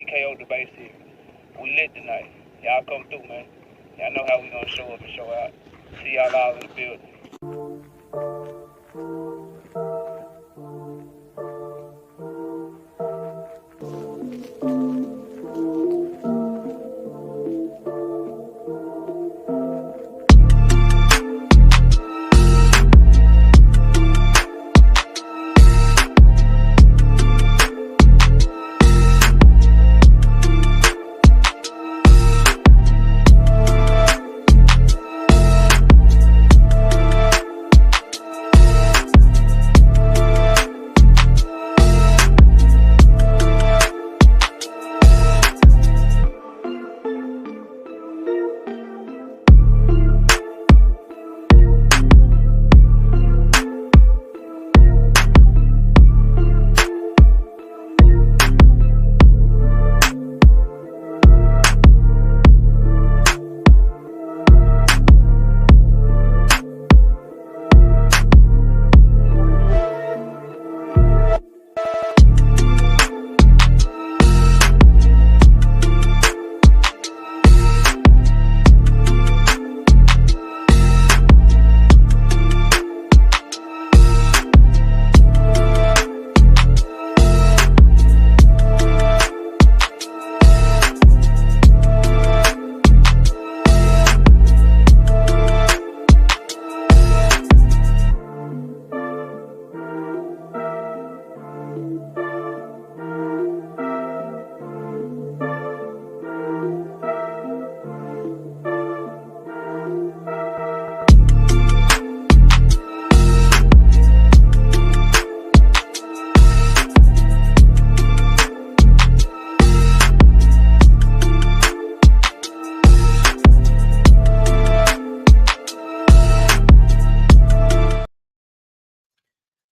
KO debate here. We lit tonight. Y'all come through, man. Y'all know how we gonna show up and show out. See y'all all in the building.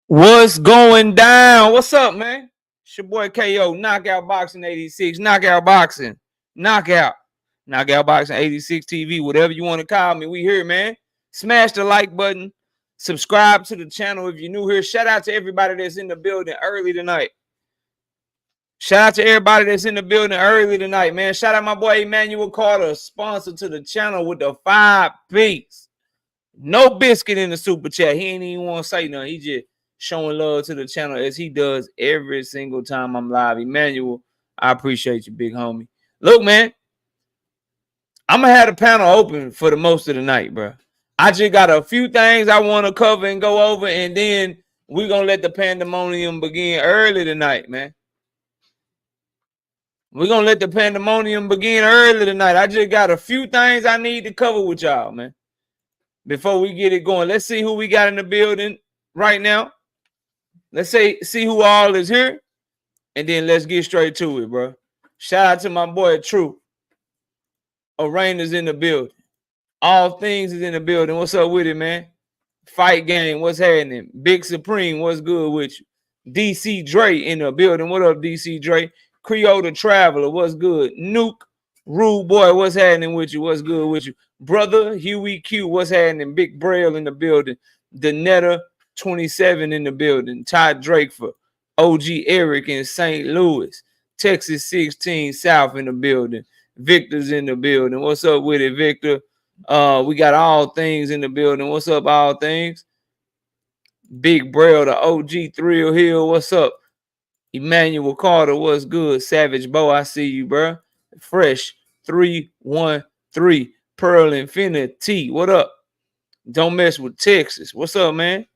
What's going down? What's up, man? It's your boy KO, Knockout Boxing 86, Knockout Boxing, Knockout Boxing 86 TV, whatever you want to call me. We here, man. Smash the like button. Subscribe to the channel if you're new here. Shout out to everybody that's in the building early tonight. Shout out to everybody that's in the building early tonight, man. Shout out my boy Emmanuel Carter, sponsor to the channel with the 5-piece. No biscuit in the super chat. He ain't even want to say nothing. He just showing love to the channel as he does every single time I'm live. Emmanuel, I appreciate you, big homie. Look, man, I'm going to have the panel open for the most of the night, bro. I just got a few things I want to cover and go over, and then we're going to let the pandemonium begin early tonight, man. We're going to let the pandemonium begin early tonight. I just got a few things I need to cover with y'all, man. Before we get it going, let's see who we got in the building right now. Let's see who all is here, and then let's get straight to it, bro. Shout out to my boy True. Araign's in the building. All Things is in the building. What's up with it, man? Fight Game, what's happening? Big Supreme, what's good with you? DC Dre in the building. What up, DC Dre? Creole the Traveler, what's good? Nuke, Rude Boy, what's happening with you? What's good with you? Brother Huey Q, what's happening? Big Braille in the building. Danetta 27 in the building. Todd Drakeford, OG Eric in St. Louis. Texas 16 South in the building. Victor's in the building. What's up with it, Victor? We got All Things in the building. What's up, All Things? Big Braille, the OG Thrill Hill. What's up? Emmanuel Carter, what's good? Savage Bo, I see you, bro. Fresh 313. Pearl Infinity, what up? Don't mess with Texas. What's up, man?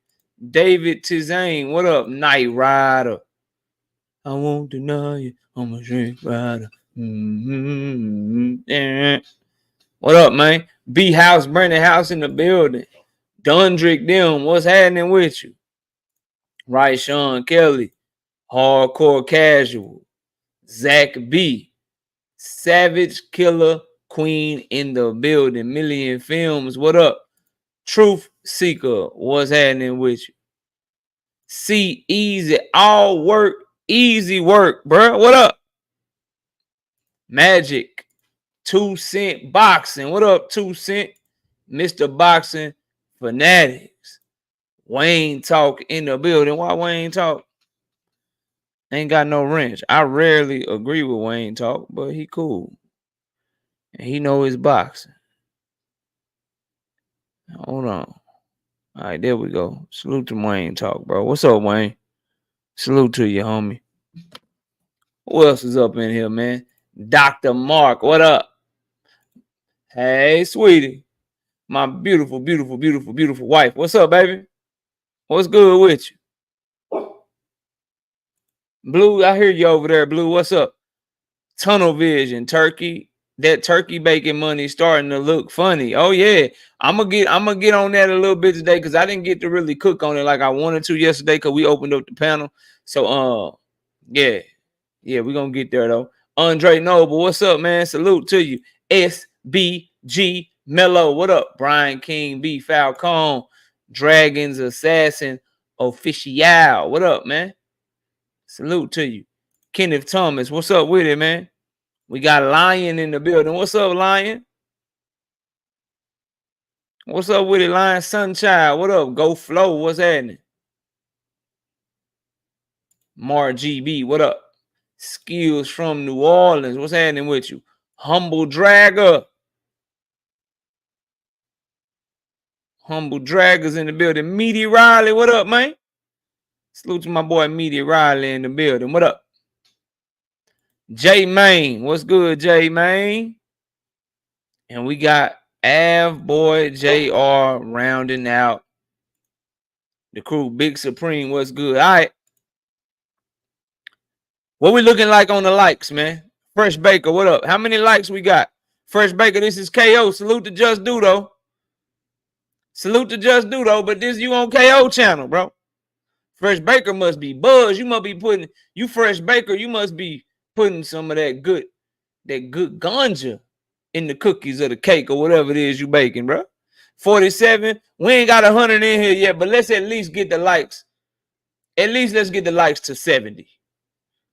David Tizane, what up? Night Rider. I won't deny you. I'm a drink rider. What up, man? B House, Brandon House in the building. Dundrick them, what's happening with you? Right, Sean Kelly. Hardcore Casual. Zach B. Savage Killer Queen in the building. Million Films, what up? Truth Seeker, what's happening with you? See Easy, all work, easy work, bro. What up? Magic, 2 Cent Boxing. What up, 2 Cent? Mr. Boxing Fanatics. Wayne Talk in the building. Why Wayne Talk? Ain't got no wrench. I rarely agree with Wayne talk, but he cool. And he know his boxing. Hold on. All right, there we go. Salute to Wayne talk, bro. What's up, Wayne? Salute to you, homie. Who else is up in here, man? Dr. Mark, what up? Hey, sweetie. My beautiful, beautiful, beautiful, beautiful wife. What's up, baby? What's good with you? Blue, I hear you over there, Blue. What's up? Tunnel vision, turkey. That turkey bacon money starting to look funny. Oh yeah, I'm gonna get on that a little bit today because I didn't get to really cook on it like I wanted to yesterday because we opened up the panel. So yeah, we're gonna get there though. Andre Noble, what's up, man? Salute to you. SBG Mello, what up? Brian King B Falcone, Dragons Assassin Official, what up, man? Salute to you. Kenneth Thomas, what's up with it, man? We got Lion in the building. What's up, Lion? What's up with it, Lion Sunchild? What up? Go Flow. What's happening? Mar GB, what up? Skills from New Orleans. What's happening with you? Humble Dragger. Humble Draggers in the building. Meaty Riley, what up, man? Salute to my boy Meaty Riley in the building. What up? J Main. What's good, J Main? And we got Av Boy JR rounding out the crew. Big Supreme, what's good? All right. What we looking like on the likes, man? Fresh Baker, what up? How many likes we got? Fresh Baker, this is KO. Salute to Just Do, though. Salute to Just Do, though. But this you on KO channel, bro. Fresh Baker must be buzz. You must be putting, you Fresh Baker, you must be putting some of that good ganja in the cookies or the cake or whatever it is you baking, bro. 47. We ain't got 100 in here yet, but let's at least get the likes. At least let's get the likes to 70.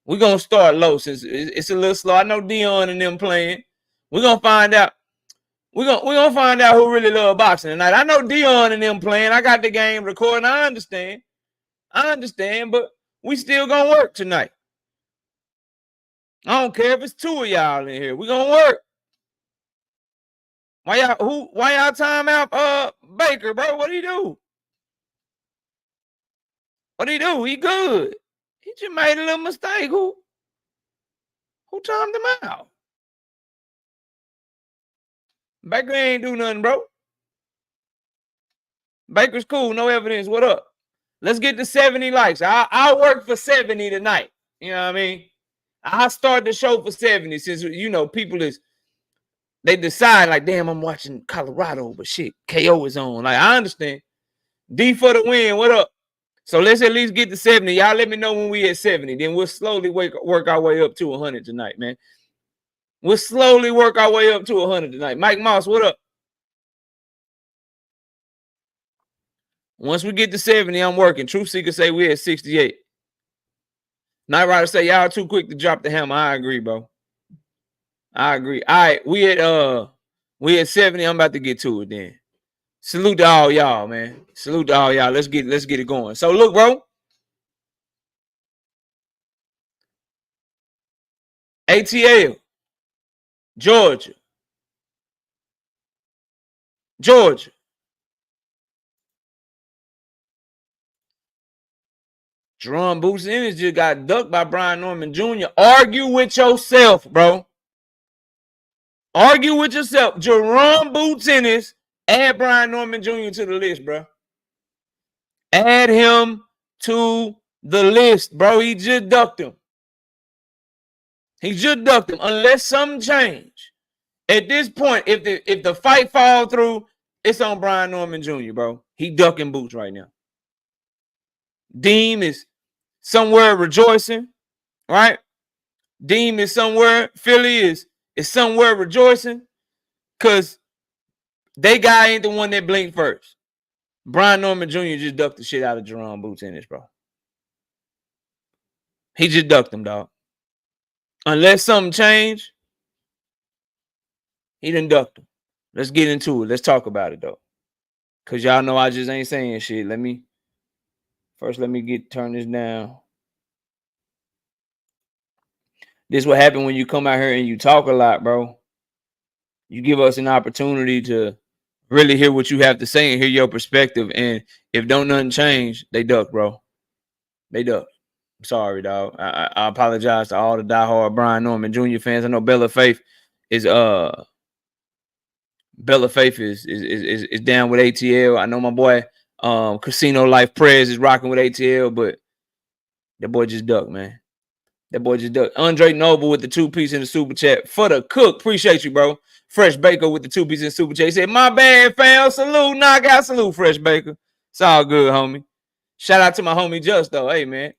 We're going to start low since it's a little slow. I know Dion and them playing. We're going to find out. We're gonna find out who really love boxing tonight. I know Dion and them playing. I got the game recording. I understand, but we still going to work tonight. I don't care if it's two of y'all in here. We're going to work. Why y'all time out Baker, bro? What he do? What he do? He good. He just made a little mistake. Who timed him out? Baker ain't do nothing, bro. Baker's cool. No evidence. What up? Let's get to 70 likes. I'll work for 70 tonight. You know what I mean? I'll start the show for 70 since, you know, people they decide like, damn, I'm watching Colorado, but shit, KO is on. Like, I understand. D for the win. What up? So let's at least get to 70. Y'all let me know when we at 70. Then we'll slowly work our way up to 100 tonight, man. We'll slowly work our way up to 100 tonight. Mike Moss, what up? Once we get to 70, I'm working. Truth Seeker say we at 68. Night Rider say y'all too quick to drop the hammer. I agree, bro. I agree. All right, we at 70. I'm about to get to it then. Salute to all y'all, man. Salute to all y'all. Let's get it going. So look, bro. ATL. Georgia. Jaron Ennis just got ducked by Brian Norman Jr. Argue with yourself, bro. Argue with yourself. Jaron Ennis, add Brian Norman Jr. to the list, bro. Add him to the list, bro. He just ducked him. Unless something change. At this point, if the fight fall through, it's on Brian Norman Jr., bro. He ducking Boots right now. Deem is somewhere rejoicing, right? Deem is somewhere. Philly is somewhere rejoicing because they guy ain't the one that blinked first. Brian Norman Jr. just ducked the shit out of Jaron Ennis, bro. He just ducked him, dog. Unless something change, he done ducked him. Let's get into it. Let's talk about it, though. Because y'all know I just ain't saying shit. Let me turn this down. This what happened when you come out here and you talk a lot, bro. You give us an opportunity to really hear what you have to say and hear your perspective. And if don't nothing change, they duck, bro. They duck. I'm sorry, dog. I apologize to all the diehard Brian Norman Jr. fans. I know Bella Faith is down with ATL. I know my boy Casino Life Prez is rocking with ATL, but that boy just ducked, man. That boy just ducked. Andre Noble with the 2-piece in the super chat. For the cook, appreciate you, bro. Fresh Baker with the 2-piece in the super chat. He said, my bad, fam. Salute, knockout, salute, Fresh Baker. It's all good, homie. Shout out to my homie Just, though. Hey, man.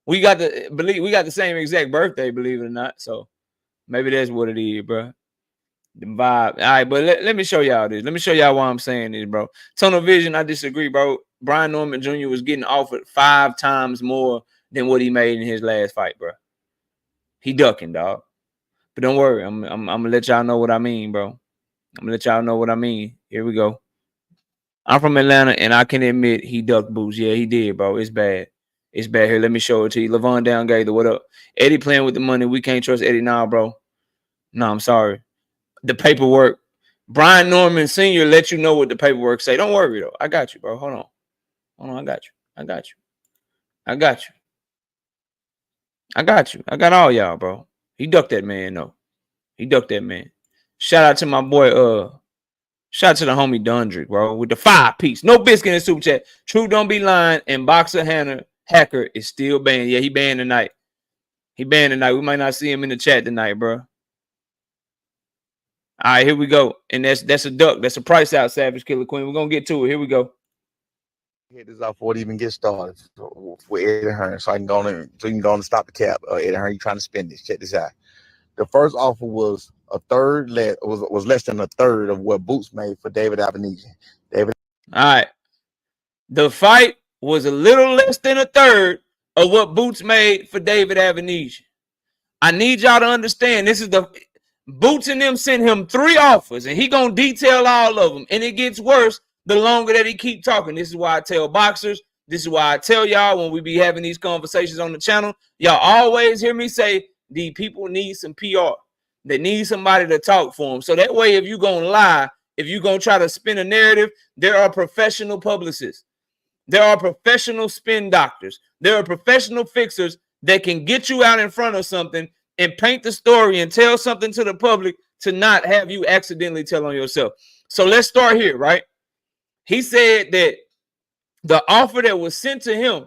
We got the same exact birthday, believe it or not. So maybe that's what it is, bro. The vibe. All right, but let me show y'all this. Let me show y'all why I'm saying this, bro. Tunnel vision, I disagree, bro. Brian Norman Jr. was getting offered 5 times more than what he made in his last fight, bro. He ducking, dog. But don't worry, I'm gonna let y'all know what I mean, bro. I'm gonna let y'all know what I mean. Here we go. I'm from Atlanta, and I can admit he ducked boots. Yeah, he did, bro. It's bad. It's bad here. Let me show it to you. Levon Down Gaither, what up? Eddie playing with the money. We can't trust Eddie now, bro. No, I'm sorry. The paperwork. Brian Norman Sr. let you know what the paperwork say. Don't worry, though. I got you, bro. Hold on. I got you. I got you. I got all y'all, bro. He ducked that man, though. He ducked that man. Shout out to my boy, shout out to the homie Dundrick, bro, with the 5-piece. No biscuit in the super chat. True, don't be lying. And Boxer Hacker is still banned. Yeah, he banned tonight. We might not see him in the chat tonight, bro. All right, here we go. And that's a duck. That's a price out, Savage Killer Queen. We're going to get to it. Here we go. Hit this off before it even get started for Eddie Hearn, so you can go and stop the cap. Eddie Hearn, you trying to spend this? Check this out. The first offer was was less than a third of what Boots made for David Avenesian. All right. The fight was a little less than a third of what Boots made for David Avenesian. I need y'all to understand this is the Boots and them sent him 3 offers, and he gonna detail all of them. And it gets worse the longer that he keep talking. This is why I tell boxers. This is why I tell y'all when we be having these conversations on the channel. Y'all always hear me say the people need some PR. They need somebody to talk for them. So that way, if you're gonna lie, if you're gonna try to spin a narrative, there are professional publicists. There are professional spin doctors. There are professional fixers that can get you out in front of something and paint the story and tell something to the public to not have you accidentally tell on yourself. So let's start here, right? He said that the offer that was sent to him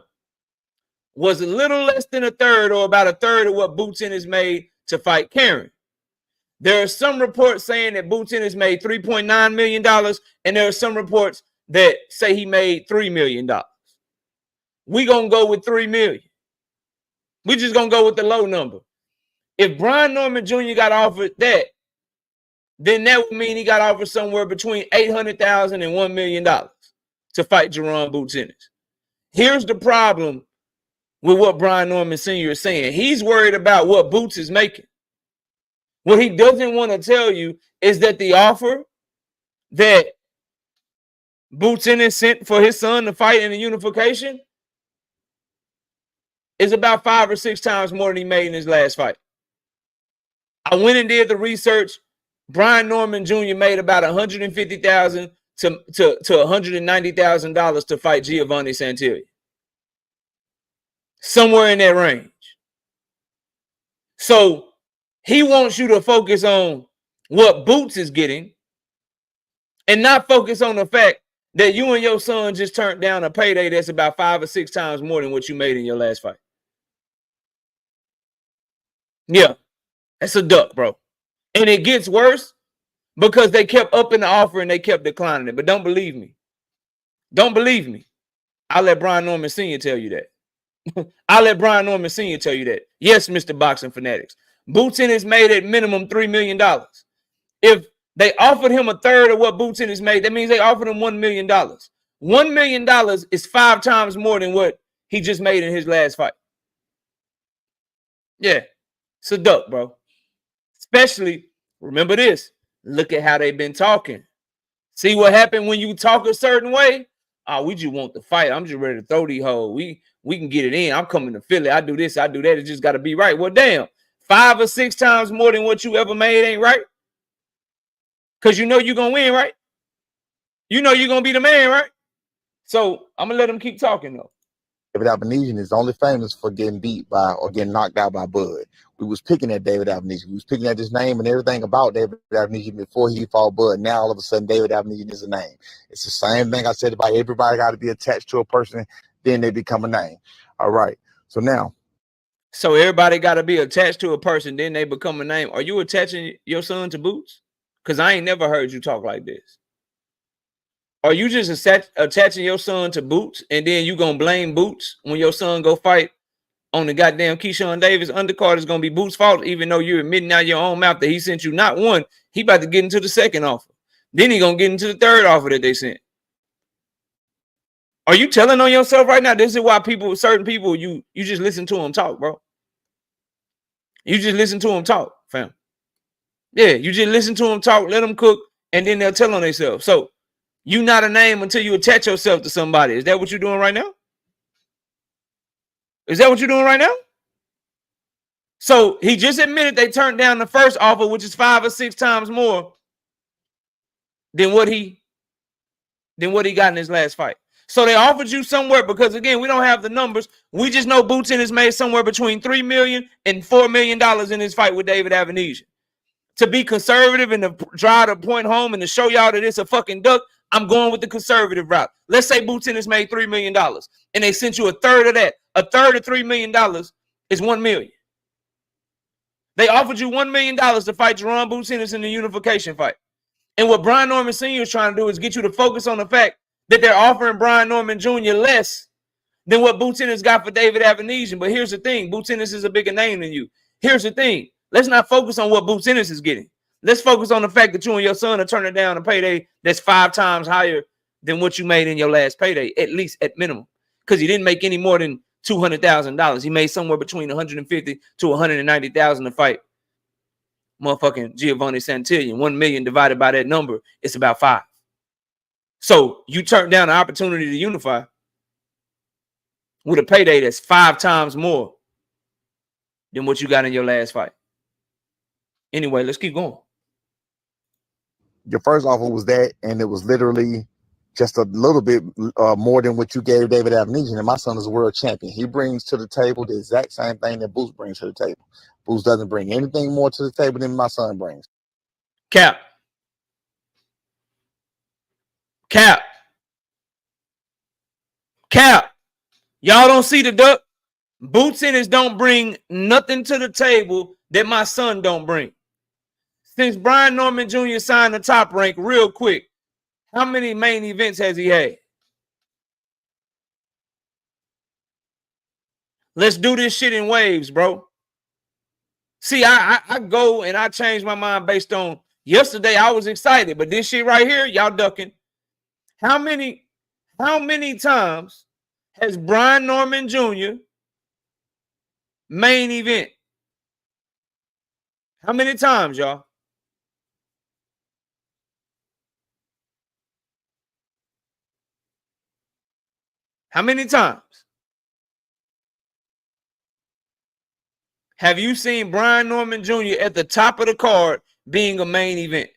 was a little less than a third or about a third of what Boots Ennis made to fight Karen. There are some reports saying that Boots Ennis made $3.9 million, and there are some reports that say he made $3 million. We gonna go with $3 million. We just gonna go with the low number. If Brian Norman Jr. got offered that, then that would mean he got offered somewhere between $800,000 and $1 million to fight Jaron Boots Ennis. Here's the problem with what Brian Norman Sr. is saying. He's worried about what Boots is making. What he doesn't want to tell you is that the offer that Boots Ennis sent for his son to fight in the unification is about 5 or 6 times more than he made in his last fight. I went and did the research. Brian Norman Jr. made about $150,000 to $190,000 to fight Gervonta Santilli. Somewhere in that range. So he wants you to focus on what Boots is getting and not focus on the fact that you and your son just turned down a payday that's about 5 or 6 times more than what you made in your last fight. Yeah, that's a duck, bro. And it gets worse because they kept upping the offer and they kept declining it. But don't believe me. Don't believe me. I'll let Brian Norman Sr. tell you that. I'll let Brian Norman Sr. tell you that. Yes, Mr. Boxing Fanatics. Boots Ennis made at minimum $3 million. If they offered him a third of what Boots Ennis made, that means they offered him $1 million. $1 million is 5 times more than what he just made in his last fight. Yeah, it's a duck, bro. Especially, remember this, look at how they've been talking. See what happened when you talk a certain way? Oh, we just want the fight. I'm just ready to throw these hoes. We can get it in. I'm coming to Philly. I do this, I do that. It just got to be right. Well, damn. 5 or 6 times more than what you ever made ain't right? Because you know you're going to win, right? You know you're going to be the man, right? So I'm going to let him keep talking, though. David Albanesian is only famous for getting beat by or getting knocked out by Bud. We was picking at David Albanesian. We was picking at his name and everything about David Albanesian before he fought Bud. Now all of a sudden David Albanesian is a name. It's the same thing I said about everybody got to be attached to a person, then they become a name. All right. So now. So everybody got to be attached to a person, then they become a name. Are you attaching your son to Boots? Because I ain't never heard you talk like this. Are you just attaching your son to Boots and then you going to blame Boots when your son go fight on the goddamn Keyshawn Davis undercard? Is going to be Boots' fault, even though you're admitting out your own mouth that he sent you not one. He about to get into the second offer. Then he going to get into the third offer that they sent. Are you telling on yourself right now? This is why certain people, you just listen to them talk, bro. You just listen to them talk, fam. Yeah, you just listen to them talk, let them cook, and then they'll tell on themselves. So you not a name until you attach yourself to somebody. Is that what you're doing right now? Is that what you're doing right now? So he just admitted they turned down the first offer, which is 5 or 6 times more than what he got in his last fight. So they offered you somewhere, because again, we don't have the numbers. We just know Boots Ennis made somewhere between $3 million and $4 million in his fight with David Albanesian. To be conservative and to drive the point home and to show y'all that it's a fucking duck, I'm going with the conservative route. Let's say Boots Ennis made $3 million and they sent you a third of that. A third of $3 million is $1 million. They offered you $1 million to fight Jaron Boots Ennis in the unification fight. And what Brian Norman Sr. is trying to do is get you to focus on the fact that they're offering Brian Norman Jr. less than what Boots Ennis got for David Albanesian. But here's the thing. Boots Ennis is a bigger name than you. Here's the thing. Let's not focus on what Boots Ennis is getting. Let's focus on the fact that you and your son are turning down a payday that's 5 times higher than what you made in your last payday, at least at minimum. Because he didn't make any more than $200,000. He made somewhere between $150,000 to $190,000 to fight motherfucking Gervonta Santillan. 1 million divided by that number, it's about 5. So you turned down the opportunity to unify with a payday that's 5 times more than what you got in your last fight. Anyway, let's keep going. Your first offer was that, and it was literally just a little bit more than what you gave David Albanesian. And my son is a world champion. He brings to the table the exact same thing that Boots brings to the table. Boots doesn't bring anything more to the table than my son brings. Cap. Y'all don't see the duck? Boots Ennis don't bring nothing to the table that my son don't bring. Since Brian Norman Jr. signed the Top Rank, real quick, how many main events has he had? Let's do this shit in waves, bro. See, I go and I change my mind based on yesterday. I was excited, but this shit right here, y'all ducking. How many times has Brian Norman Jr. main event? How many times, y'all? How many times have you seen Brian Norman Jr. at the top of the card being a main event?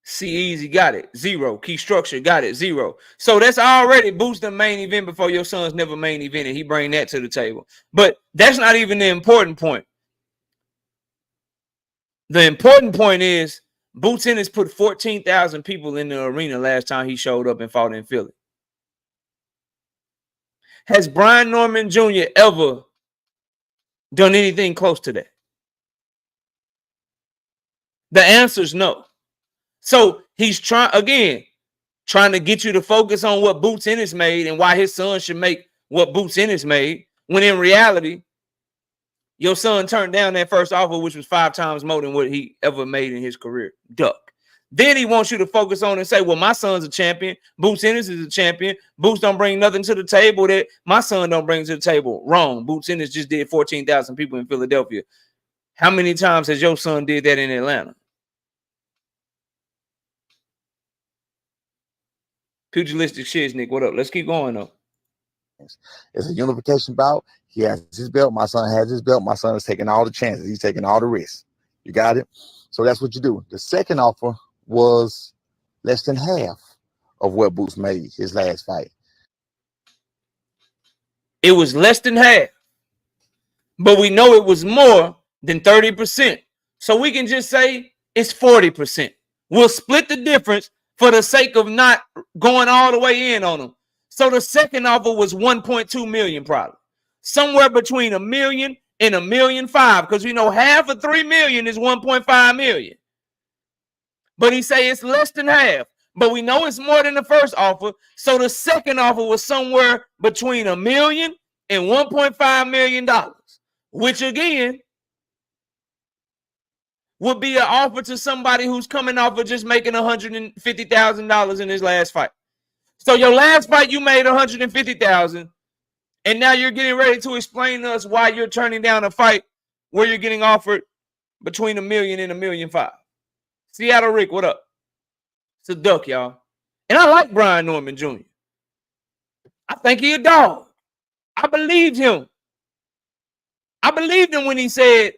See Easy got it. 0. Key Structure got it. 0. So that's already boosting main event before your son's never main event, and he bring that to the table. But that's not even the important point. The important point is Boots Ennis put 14,000 people in the arena last time he showed up and fought in Philly. Has Brian Norman Jr. ever done anything close to that? The answer is no. So he's trying to get you to focus on what Boots Ennis made and why his son should make what Boots Ennis made, when in reality, your son turned down that first offer, which was 5 times more than what he ever made in his career. Duck. Then he wants you to focus on and say, well, my son's a champion. Boots Ennis is a champion. Boots don't bring nothing to the table that my son don't bring to the table. Wrong. Boots Ennis just did 14,000 people in Philadelphia. How many times has your son did that in Atlanta? Pugilistic shits, Nick. What up? Let's keep going though. It's a unification bout. He has his belt. My son has his belt. My son is taking all the chances. He's taking all the risks. You got it? So that's what you do. The second offer was less than half of what Boots made his last fight. It was less than half. But we know it was more than 30%. So we can just say it's 40%. We'll split the difference for the sake of not going all the way in on them. So the second offer was 1.2 million probably. Somewhere between $1 million and $1.5 million, because we know half of 3 million is 1.5 million. But he say it's less than half. But we know it's more than the first offer. So the second offer was somewhere between $1 million and $1.5 million, which again would be an offer to somebody who's coming off of just making $150,000 in his last fight. So your last fight, you made $150,000, and now you're getting ready to explain to us why you're turning down a fight where you're getting offered between $1 million and $1.5 million. Seattle Rick, what up? It's a duck, y'all. And I like Brian Norman Jr. I think he a dog. I believed him. I believed him when he said,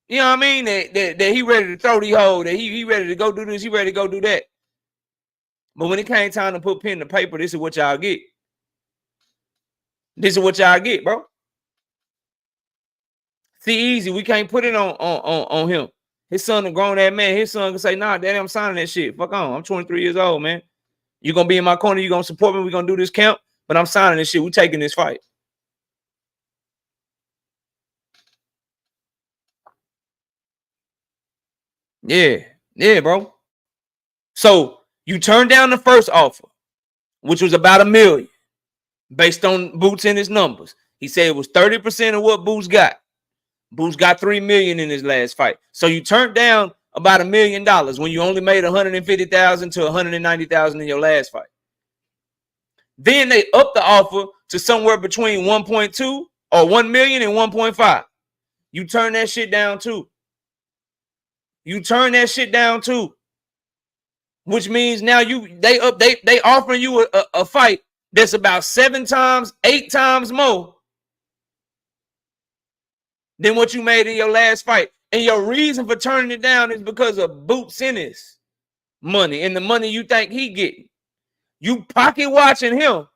you know what I mean, that he ready to throw the hole, that he ready to go do this, he ready to go do that. But when it came time to put pen to paper, this is what y'all get. This is what y'all get, bro. See, easy. We can't put it on him. His son a grown-ass man. His son can say, nah, daddy, I'm signing that shit. Fuck on. I'm 23 years old, man. You're going to be in my corner. You're going to support me. We're going to do this camp. But I'm signing this shit. We're taking this fight. Yeah, bro. So you turned down the first offer, which was about $1 million, based on Boots and his numbers. He said it was 30% of what Boots got. Boots got $3 million in his last fight. So you turned down about $1 million when you only made $150,000 to $190,000 in your last fight. Then they upped the offer to somewhere between 1.2 or 1 million and 1.5. You turn that shit down too. Which means now they offering you a fight that's about 7 times, 8 times more than what you made in your last fight. And your reason for turning it down is because of Boots Ennis money and the money you think he getting. You pocket watching him,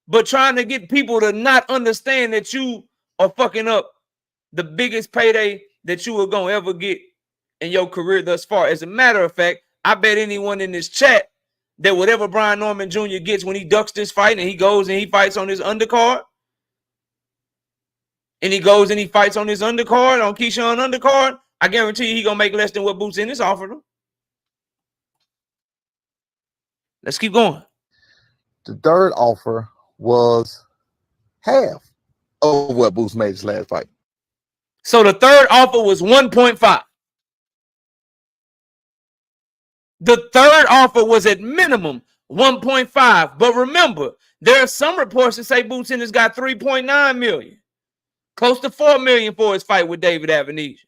but trying to get people to not understand that you are fucking up the biggest payday that you are going to ever get in your career thus far. As a matter of fact, I bet anyone in this chat that whatever Brian Norman Jr. gets when he ducks this fight and he goes and he fights on his undercard, and he goes and he fights on his undercard, on Keyshawn undercard, I guarantee you he going to make less than what Boots Ennis offered him. Let's keep going. The third offer was half of what Boots made his last fight. So the third offer was 1.5. The third offer was at minimum 1.5. But remember, there are some reports that say Boots Ennis got 3.9 million. Close to 4 million for his fight with David Avenesian.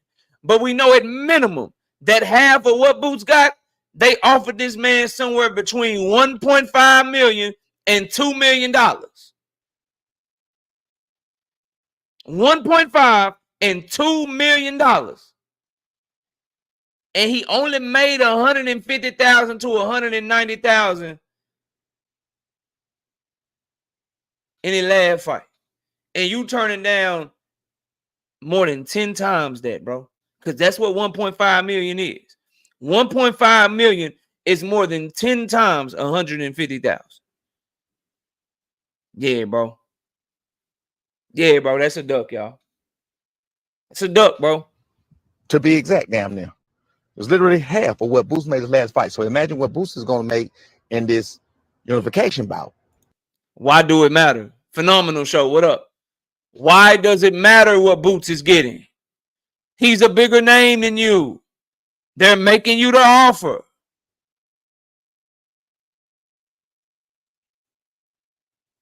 But we know at minimum that half of what Boots got, they offered this man somewhere between 1.5 million and $2 million. 1.5 and $2 million. And he only made 150,000 to 190,000 in his last fight. And you turning down more than 10 times that, bro. Because that's what 1.5 million is. 1.5 million is more than 10 times 150,000. Yeah, bro. Yeah, bro. That's a duck, y'all. It's a duck, bro. To be exact, damn near. It's literally half of what Boots made his last fight. So imagine what Boots is going to make in this unification bout. Why do it matter? Phenomenal show. What up? Why does it matter what Boots is getting? He's a bigger name than you. They're making you the offer.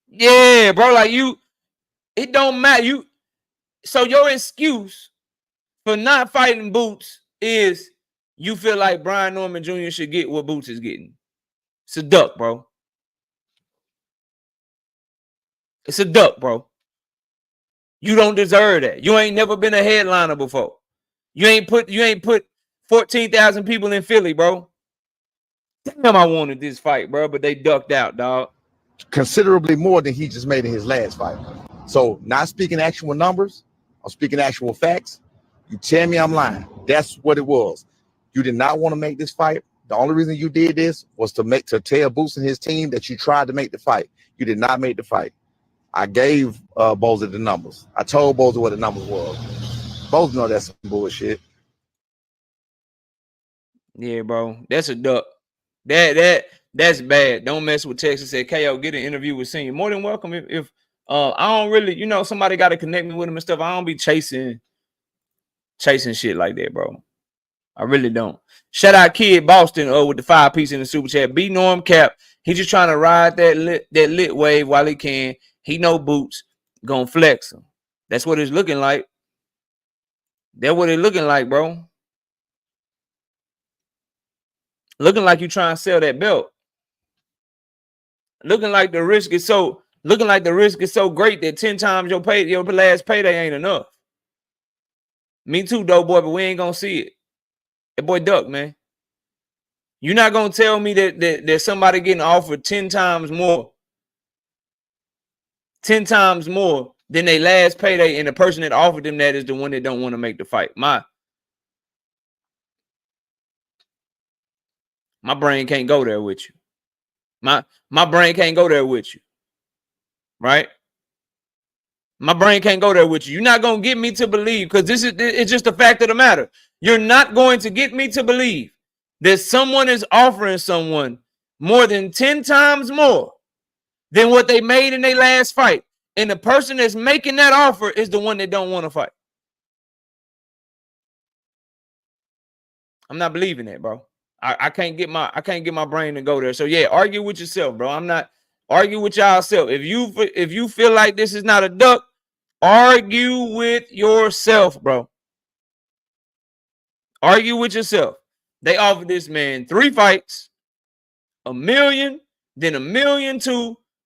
Yeah, bro. Like it don't matter. So your excuse for not fighting Boots is you feel like Brian Norman Jr. should get what Boots is getting. It's a duck, bro. It's a duck, bro. You don't deserve that. You ain't never been a headliner before. You ain't put 14,000 people in Philly, bro. Damn, I wanted this fight, bro, but they ducked out, dog. Considerably more than he just made in his last fight. So, not speaking actual numbers, I'm speaking actual facts. You tell me I'm lying. That's what it was. You did not want to make this fight. The only reason you did this was to tell Boots and his team that you tried to make the fight. You did not make the fight. I gave Boza the numbers. I told Boza what the numbers was. Boza know that's some bullshit. Yeah, bro. That's a duck. That's bad. Don't mess with Texas. Said KO, get an interview with Senior. More than welcome. If I don't really, somebody got to connect me with him and stuff. I don't be chasing shit like that, bro. I really don't. Shout out Kid Boston with the 5-piece in the super chat. B Norm Cap. He just trying to ride that lit wave while he can. He know Boots gonna flex him. That's what it's looking like. That's what it's looking like, bro. Looking like you trying to sell that belt. Looking like the risk is so great that 10 times your last payday ain't enough. Me too, though, boy, but we ain't gonna see it. That boy duck, man. You're not gonna tell me that somebody getting offered 10 times more. 10 times more than their last payday, and the person that offered them that is the one that don't want to make the fight. My brain can't go there with you. My brain can't go there with you. Right? My brain can't go there with you. You're not going to get me to believe, because it's just a fact of the matter. You're not going to get me to believe that someone is offering someone more than 10 times more than what they made in their last fight. And the person that's making that offer is the one that don't want to fight. I'm not believing that, bro. I can't get my brain to go there. So yeah, argue with yourself, bro. I'm not argue with yourself. If you feel like this is not a duck, argue with yourself, bro. Argue with yourself. They offered this man 3 fights, $1 million, then $1.2 million,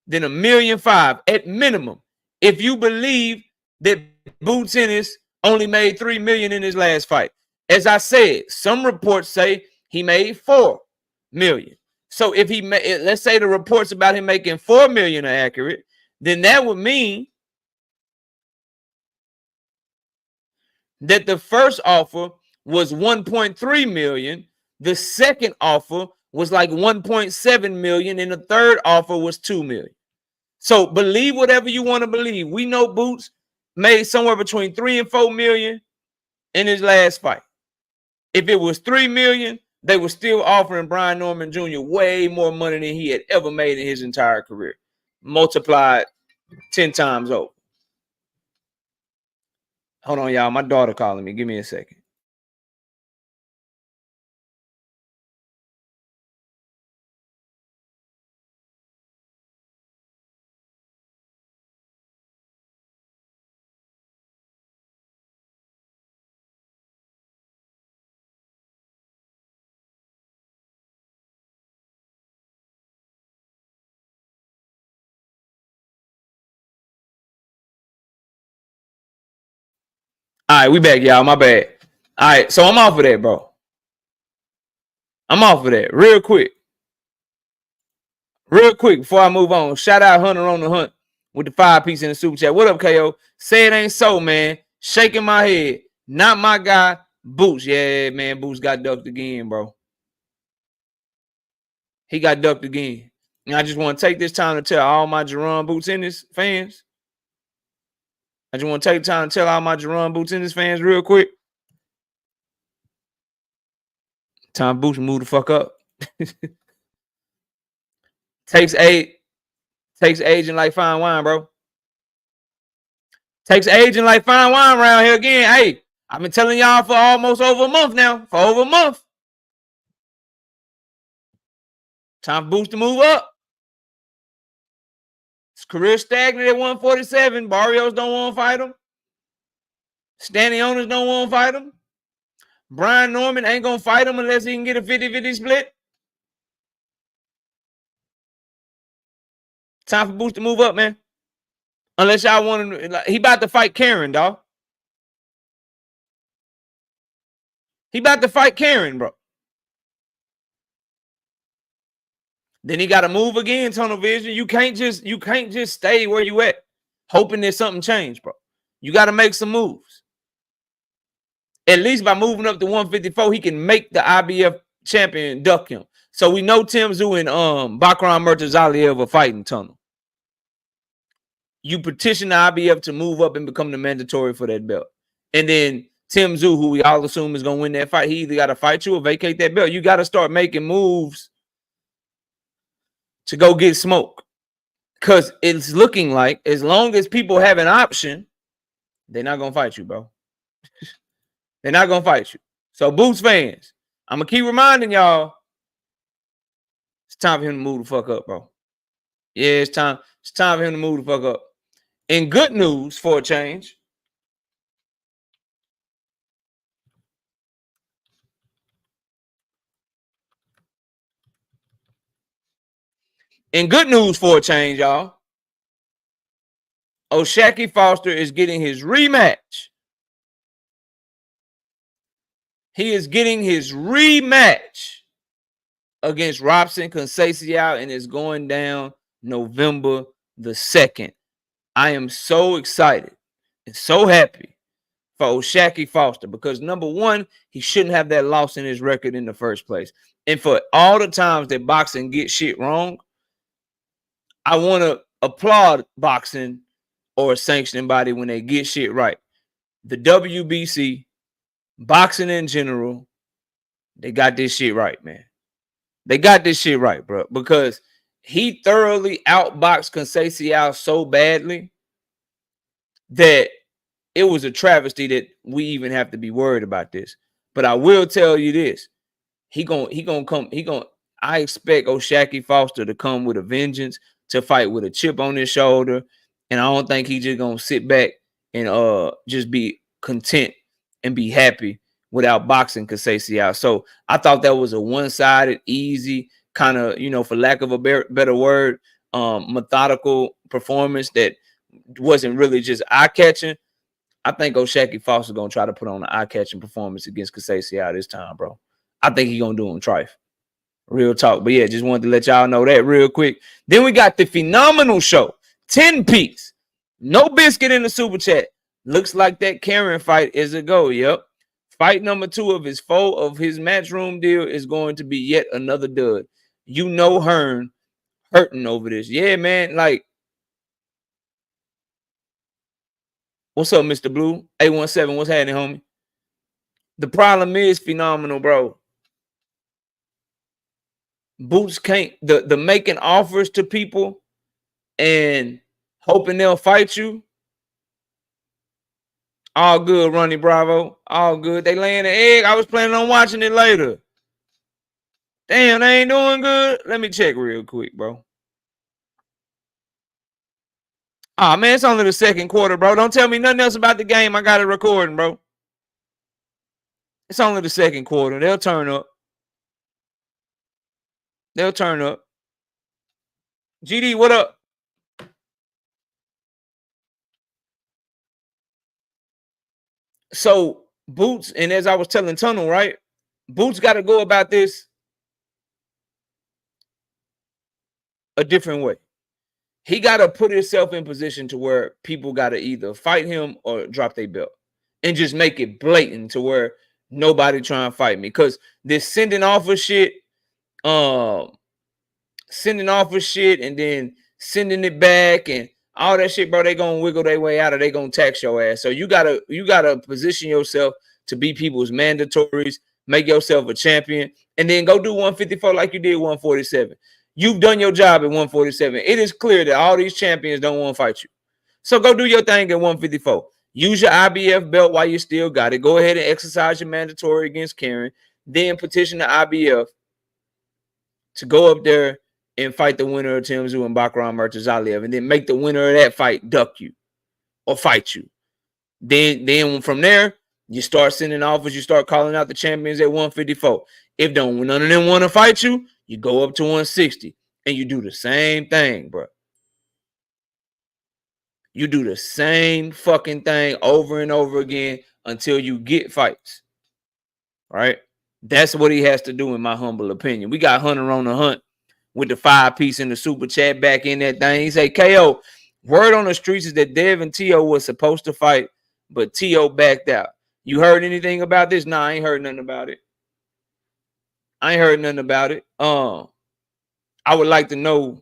then $1.5 million at minimum. If you believe that Boots Ennis only made $3 million in his last fight. As I said, some reports say he made $4 million. So if let's say the reports about him making $4 million are accurate, then that would mean that the first offer was $1.3 million, the second offer was like $1.7 million, and the third offer was $2 million. So believe whatever you want to believe. We know Boots made somewhere between $3 and $4 million in his last fight. If it was $3 million, they were still offering Brian Norman Jr. way more money than he had ever made in his entire career, multiplied 10 times over. Hold on, y'all. My daughter calling me. Give me a second. All right, we back, y'all. My bad. All right, so I'm off of that, bro. I'm off of that. Real quick, before I move on, shout out Hunter on the Hunt with the 5-piece in the super chat. What up, KO? Say it ain't so, man. Shaking my head. Not my guy, Boots. Yeah, man, Boots got ducked again, bro. He got ducked again. And I just want to take this time to tell all my Jaron Boots Ennis fans. I just want to take time to tell all my Jaron Boots Ennis fans real quick. Time Boots move the fuck up. Takes aging like fine wine, bro. Takes aging like fine wine around here again. Hey, I've been telling y'all for almost over a month now. For over a month. Time for Boots to move up. His career stagnant at 147. Barrios don't want to fight him. Standing owners don't want to fight him. Brian Norman ain't going to fight him unless he can get a 50-50 split. Time for Boots to move up, man. Unless y'all want him, like, he about to fight Karen, dog. He about to fight Karen, bro. Then he got to move again, tunnel vision. You can't just stay where you at, hoping that something changed, bro. You got to make some moves. At least by moving up to 154, he can make the IBF champion duck him. So we know Tim Tszyu and Bakram Murtazaliev are fighting, tunnel. You petition the IBF to move up and become the mandatory for that belt. And then Tim Tszyu, who we all assume is going to win that fight, he either got to fight you or vacate that belt. You got to start making moves to go get smoke. Because it's looking like as long as people have an option, they're not going to fight you, bro. They're not going to fight you. So, Boots fans, I'm going to keep reminding y'all, it's time for him to move the fuck up, bro. Yeah, it's time. It's time for him to move the fuck up. And good news for a change. And good news for a change, y'all. Shakur Foster is getting his rematch. He is getting his rematch against Robson Conceição, and it's going down November the 2nd. I am so excited and so happy for Shakur Foster because, number one, he shouldn't have that loss in his record in the first place. And for all the times that boxing gets shit wrong, I want to applaud boxing or a sanctioning body when they get shit right. The WBC, boxing in general, they got this shit right, man. They got this shit right, bro, because he thoroughly outboxed Conceição so badly that it was a travesty that we even have to be worried about this. But I will tell you this. I expect Shakur Foster to come with a vengeance, to fight with a chip on his shoulder. And I don't think he's just gonna sit back and just be content and be happy without boxing Conceição. So I thought that was a one-sided, easy, kind of, for lack of a better word, methodical performance that wasn't really just eye-catching. I think Shakur Foster gonna try to put on an eye-catching performance against Conceição this time, bro. I think he's gonna do him trife. Real talk. But yeah, just wanted to let y'all know that real quick. Then we got the phenomenal show. 10-piece. No biscuit in the super chat. Looks like that Karen fight is a go. Yep. Fight number 2 of his matchroom deal is going to be yet another dud. You know Hearn hurting over this. Yeah, man. Like, what's up, Mr. Blue? 817, what's happening, homie? The problem is phenomenal, bro. Boots can't, the making offers to people and hoping they'll fight you. All good, Ronnie Bravo. All good. They laying the egg. I was planning on watching it later. Damn, they ain't doing good. Let me check real quick, bro. Oh, man, it's only the second quarter, bro. Don't tell me nothing else about the game. I got it recording, bro. It's only the second quarter. They'll turn up. They'll turn up. GD, what up? So, Boots, and as I was telling Tunnel, right? Boots got to go about this a different way. He got to put himself in position to where people got to either fight him or drop their belt and just make it blatant to where nobody try and fight me. Because this sending offer shit and then sending it back and all that shit, bro, they gonna wiggle their way out or they gonna tax your ass. So you gotta position yourself to be people's mandatories, make yourself a champion, and then go do 154 like you did 147. You've done your job at 147. It is clear that all these champions don't want to fight you. So go do your thing at 154. Use your IBF belt while you still got it. Go ahead and exercise your mandatory against Karen. Then petition the IBF to go up there and fight the winner of Tim Tszyu and Bakram Murtazaliev, and then make the winner of that fight duck you or fight you. Then from there, you start sending offers. You start calling out the champions at 154. If none of them want to fight you, you go up to 160 and you do the same thing, bro. You do the same fucking thing over and over again until you get fights. Right? That's what he has to do, in my humble opinion. We got Hunter on the hunt with the 5-piece in the super chat back in that thing. He say, KO, word on the streets is that Dev and T.O. was supposed to fight, but T.O. backed out. You heard anything about this? Nah, I ain't heard nothing about it. I would like to know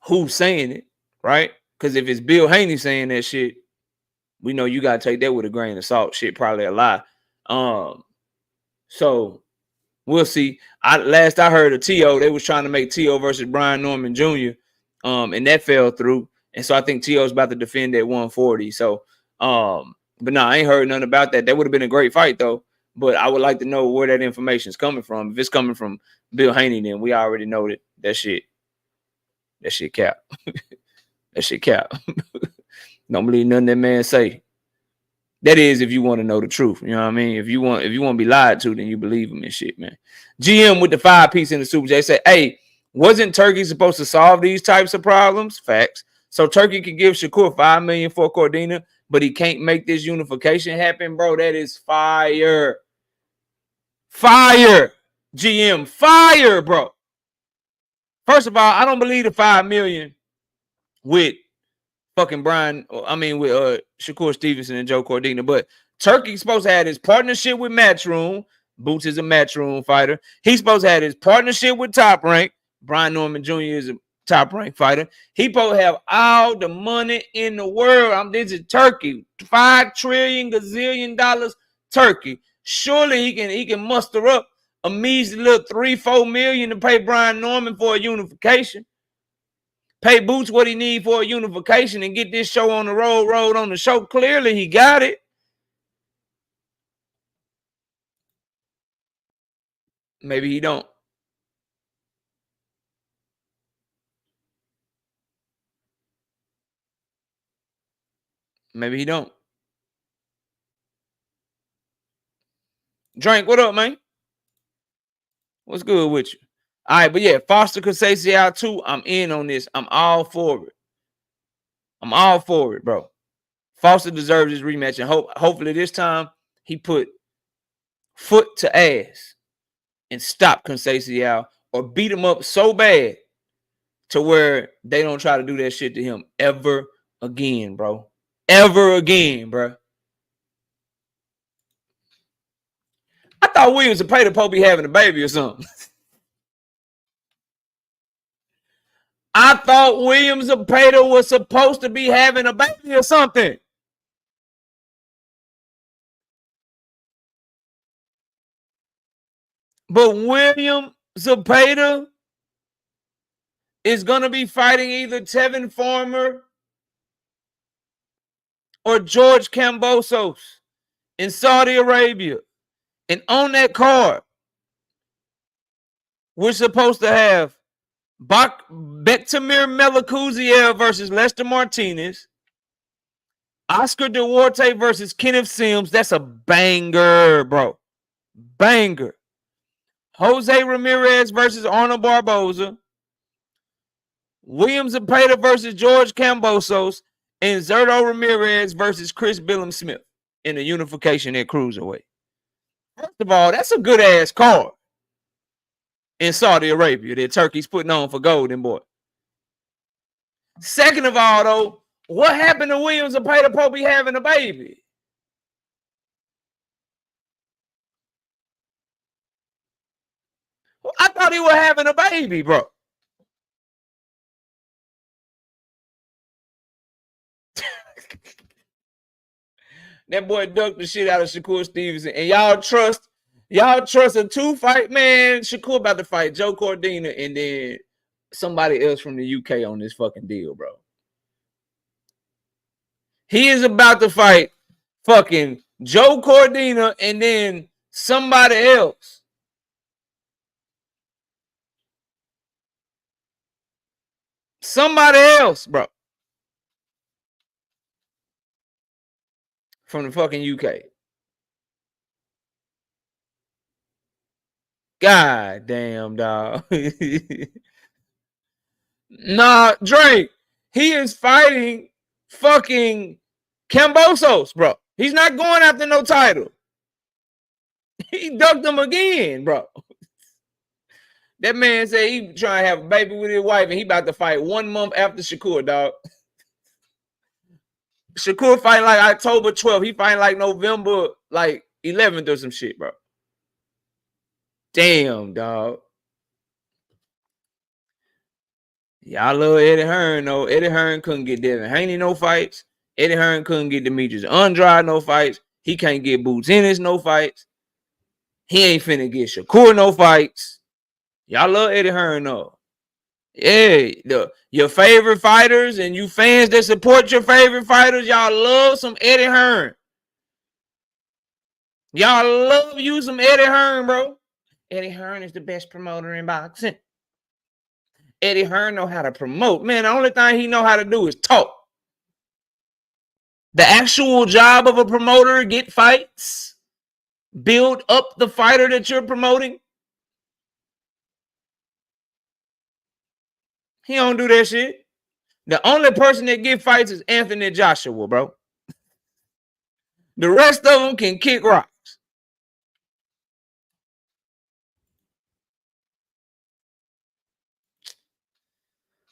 who's saying it, right? Because if it's Bill Haney saying that shit, we know you gotta take that with a grain of salt. Shit, probably a lie. So we'll see. Last I heard of T.O., they was trying to make T.O. versus Brian Norman Jr. And that fell through. And so I think T.O.'s about to defend at 140. So, but no, I ain't heard nothing about that. That would have been a great fight though. But I would like to know where that information is coming from. If it's coming from Bill Haney, then we already know that shit cap. That shit cap. Don't believe nothing that man say. That is if you want to know the truth. You know what I mean? If you want to be lied to, then you believe him and shit, man. GM with the 5-piece in the Super J said, hey, wasn't Turkey supposed to solve these types of problems? Facts. So Turkey could give Shakur $5 million for Cordina, but he can't make this unification happen, bro. That is fire. Fire. GM, fire, bro. First of all, I don't believe the $5 million with fucking with Shakur Stevenson and Joe Cordina, but Turkey's supposed to have his partnership with Matchroom. Boots is a Matchroom fighter. He's supposed to have his partnership with Top Rank. Brian Norman Jr. is a Top Rank fighter. He supposed to have all the money in the world. This is Turkey, $5 trillion gazillion Turkey. Surely he can muster up a measly little $3-4 million to pay Brian Norman for a unification. Pay Boots what he need for a unification and get this show on the road on the show. Clearly, he got it. Maybe he don't. Maybe he don't. Drink, what up, man? What's good with you? All right, but yeah, Foster Kasese out too. I'm in on this. I'm all for it. I'm all for it, bro. Foster deserves his rematch, and hopefully this time he put foot to ass and stop Conceição or beat him up so bad to where they don't try to do that shit to him ever again, bro. Ever again, bro. I thought Williams and Pater Pope be having a baby or something. I thought Williams and Pater was supposed to be having a baby or something. But William Zapata is going to be fighting either Tevin Farmer or George Kambosos in Saudi Arabia. And on that card, we're supposed to have Bektamir Melikuziev versus Lester Martinez, Oscar Duarte versus Kenneth Sims. That's a banger, bro. Banger. Jose Ramirez versus Arnold Barboza, Williams Zapata versus George Kambosos, and Zerto Ramirez versus Chris Billum Smith in the unification at cruiserweight. First of all, that's a good ass card in Saudi Arabia that Turkey's putting on for Golden Boy. Second of all, though, what happened to Williams Zapata Pope having a baby? I thought he was having a baby, bro. That boy ducked the shit out of Shakur Stevenson. And y'all trust a 2-fight, man. Shakur about to fight Joe Cordina and then somebody else from the UK on this fucking deal, bro. He is about to fight fucking Joe Cordina and then somebody else. Somebody else, bro. From the fucking UK. God damn, dog. Nah, Drake. He is fighting fucking Kambosos, bro. He's not going after no title. He ducked him again, bro. That man said he trying to have a baby with his wife, and he about to fight 1 month after Shakur, dog. Shakur fighting like October 12th. He fighting like November like 11th or some shit, bro. Damn, dog. Y'all love Eddie Hearn, though. Eddie Hearn couldn't get Devin Haney no fights. Eddie Hearn couldn't get Demetrius Andrade no fights. He can't get Boots Ennis no fights. He ain't finna get Shakur no fights. Y'all love Eddie Hearn, though. Yeah, your favorite fighters and you fans that support your favorite fighters, y'all love some Eddie Hearn. Y'all love you some Eddie Hearn, bro. Eddie Hearn is the best promoter in boxing. Eddie Hearn know how to promote. Man, the only thing he know how to do is talk. The actual job of a promoter, get fights, build up the fighter that you're promoting. He don't do that shit. The only person that get fights is Anthony Joshua, bro. The rest of them can kick rocks.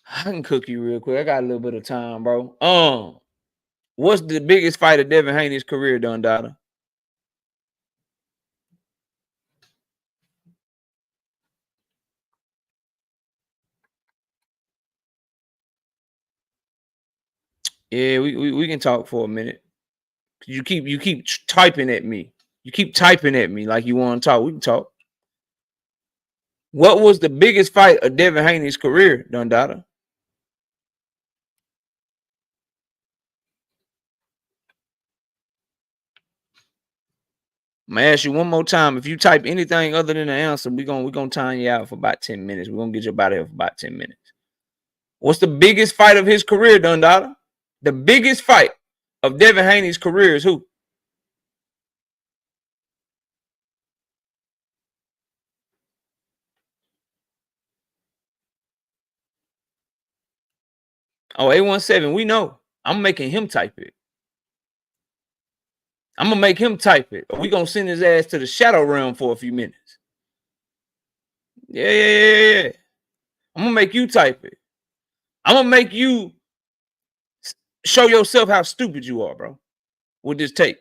I can cook you real quick. I got a little bit of time, bro. What's the biggest fight of Devin Haney's career, Dundada? Yeah, we can talk for a minute. You keep typing at me. You keep typing at me like you want to talk. We can talk. What was the biggest fight of Devin Haney's career, Dundada? I'm gonna ask you one more time. If you type anything other than the answer, we're gonna time you out for about 10 minutes. We're gonna get you about here for about 10 minutes. What's the biggest fight of his career, Dundada? The biggest fight of Devin Haney's career is who? Oh, 817. We know. I'm making him type it. I'm gonna make him type it. Or we gonna send his ass to the shadow realm for a few minutes. Yeah. I'm gonna make you type it. I'm gonna make you show yourself how stupid you are, bro. With this tape.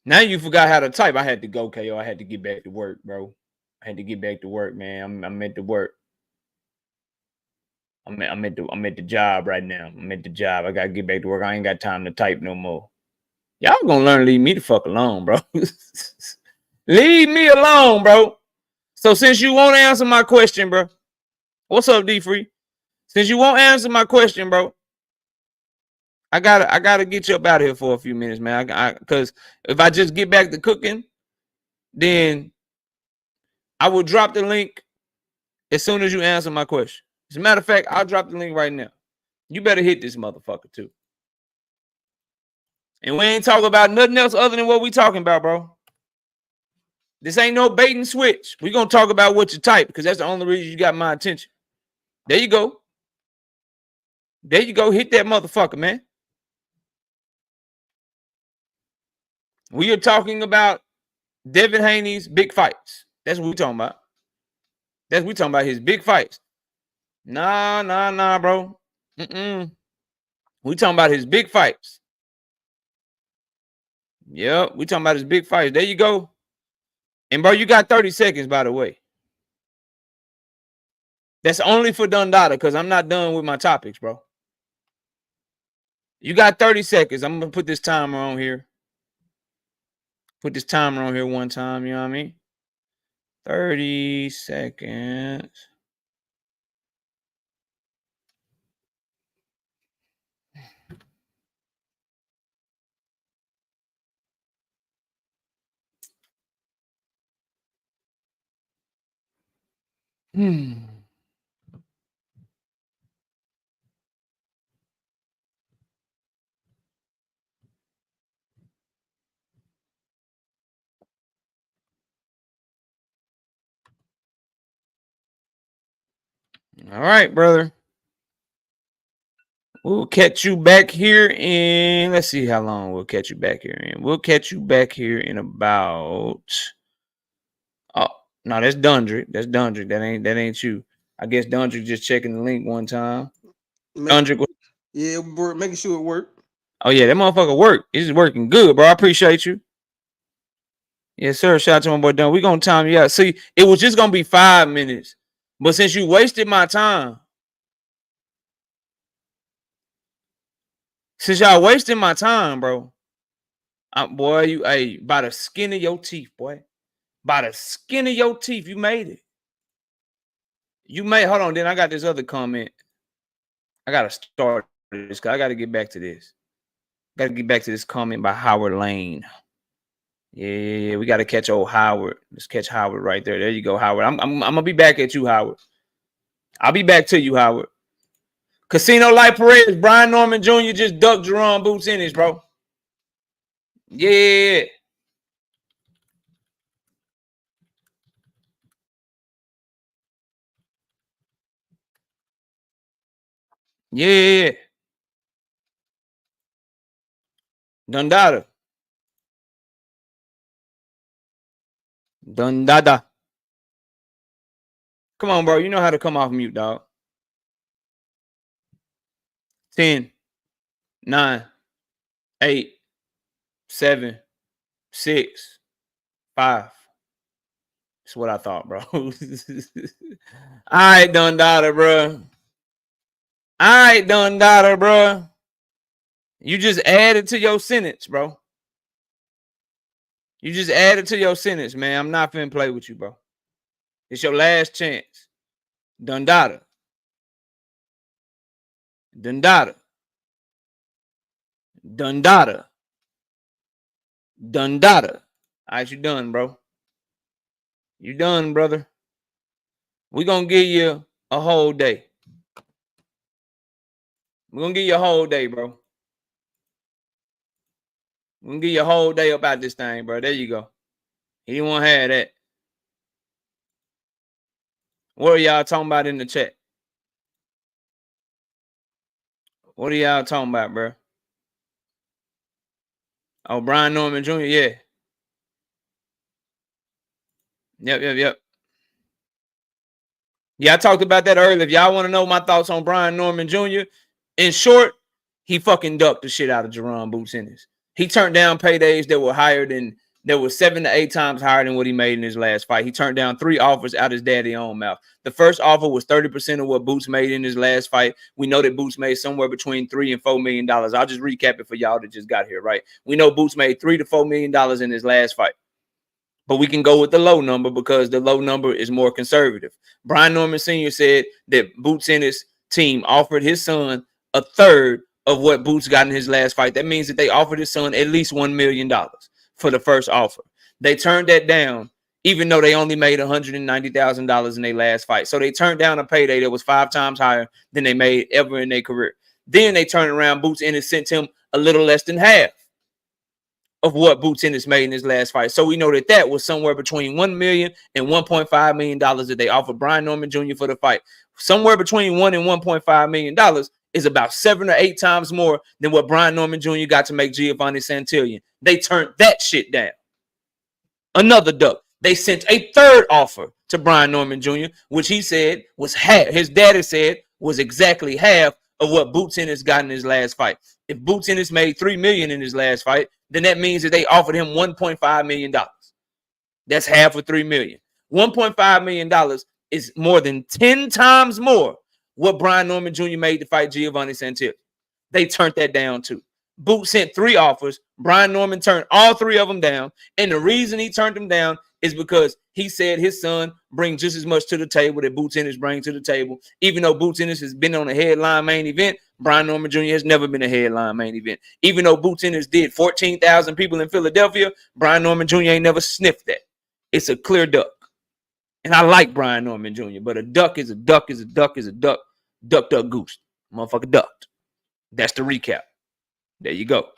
Now you forgot how to type. I had to go, KO. I had to get back to work, bro. I had to get back to work, man. I'm at the work. I'm at the job right now. I'm at the job. I gotta get back to work. I ain't got time to type no more. Y'all gonna learn to leave me the fuck alone, bro. Leave me alone, bro. So since you won't answer my question, bro. What's up, D Free? Since you won't answer my question, bro, I gotta get you up out of here for a few minutes, man. Because if I just get back to cooking, then I will drop the link as soon as you answer my question. As a matter of fact, I'll drop the link right now. You better hit this motherfucker too. And we ain't talking about nothing else other than what we talking about, bro. This ain't no bait and switch. We gonna talk about what you type because that's the only reason you got my attention. There you go. There you go. Hit that motherfucker, man. We are talking about Devin Haney's big fights. That's what we talking about. That's what we talking about, his big fights. Nah, bro. We talking about his big fights. Yep, we talking about his big fights. There you go. And bro, you got 30 seconds, by the way. That's only for Dundada because I'm not done with my topics, bro. You got 30 seconds. I'm gonna put this timer on here. Put this timer on here one time, you know what I mean? 30 seconds. All right, brother. We'll catch you back here in. Let's see how long we'll catch you back here in. We'll catch you back here in about. Oh no, that's Dundry. That's Dundry. That ain't you. I guess Dundry just checking the link one time. Dundry. Yeah, making sure it worked. Oh yeah, that motherfucker work. It's working good, bro. I appreciate you. Yes, sir. Shout out to my boy Dunn. We gonna time you out. See, it was just gonna be 5 minutes, but since you wasted my time, since y'all wasting my time, bro, boy, you by the skin of your teeth, boy, by the skin of your teeth, you made it. You made. Hold on, then I got this other comment. I gotta start this. I gotta get back to this. Gotta get back to this comment by Howard Lane. Yeah, we gotta catch old Howard. Let's catch Howard right there. There you go, Howard. I'm gonna be back at you, Howard. I'll be back to you, Howard. Casino Light Perez, Brian Norman Jr. just ducked Jaron Boots Ennis, bro. Yeah. Yeah. Dundada. Come on, bro. You know how to come off mute, dog. 10, 9, 8, 7, 6, 5. That's what I thought, bro. All right, Dundada, bro. All right, Dundada, bro. You just added to your sentence, bro. You just added to your sentence, man. I'm not finna play with you, bro. It's your last chance. Dundada. Dundada. Dundada. Dundada. All right, you done, bro. You done, brother. We're going to give you a whole day. We're going to give you a whole day, bro. We're going to give you a whole day about this thing, bro. There you go. He didn't want to have that. What are y'all talking about in the chat? What are y'all talking about, bro? Oh, Brian Norman Jr., yeah. Yep. Yeah, I talked about that earlier. If y'all want to know my thoughts on Brian Norman Jr., in short, he fucking ducked the shit out of Jaron Boots Ennis. He turned down paydays that were higher than, that were 7 to 8 times higher than what he made in his last fight. He turned down 3 offers out his daddy's own mouth. The first offer was 30% of what Boots made in his last fight. We know that Boots made somewhere between $3 and $4 million. I'll just recap it for y'all that just got here, right? We know Boots made $3 to $4 million in his last fight. But we can go with the low number because the low number is more conservative. Brian Norman Sr. said that Boots Ennis' team offered his son a third of what Boots got in his last fight. That means that they offered his son at least $1 million for the first offer. They turned that down, even though they only made $190,000 in their last fight. So they turned down a payday that was 5 times higher than they made ever in their career. Then they turned around, Boots Ennis sent him a little less than half of what Boots Ennis made in his last fight. So we know that that was somewhere between $1 million and $1.5 million that they offered Brian Norman Jr. for the fight. Somewhere between $1 and $1.5 million is about 7 or 8 times more than what Brian Norman Jr. got to make Gervonta Santillan. They turned that shit down. Another duck. They sent a third offer to Brian Norman Jr., which he said was half. His daddy said was exactly half of what Boots Ennis got in his last fight. If Boots Ennis made $3 million in his last fight, then that means that they offered him $1.5 million. That's half of $3 million. $1.5 million is more than 10 times more what Brian Norman Jr. made to fight Gervonta Santillan. They turned that down too. Boots sent 3 offers. Brian Norman turned all 3 of them down. And the reason he turned them down is because he said his son brings just as much to the table that Boots Ennis brings to the table. Even though Boots Ennis has been on a headline main event, Brian Norman Jr. has never been a headline main event. Even though Boots Ennis did 14,000 people in Philadelphia, Brian Norman Jr. ain't never sniffed that. It's a clear duck. And I like Brian Norman Jr., but a duck is a duck is a duck is a duck. Duck, duck, goose. Motherfucker ducked. That's the recap. There you go.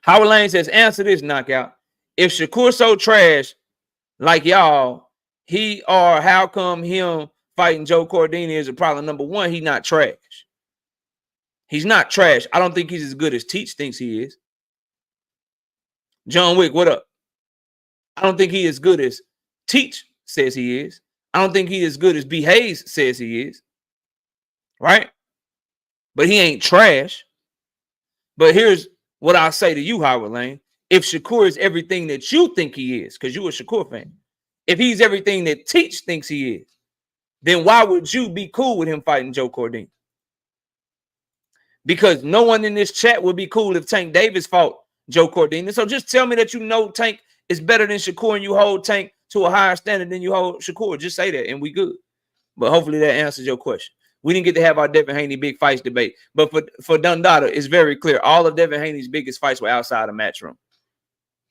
Howard Lane says, answer this, knockout. If Shakur so trash like y'all, he or how come him fighting Joe Cordina is a problem. Number one, he's not trash. He's not trash. I don't think he's as good as Teach thinks he is. John Wick, what up? I don't think he is as good as Teach says he is. I don't think he's as good as B. Hayes says he is. Right? But he ain't trash. But here's what I'll say to you, Howard Lane. If Shakur is everything that you think he is, because you're a Shakur fan, if he's everything that Teach thinks he is, then why would you be cool with him fighting Joe Cordina? Because no one in this chat would be cool if Tank Davis fought Joe Cordina. So just tell me that you know Tank is better than Shakur and you hold Tank to a higher standard than you hold Shakur. Just say that and we good. But hopefully that answers your question. We didn't get to have our Devin Haney big fights debate. But for Dundada, it's very clear. All of Devin Haney's biggest fights were outside of Matchroom.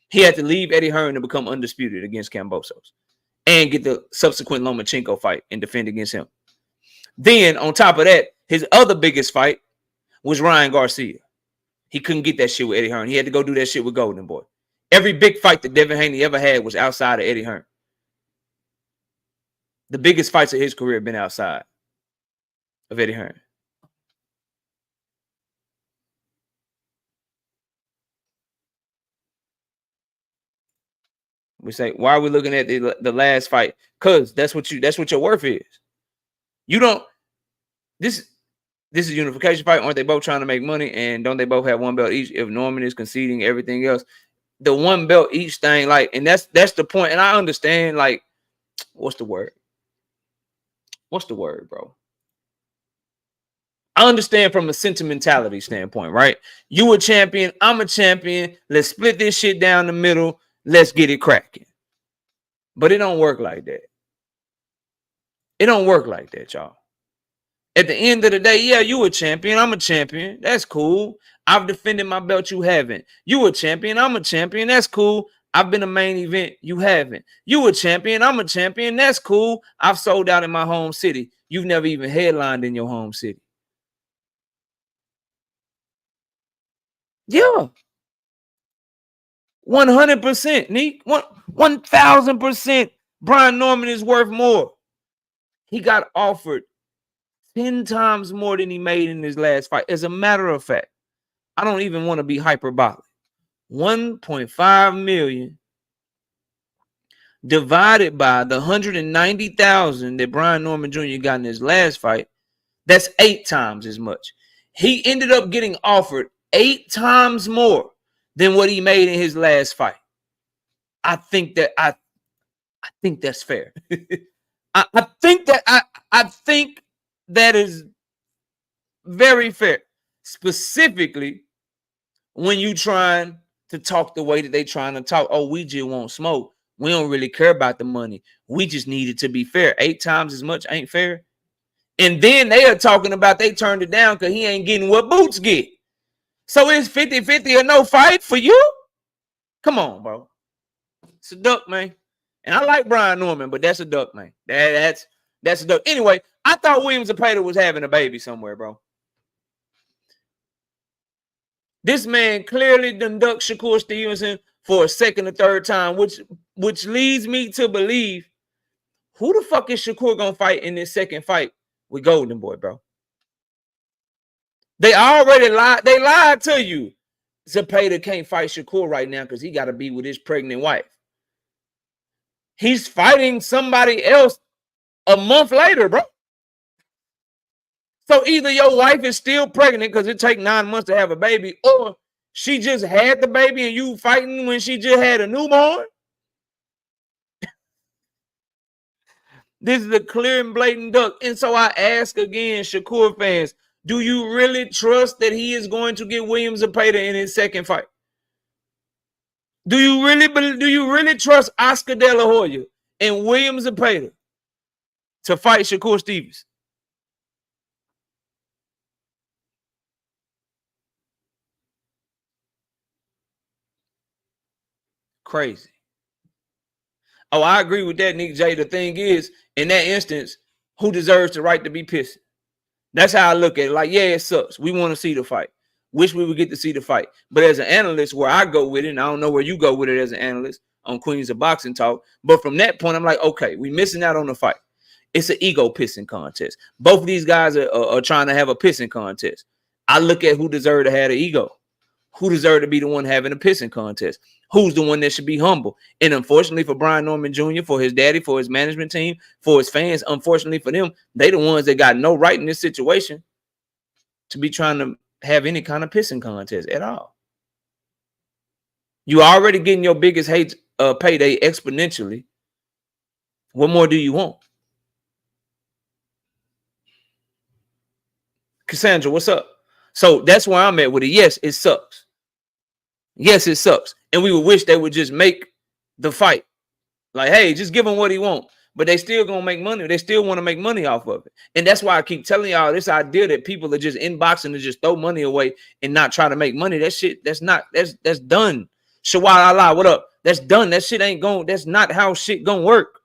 He had to leave Eddie Hearn to become undisputed against Kambosos and get the subsequent Lomachenko fight and defend against him. Then, on top of that, his other biggest fight was Ryan Garcia. He couldn't get that shit with Eddie Hearn. He had to go do that shit with Golden Boy. Every big fight that Devin Haney ever had was outside of Eddie Hearn. The biggest fights of his career have been outside of Eddie Hearn. We say, why are we looking at the last fight? Because that's what your worth is. You don't. This is unification fight. Aren't they both trying to make money? And don't they both have one belt each? If Norman is conceding everything else, the one belt each thing, like, and that's the point. And I understand, like, what's the word? What's the word, bro? I understand from a sentimentality standpoint, right? You a champion, I'm a champion. Let's split this shit down the middle. Let's get it cracking. But it don't work like that. It don't work like that, y'all. At the end of the day, yeah, you a champion. I'm a champion. That's cool. I've defended my belt. You haven't. You a champion. I'm a champion. That's cool. I've been a main event. You haven't. You a champion. I'm a champion. That's cool. I've sold out in my home city. You've never even headlined in your home city. Yeah. 100%, Neek. 1,000%. Brian Norman is worth more. He got offered 10 times more than he made in his last fight. As a matter of fact, I don't even want to be hyperbolic. 1.5 million divided by the 190,000 that Brian Norman Jr. got in his last fight, that's 8 times as much. He ended up getting offered 8 times more than what he made in his last fight. I think that's fair. I think that is very fair. Specifically, when you trying to talk the way that they trying to talk. Oh, we just won't smoke. We don't really care about the money. We just need it to be fair. 8 times as much ain't fair. And then they are talking about they turned it down because he ain't getting what Boots get. So it's 50-50 or no fight for you? Come on, bro. It's a duck, man. And I like Brian Norman, but that's a duck, man. That's a duck. Anyway, I thought Williams Zepeda was having a baby somewhere, bro. This man clearly done ducked Shakur Stevenson for a second or third time, which leads me to believe, who the fuck is Shakur gonna fight in this second fight with Golden Boy, bro? They already lied. They lied to you. Zepeda can't fight Shakur right now because he got to be with his pregnant wife. He's fighting somebody else a month later, bro. So either your wife is still pregnant because it takes 9 months to have a baby, or she just had the baby and you fighting when she just had a newborn. This is a clear and blatant duck. And so I ask again, Shakur fans, do you really trust that he is going to get Williams Zepeda in his second fight? Do you really trust Oscar De La Hoya and Williams Zepeda to fight Shakur Stevens? Crazy. Oh, I agree with that, Nick J. The thing is, in that instance, who deserves the right to be pissed? That's how I look at it. Like, yeah, it sucks. We want to see the fight. Wish we would get to see the fight. But as an analyst, where I go with it, and I don't know where you go with it as an analyst on Queens of Boxing Talk, but from that point, I'm like, okay, we missing out on the fight. It's an ego pissing contest. Both of these guys are trying to have a pissing contest. I look at who deserve to have an ego. Who deserve to be the one having a pissing contest? Who's the one that should be humble? And unfortunately for Brian Norman Jr., for his daddy, for his management team, for his fans, unfortunately for them, they the ones that got no right in this situation to be trying to have any kind of pissing contest at all. You already getting your biggest payday exponentially. What more do you want? Cassandra, what's up? So that's where I'm at with it. Yes, it sucks. Yes, it sucks. And we would wish they would just make the fight. Like, hey, just give him what he wants. But they still gonna make money. They still want to make money off of it. And that's why I keep telling y'all this idea that people are just inboxing to just throw money away and not try to make money. That shit, that's done. Shawad Allah, what up? That's done. That shit ain't going. That's not how shit gonna work.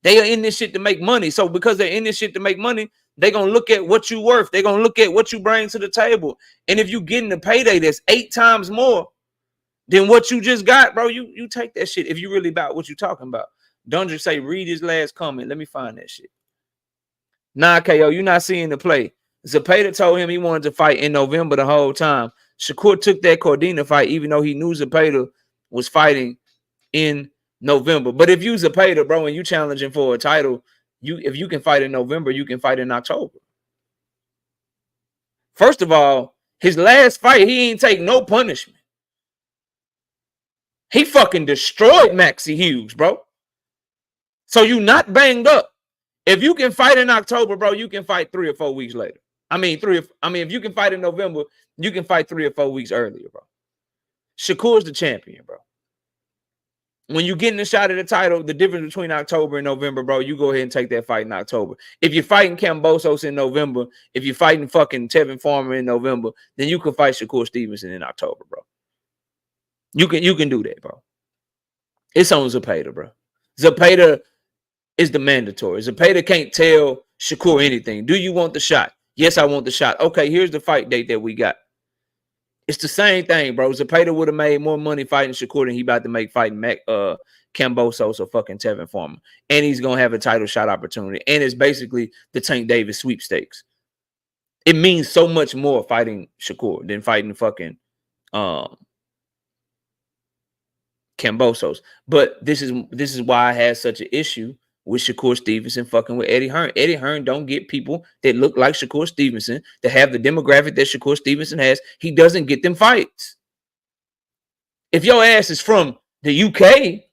They are in this shit to make money. So because they're in this shit to make money, they're going to look at what you worth. They're going to look at what you bring to the table. And if you getting a payday that's 8 times more than what you just got, bro, you take that shit if you really about what you talking about. Don't just say, read his last comment. Let me find that shit. Nah, KO, you're not seeing the play. Zepeda told him he wanted to fight in November the whole time. Shakur took that Cordina fight even though he knew Zepeda was fighting in November. But if you Zepeda, bro, and you challenging for a title, if you can fight in November, you can fight in October. First of all, his last fight, he ain't take no punishment. He fucking destroyed Maxie Hughes, bro. So you not banged up. If you can fight in October, bro, you can fight 3 or 4 weeks later. If you can fight in November, you can fight 3 or 4 weeks earlier, bro. Shakur's the champion, bro. When you getting a shot at the title, the difference between October and November, bro, you go ahead and take that fight in October. If you're fighting Kambosos in November, if you're fighting fucking Tevin Farmer in November, then you can fight Shakur Stevenson in October, bro. You can do that, bro. It's on Zepeda, bro. Zepeda is the mandatory. Zepeda can't tell Shakur anything. Do you want the shot? Yes, I want the shot. Okay, here's the fight date that we got. It's the same thing, bro. Zepeda would have made more money fighting Shakur than he about to make fighting Kambosos or fucking Tevin Farmer. And he's going to have a title shot opportunity. And it's basically the Tank Davis sweepstakes. It means so much more fighting Shakur than fighting fucking Kambosos. But this is why I had such an issue with Shakur Stevenson fucking with Eddie Hearn. Eddie Hearn don't get people that look like Shakur Stevenson, that have the demographic that Shakur Stevenson has. He doesn't get them fights. If your ass is from the UK,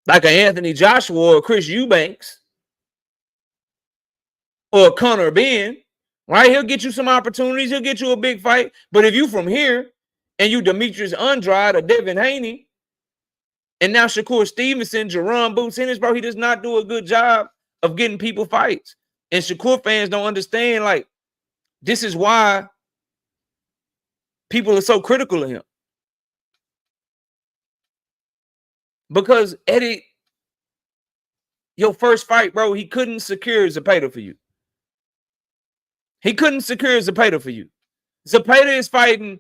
like an Anthony Joshua or Chris Eubanks or Conor Ben, right? He'll get you some opportunities. He'll get you a big fight. But if you from here and you Demetrius Andrade or Devin Haney, and now Shakur Stevenson, Jaron Boots Ennis, bro, he does not do a good job of getting people fights. And Shakur fans don't understand, like, this is why people are so critical of him. Because Eddie, your first fight, bro, he couldn't secure Zepeda for you. He couldn't secure Zepeda for you. Zepeda is fighting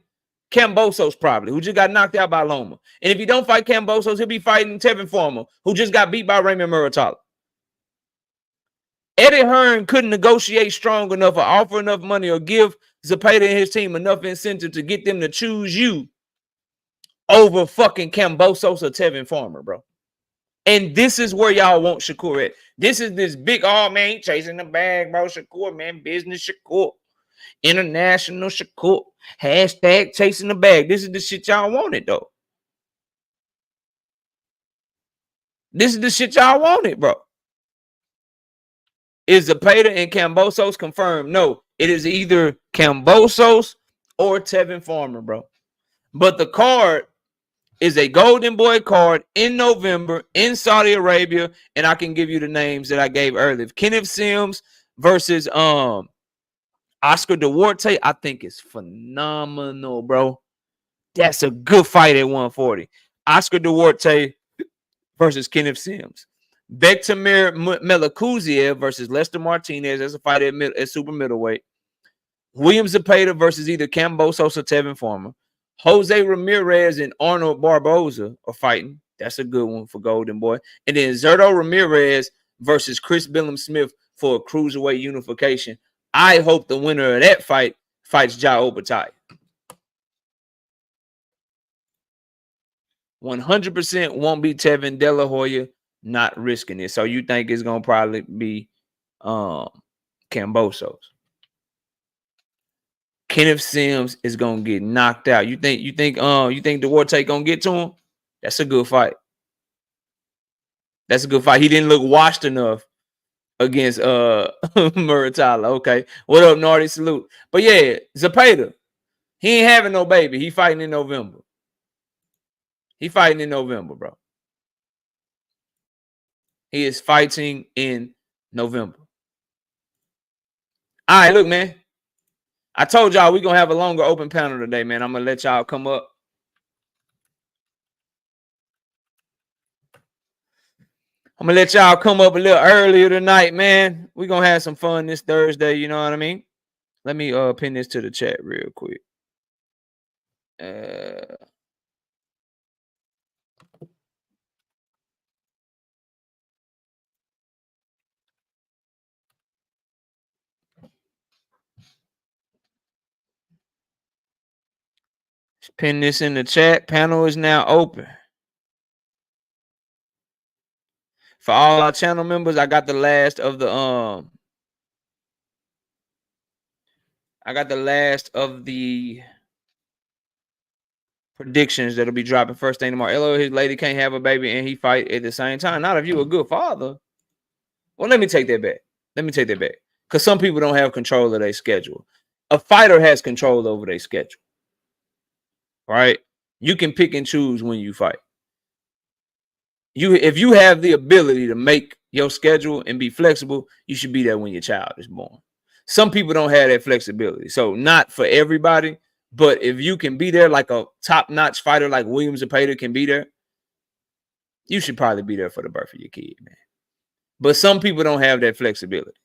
Kambosos probably, who just got knocked out by Loma. And if he don't fight Kambosos, he'll be fighting Tevin Farmer, who just got beat by Raymond Muratalla. Eddie Hearn couldn't negotiate strong enough or offer enough money or give Zepeda and his team enough incentive to get them to choose you over fucking Kambosos or Tevin Farmer, bro. And this is where y'all want Shakur at. This is this big, oh, man, chasing the bag, bro. Shakur, man, business Shakur. International Shakur. Hashtag chasing the bag. This is the shit y'all wanted, though. This is the shit y'all wanted, bro. Is Zepeda and Kambosos confirmed? No. It is either Kambosos or Tevin Farmer, bro. But the card is a Golden Boy card in November in Saudi Arabia. And I can give you the names that I gave earlier. Kenneth Sims versus Oscar Duarte, I think is phenomenal, bro. That's a good fight at 140. Oscar Duarte versus Kenneth Sims. Bektamir Melikuziev versus Lester Martinez. That's a fight at super middleweight. William Zepeda versus either Kambosos or Tevin Farmer. Jose Ramirez and Arnold Barboza are fighting. That's a good one for Golden Boy. And then Zerto Ramirez versus Chris Billum Smith for a cruiserweight unification. I hope the winner of that fight fights Ja Obataille. 100% won't be Tevin De La Hoya. Not risking it. So you think it's gonna probably be Kambosos. Kenneth Sims is gonna get knocked out. You think Duarte gonna get to him? That's a good fight. That's a good fight. He didn't look washed enough against Muratala. Okay. What up, Nardi? Salute. But yeah, Zepeda. He ain't having no baby. He fighting in November. He fighting in November, bro. He is fighting in November. All right, look, man. I told y'all we're going to have a longer open panel today, man. I'm going to let y'all come up. I'm going to let y'all come up a little earlier tonight, man. We're going to have some fun this Thursday, you know what I mean? Let me pin this to the chat real quick. Pin this in the chat. Panel is now open. For all our channel members, I got the last of the predictions that'll be dropping first thing tomorrow. LO, his lady can't have a baby and he fight at the same time. Not if you a good father. Well, let me take that back. Because some people don't have control of their schedule. A fighter has control over their schedule. Right? You can pick and choose when you fight. If you have the ability to make your schedule and be flexible, you should be there when your child is born. Some people don't have that flexibility. So not for everybody, but if you can be there like a top-notch fighter like William Zepeda can be there, you should probably be there for the birth of your kid, man. But some people don't have that flexibility.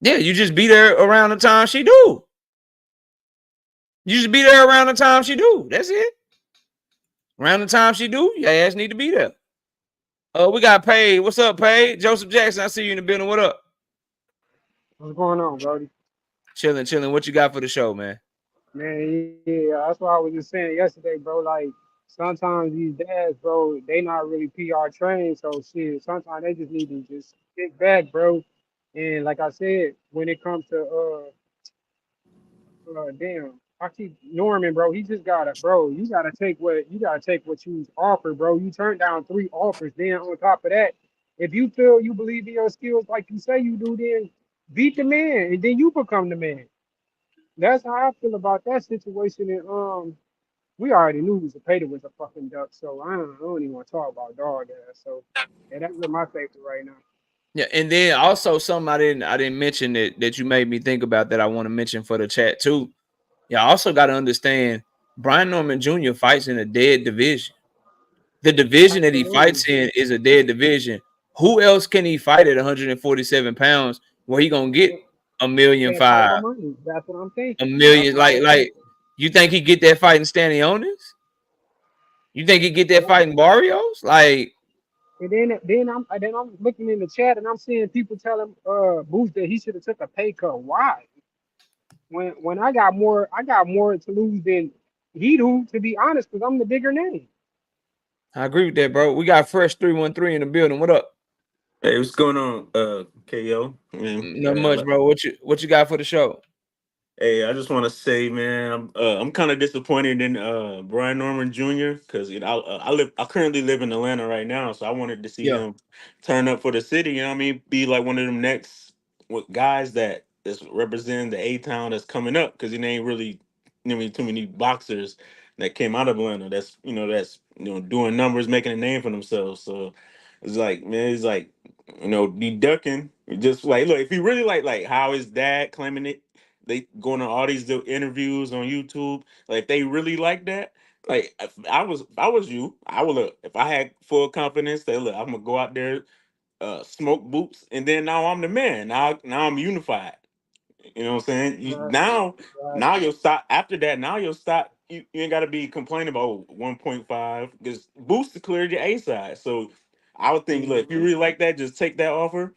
Yeah, you just be there around the time she do. You just be there around the time she do. That's it. Around the time she do, your ass need to be there. We got Paige. What's up, Paige? Joseph Jackson, I see you in the building. What up? What's going on, Brody? Chilling. What you got for the show, man? Man, yeah, that's what I was just saying yesterday, bro. Like, sometimes these dads, bro, they not really PR trained, so shit, sometimes they just need to just kick back, bro. And like I said, when it comes to damn, I keep Norman, bro. He just gotta, bro. You gotta take what you offered, bro. You turned down 3 offers. Then on top of that, if you feel you believe in your skills like you say you do, then beat the man, and then you become the man. That's how I feel about that situation. And we already knew Zepeda was a fucking duck, so I don't even want to talk about dog ass. So yeah, that's my favorite right now. Yeah, and then also something I didn't mention that you made me think about that I want to mention for the chat too. Yeah, I also got to understand Brian Norman Jr. fights in a dead division. The division that he Absolutely. fights in is a dead division. Who else can he fight at 147 pounds where he gonna get That, a million that type of five, money. That's what I'm a thinking. That's million? what I'm Like thinking. you think he get that fight in Stanionis? You think he get that Right. fight in Barrios? Like, And then I'm looking in the chat and I'm seeing people telling Boost that he should have took a pay cut. Why? When I got more to lose than he do, to be honest, because I'm the bigger name. I agree with that, bro. We got Fresh 313 in the building. What up? Hey, what's going on, KO? Not much, bro. What you got for the show? Hey, I just want to say, man, I'm kind of disappointed in Brian Norman Jr. because I currently live in Atlanta right now, so I wanted to see Yeah, him turn up for the city. You know what I mean? Be like one of them next guys that's representing the A town that's coming up because it ain't really too many boxers that came out of Atlanta that's doing numbers, making a name for themselves. So it's like, man, it's like deducting just like look if he really like how his dad claiming it they going on all these interviews on YouTube. Like, if they really like that, like if I was you, I would look. If I had full confidence, that look, I'm gonna go out there, smoke boots, and then now I'm the man. Now I'm unified. You know what I'm saying? Right, right. Now you'll stop after that. Now you'll stop. You ain't got to be complaining about 1.5 because boost cleared your A side. So I would think, look, if you really like that, just take that offer,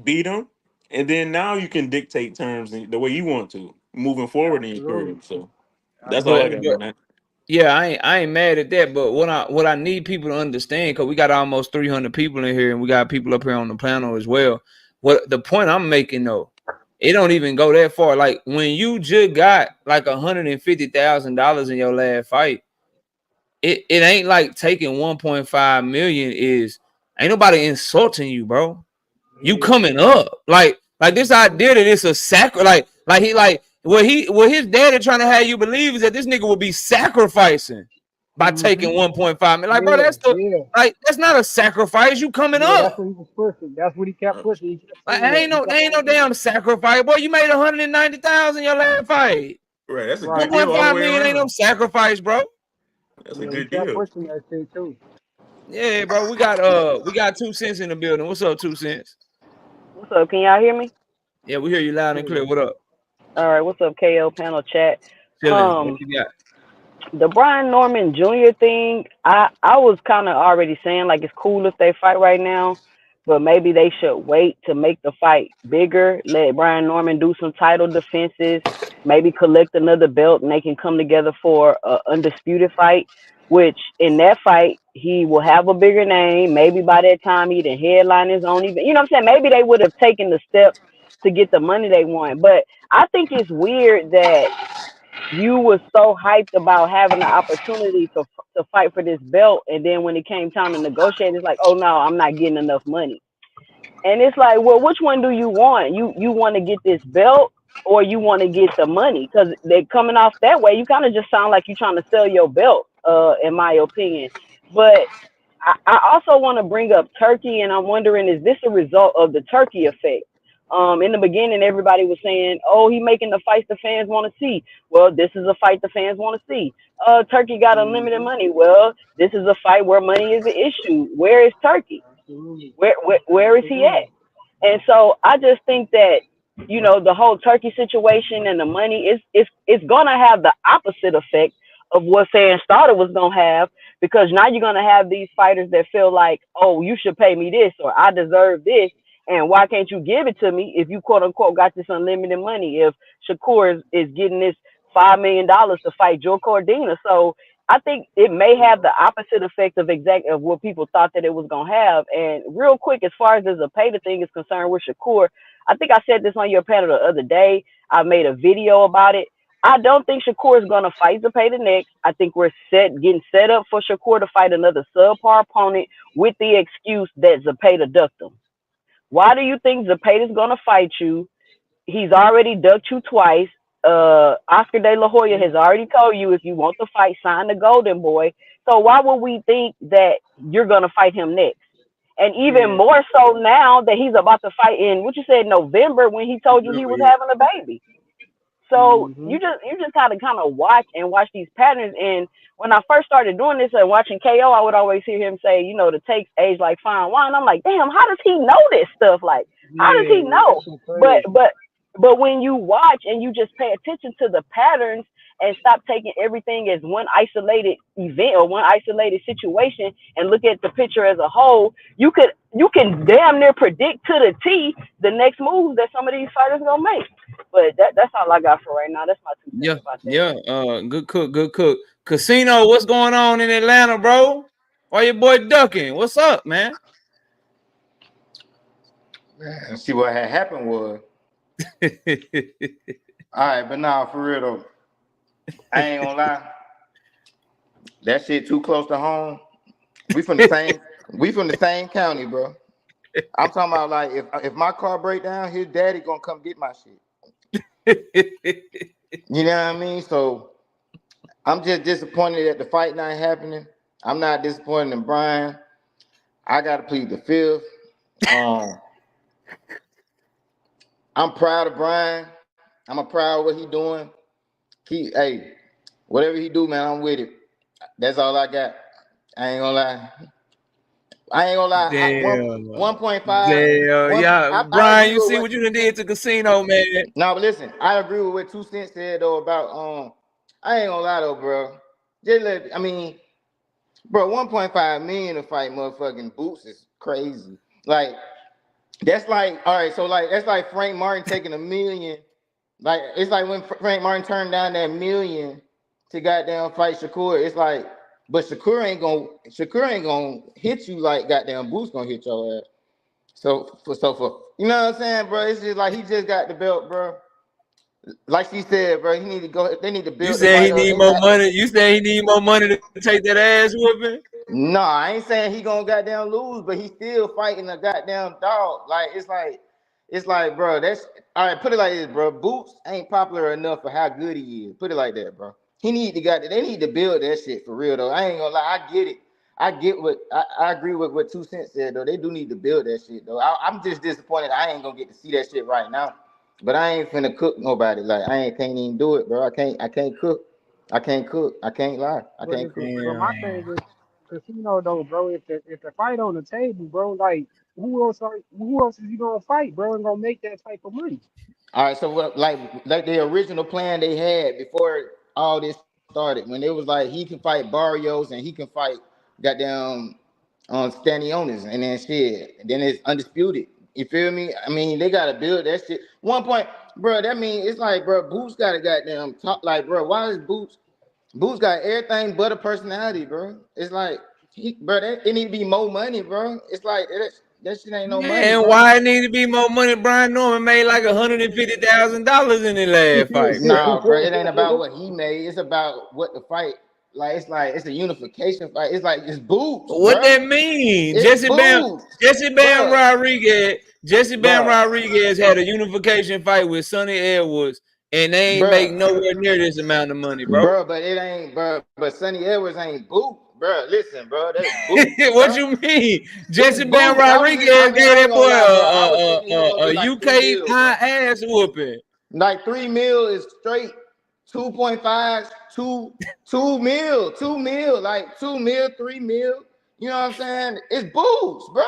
beat them, and then now you can dictate terms the way you want to moving forward in your career. Absolutely. So that's all I But got Absolutely. on that. yeah, I ain't mad at that. But what I need people to understand, because we got almost 300 people in here, and we got people up here on the panel as well. What the point I'm making though, it don't even go that far. Like when you just got like $150,000 in your last fight, it ain't like taking 1.5 million is ain't nobody insulting you, bro. You Yeah. coming up. Like this idea that it's a like he like what his daddy trying to have you believe is that this nigga will be sacrificing by taking 1.5 million. Like, bro, Yeah. that's the Yeah. like that's not a sacrifice. You coming Yeah. That's up. what he was pushing. That's what he kept pushing. He kept Like saying that. He there kept ain't on no saying damn sacrifice. Boy, you made 190,000 your last fight. Right, that's a good right. deal all the 1.5 way million ain't no around. sacrifice, bro. That's a Yeah. He good kept deal. pushing that shit too. Yeah, bro. We got 2 cents in the building. What's up, 2 cents? What's up? Can y'all hear me? Yeah, we hear you loud and Yeah. clear. What up? All right. What's up, KO panel chat? Chilling. What you got? The Brian Norman Jr. thing, I was kind of already saying like it's cool if they fight right now, but maybe they should wait to make the fight bigger. Let Brian Norman do some title defenses, maybe collect another belt, and they can come together for a undisputed fight. Which in that fight he will have a bigger name. Maybe by that time he done headline his own event. You know what I'm saying? Maybe they would have taken the steps to get the money they want. But I think it's weird that you were so hyped about having the opportunity to fight for this belt, and then when it came time to negotiate, it's like, oh no, I'm not getting enough money. And it's like, well, which one do you want? You want to get this belt, or you want to get the money? Because they're coming off that way. You kind of just sound like you're trying to sell your belt, in my opinion. But I also want to bring up Turkey, and I'm wondering, is this a result of the Turkey effect? In the beginning, everybody was saying, "Oh, he making the fights the fans want to see." Well, this is a fight the fans want to see. Turkey got unlimited money. Well, this is a fight where money is the issue. Where is Turkey? Absolutely. Where is he at? Absolutely. And so I just think that, the whole Turkey situation and the money is gonna have the opposite effect of what Fan Starter was gonna have, because now you're gonna have these fighters that feel like, oh, you should pay me this, or I deserve this, and why can't you give it to me if you quote unquote got this unlimited money? If Shakur is getting this $5 million to fight Joe Cordina. So I think it may have the opposite effect of what people thought that it was gonna have. And real quick, as far as the Zapata thing is concerned with Shakur, I think I said this on your panel the other day. I made a video about it. I don't think Shakur is gonna fight Zapata next. I think we're getting set up for Shakur to fight another subpar opponent with the excuse that Zapata ducked him. Why do you think Zapata's gonna fight you? He's already ducked you twice. Oscar De La Hoya has already told you, if you want to fight, sign the Golden Boy. So why would we think that you're gonna fight him next? And even Yeah. more so now that he's about to fight in what you said November, when he told you he was having a baby. So Mm-hmm. you just gotta kind of watch these patterns. And when I first started doing this and watching KO, I would always hear him say, the takes age like fine wine. I'm like, damn, how does he know this stuff? Like, how does he Yeah. That know? shit But crazy. but but when you watch and you just pay attention to the patterns and stop taking everything as one isolated event or one isolated situation and look at the picture as a whole, you can damn near predict to the T the next move that some of these fighters gonna make. But that's all I got for right now. That's my 2 cents Yeah, about that. yeah. Good cook, good cook. Casino, what's going on in Atlanta, bro? Why your boy ducking? What's up, man? And see what had happened was, all right, but now for real though, I ain't gonna lie, that shit too close to home. We from the same county, bro. I'm talking about like if my car break down, his daddy gonna come get my shit. You know what I mean? So I'm just disappointed that the fight not happening. I'm not disappointed in Brian. I gotta plead the fifth. I'm proud of Brian. I'm proud of what he doing. Hey, whatever he do, man, I'm with it. That's all I got. I ain't gonna lie. Damn, 1.5. damn. Yeah, I Brian, agree you with see what. what you done did to Casino, man. No, but listen, I agree with what 2 Cents said though about I ain't gonna lie though, bro. Bro, 1.5 million to fight motherfucking Boots is crazy. Like, that's like, all right, so like that's like Frank Martin taking $1 million. Like, it's like when Frank Martin turned down that $1 million to goddamn fight Shakur. It's like, but Shakur ain't gonna hit you like goddamn Boots gonna hit your ass. So for you know what I'm saying, bro? It's just like he just got the belt, bro. Like she said, bro, he need to go. They need to You build the saying he fight up. need They more got. money? You saying he need more money to take that ass whooping? No, I ain't saying he gonna goddamn lose, but he still fighting a goddamn dog. It's like, bro, that's all right. Put it like this, bro. Boots ain't popular enough for how good he is. Put it like that, bro. He need to got. They need to build that shit for real though. I ain't gonna lie. I get it. I get what I agree with what 2 Cents said though. They do need to build that shit though. I'm just disappointed I ain't gonna get to see that shit right now. But I ain't finna cook nobody. Like can't even do it, bro. I can't cook. I can't cook. I can't lie. I But can't if cook. but my thing is casino though, bro. If the fight on the table, bro, like who else is you gonna fight, bro, and gonna make that type of money? All right, so what, like the original plan they had before all this started, when it was like he can fight Barrios and he can fight goddamn Stanionis and then shit, and then it's undisputed. You feel me? I mean, they gotta build that shit. One point, bro. That mean it's like, bro, Boots got a goddamn talk. Like, bro, why is Boots? Boots got everything but a personality, bro. It's like, bro, it need to be more money, bro. It's like that shit ain't no money, Yeah, and bro. why it need to be more money? Brian Norman made like $150,000 in the last fight, bro. Nah, bro, it ain't about what he made. It's about what the fight. Like it's a unification fight. It's like it's Boots, What bro. that mean? It's Boots, bro, Jesse Bam bro, Rodriguez had a unification fight with Sonny Edwards, and they ain't make bro, nowhere near this amount of money, bro. bro. But it ain't, bro. But Sonny Edwards ain't Boots, bro. Listen, bro, that's Boots, What bro. you mean? It's Jesse Bam Boots. I Rodriguez mean, gave I ain't that gonna boy lie, bro. I was thinking he was gonna a get like 3 UK mil, high bro. ass whooping. Like 3 mil is straight. 2.5, 2 mil, 2 mil, like 2 mil, 3 mil. You know what I'm saying? It's Boots, bro.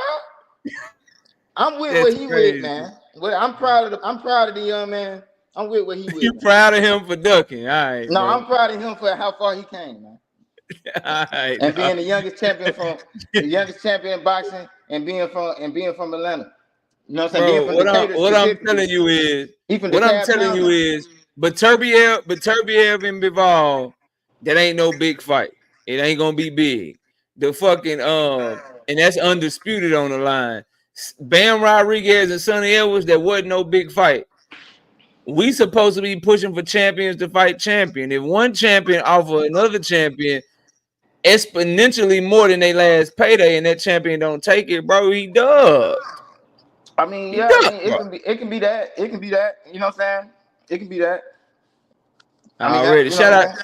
I'm with what That's he with, crazy. man. But I'm proud of the young man. I'm with what he You with, man. proud of him for ducking? All right, No, bro. I'm proud of him for how far he came, man. All right, And being dog. the youngest champion in boxing and being from Atlanta. You know what I'm saying? Being Bro, from what I'm Decatur what I'm specifically. telling you is He from what I'm DeKalb telling you County. is, but Turbiev and Bivol, that ain't no big fight. It ain't gonna be big. The fucking and that's undisputed on the line. Bam Rodriguez and Sonny Edwards, that wasn't no big fight. We supposed to be pushing for champions to fight champion. If one champion offer another champion exponentially more than they last payday, and that champion don't take it, bro, he does. I mean, He yeah, I does, mean, bro. it can be that. It can be that. You know what I'm saying? It can be that. I mean, Already. you know what I'm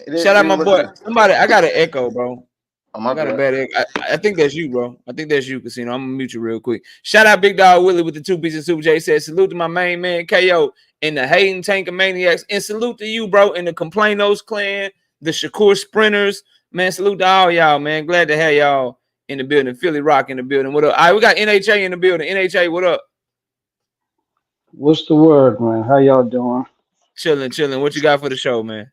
saying? Shout It out my is what boy. it is. Somebody, I got an echo, bro. Oh, I my got a bad. bad echo. I think that's you, bro. I think that's you, Casino. I'm gonna mute you real quick. Shout out Big Dog Willie with the 2 pieces Super J. Said salute to my main man KO and the Hayden Tank of Maniacs, and salute to you, bro, and the Complainos clan, the Shakur Sprinters. Man, salute to all y'all, man. Glad to have y'all in the building. Philly Rock in the building. What up? All right, we got NHA in the building. NHA, what up? What's the word, man? How y'all doing? Chilling. What you got for the show, man?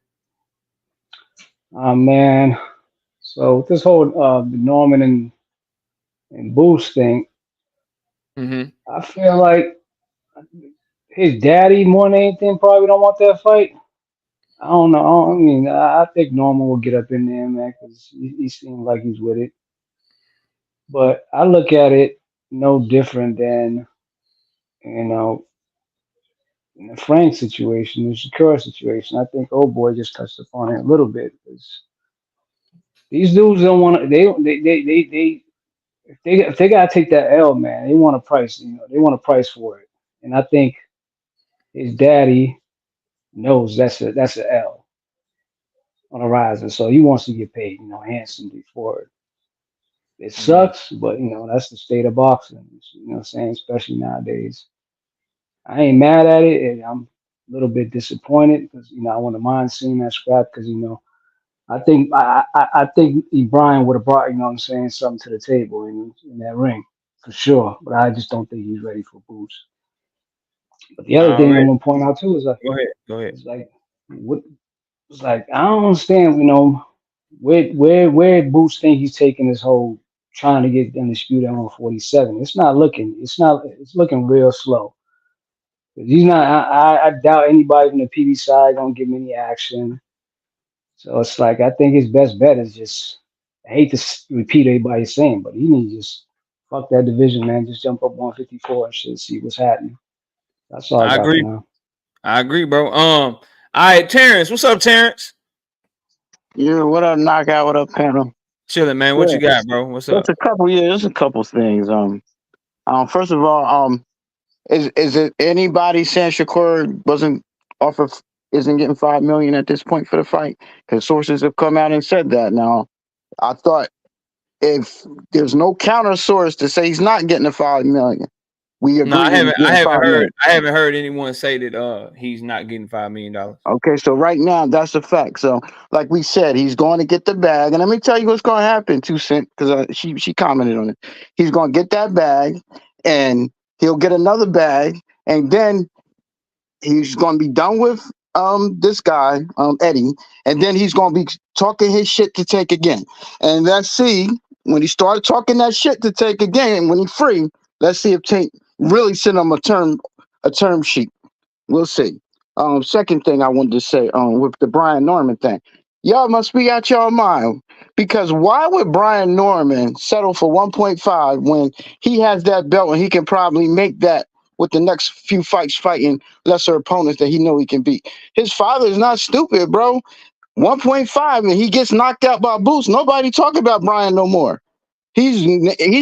Man. So with this whole Norman and Boost thing, Mm-hmm. I feel like his daddy more than anything probably don't want that fight. I don't know. I mean, I think Norman will get up in there, man, because he seems like he's with it. But I look at it no different than, you know, in the Frank situation, the Shakur situation. I think old boy just touched upon it a little bit. 'Cause these dudes don't want to. If they gotta take that L, man, they want a price. They want a price for it. And I think his daddy knows that's a L on the horizon, so he wants to get paid, handsomely for it. It Mm-hmm. sucks, but that's the state of boxing. What I'm saying, especially nowadays. I ain't mad at it, and I'm a little bit disappointed because I wouldn't mind seeing that scrap because I think Brian would have brought, what I'm saying, something to the table in that ring for sure. But I just don't think he's ready for boots. But the other All thing I right. want to point out too is Go ahead. like what it's like I don't understand, Where Boots think he's taking this whole trying to get undisputed on 47? It's looking real slow. He's not. I doubt anybody from the PB side gonna give him any action. So it's like I think his best bet is just. I hate to repeat everybody's saying, but he needs to just fuck that division, man. Just jump up 154 and shit, see what's happening. That's all I I got for agree. now. I agree, bro. All right, Terrence. What's up, Terrence? Yeah, what up, knockout? What up, panel? Chilling, man. What Yeah, you got, bro? What's just up? a couple. Yeah, just a couple things. First of all, is it anybody saying Shakur wasn't offered, isn't getting 5 million at this point for the fight? Because sources have come out and said that. Now, I thought if there's no counter source to say he's not getting the 5 million, we No, agree I that he's haven't. I getting haven't 5 million. heard. I haven't heard anyone say that he's not getting $5 million. Okay, so right now that's a fact. So, like we said, he's going to get the bag, and let me tell you what's going to happen. 2 Cent, because she commented on it. He's going to get that bag, and he'll get another bag, and then he's going to be done with this guy Eddie, and then he's going to be talking his shit to take again. And let's see when he started talking that shit to take again when he's free. Let's see if Tank really send him a term sheet. We'll see. Second thing I wanted to say with the Brian Norman thing, y'all must be out your mind because why would Brian Norman settle for 1.5 when he has that belt and he can probably make that with the next few fights fighting lesser opponents that he know he can beat? His father is not stupid, bro. 1.5 and he gets knocked out by Boots. Nobody talk about Brian no more. He's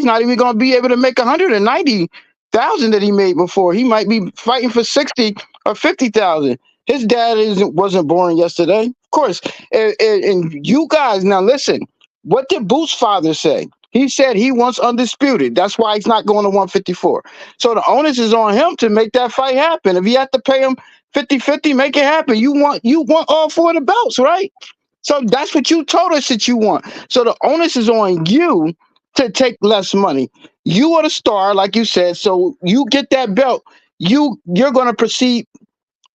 not even going to be able to make 190,000 that he made before. He might be fighting for 60 or 50,000. His dad wasn't born yesterday, of course. And you guys now listen. What did Boots' father say? He said he wants undisputed. That's why he's not going to 154. So the onus is on him to make that fight happen. If you have to pay him 50-50, make it happen. You want all four of the belts, right? So that's what you told us that you want. So the onus is on you to take less money. You are the star, like you said. So you get that belt. You're going to proceed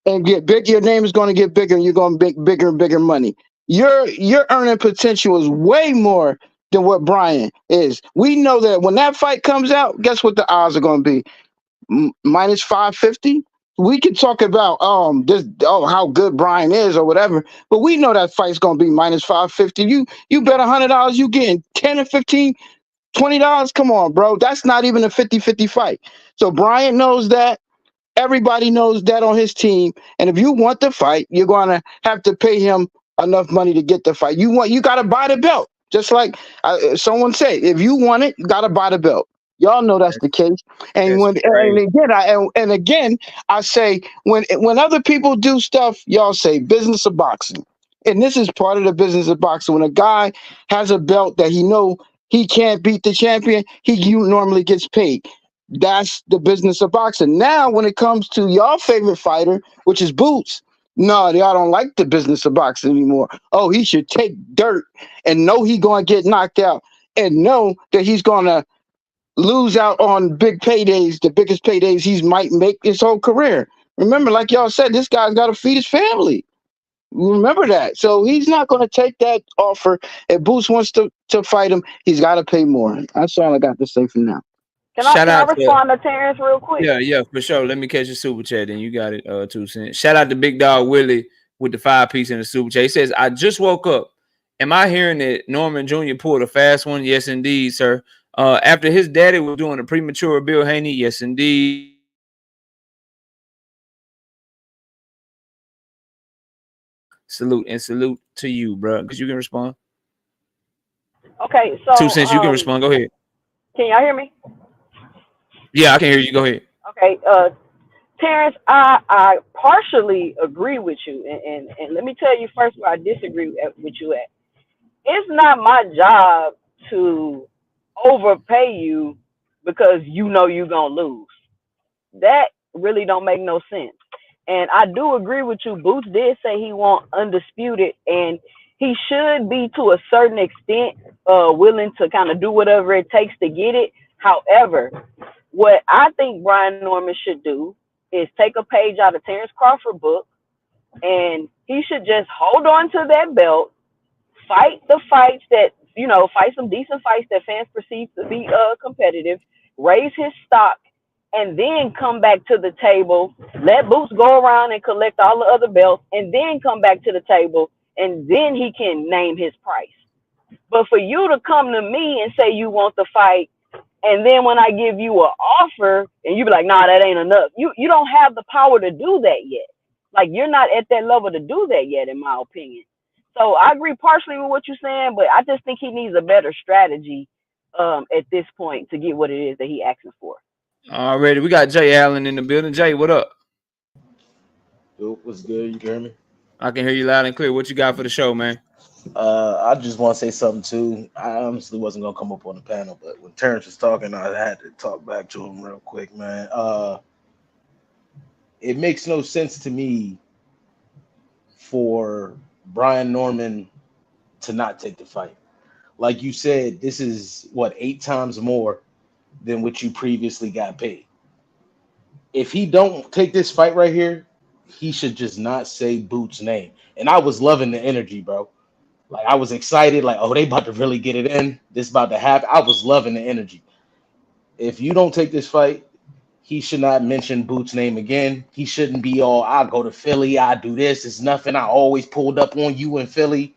and get big. Your name is going to get bigger, and you're going to make bigger and bigger money. Your earning potential is way more than what Brian is. We know that when that fight comes out, guess what the odds are going to be? Minus 550. We can talk about how good Brian is or whatever, but we know that fight's gonna be minus 550. You bet $100 you getting 10 or 15, $20. Come on, bro. That's not even a 50-50 fight. So Brian knows that. Everybody knows that on his team. And if you want the fight, you're gonna have to pay him enough money to get the fight. You gotta buy the belt. Just like someone said, if you want it, you gotta buy the belt. Y'all know that's the case. And That's when crazy. and again, I say when other people do stuff, y'all say business of boxing. And this is part of the business of boxing. When a guy has a belt that he know he can't beat the champion, he normally gets paid. That's the business of boxing. Now, when it comes to your favorite fighter, which is Boots, no, y'all don't like the business of boxing anymore. Oh, he should take dirt and know he gonna get knocked out and know that he's gonna lose out on big paydays, the biggest paydays he might make his whole career. Remember, like y'all said, this guy's got to feed his family. Remember that. So he's not going to take that offer. If Boots wants to fight him, he's got to pay more. That's all I got to say for now. Shout Can I out to respond to Terrence real quick? yeah, for sure. Let me catch your super chat, and you got it. 2 cents. Shout out to Big Dog Willie with the 5-piece in the super chat. He says, "I just woke up. Am I hearing that Norman Jr. pulled a fast one? Yes, indeed, sir. After his daddy was doing a premature Bill Haney. Yes, indeed. Salute to you, bro. Because you can respond. Okay, 2 cents. You can respond. Go ahead. can y'all hear me? Yeah, I can hear you. Go ahead. Okay, Terrence, I partially agree with you, and let me tell you first where I disagree with you at. It's not my job to overpay you because you know you're gonna lose. That really don't make no sense. And I do agree with you. Boots did say he want undisputed, and he should be to a certain extent willing to kind of do whatever it takes to get it. However, what I think Brian Norman should do is take a page out of Terrence Crawford book, and he should just hold on to that belt, fight the fights that, fight some decent fights that fans perceive to be competitive, raise his stock, and then come back to the table, let Boots go around and collect all the other belts, and then come back to the table, and then he can name his price. But for you to come to me and say you want the fight, and then when I give you an offer and you be like, nah, that ain't enough. You don't have the power to do that yet. Like, you're not at that level to do that yet, in my opinion. So I agree partially with what you're saying, but I just think he needs a better strategy at this point to get what it is that he asking for. Already, we got Jay Allen in the building. Jay, what up? Yo, what's good? You can hear me? I can hear you loud and clear. What you got for the show, man? I just want to say something too. I honestly wasn't gonna come up on the panel, but when Terrence was talking, I had to talk back to him real quick, man. It makes no sense to me for Brian Norman to not take the fight. Like you said, this is what 8 times more than what you previously got paid. If he don't take this fight right here, he should just not say Boots' name. And I was loving the energy, bro. Like, I was excited, like, oh, they about to really get it in. This about to happen. I was loving the energy. If you don't take this fight, he should not mention Boots' name again. He shouldn't be all, I go to Philly, I do this. It's nothing. I always pulled up on you in Philly.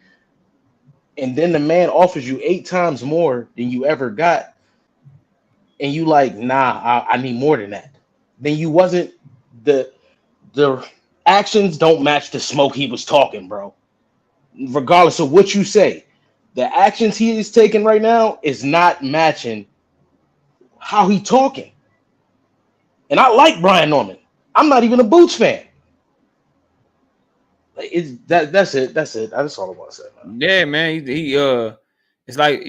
And then the man offers you 8 times more than you ever got. And you like, nah, I need more than that. Then you wasn't, the actions don't match the smoke he was talking, bro. Regardless of what you say, the actions he is taking right now is not matching how he talking. And I like Brian Norman. I'm not even a Boots fan. That's it. That's it. That's all I want to say, man. Yeah, man. He it's like,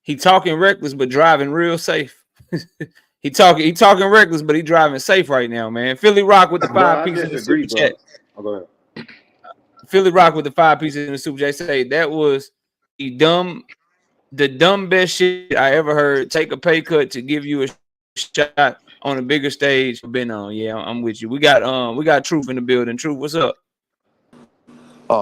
he talking reckless but driving real safe. he talking reckless, but he driving safe right now, man. Philly Rock with the Bro, 5 I pieces in the disagree, super chat. bro. Oh, go ahead. Philly Rock with the 5 pieces in the super chat. Say that was the dumb best shit I ever heard. Take a pay cut to give you a shot on a bigger stage. Been on. Yeah, I'm with you. We got Truth in the building. Truth, what's up?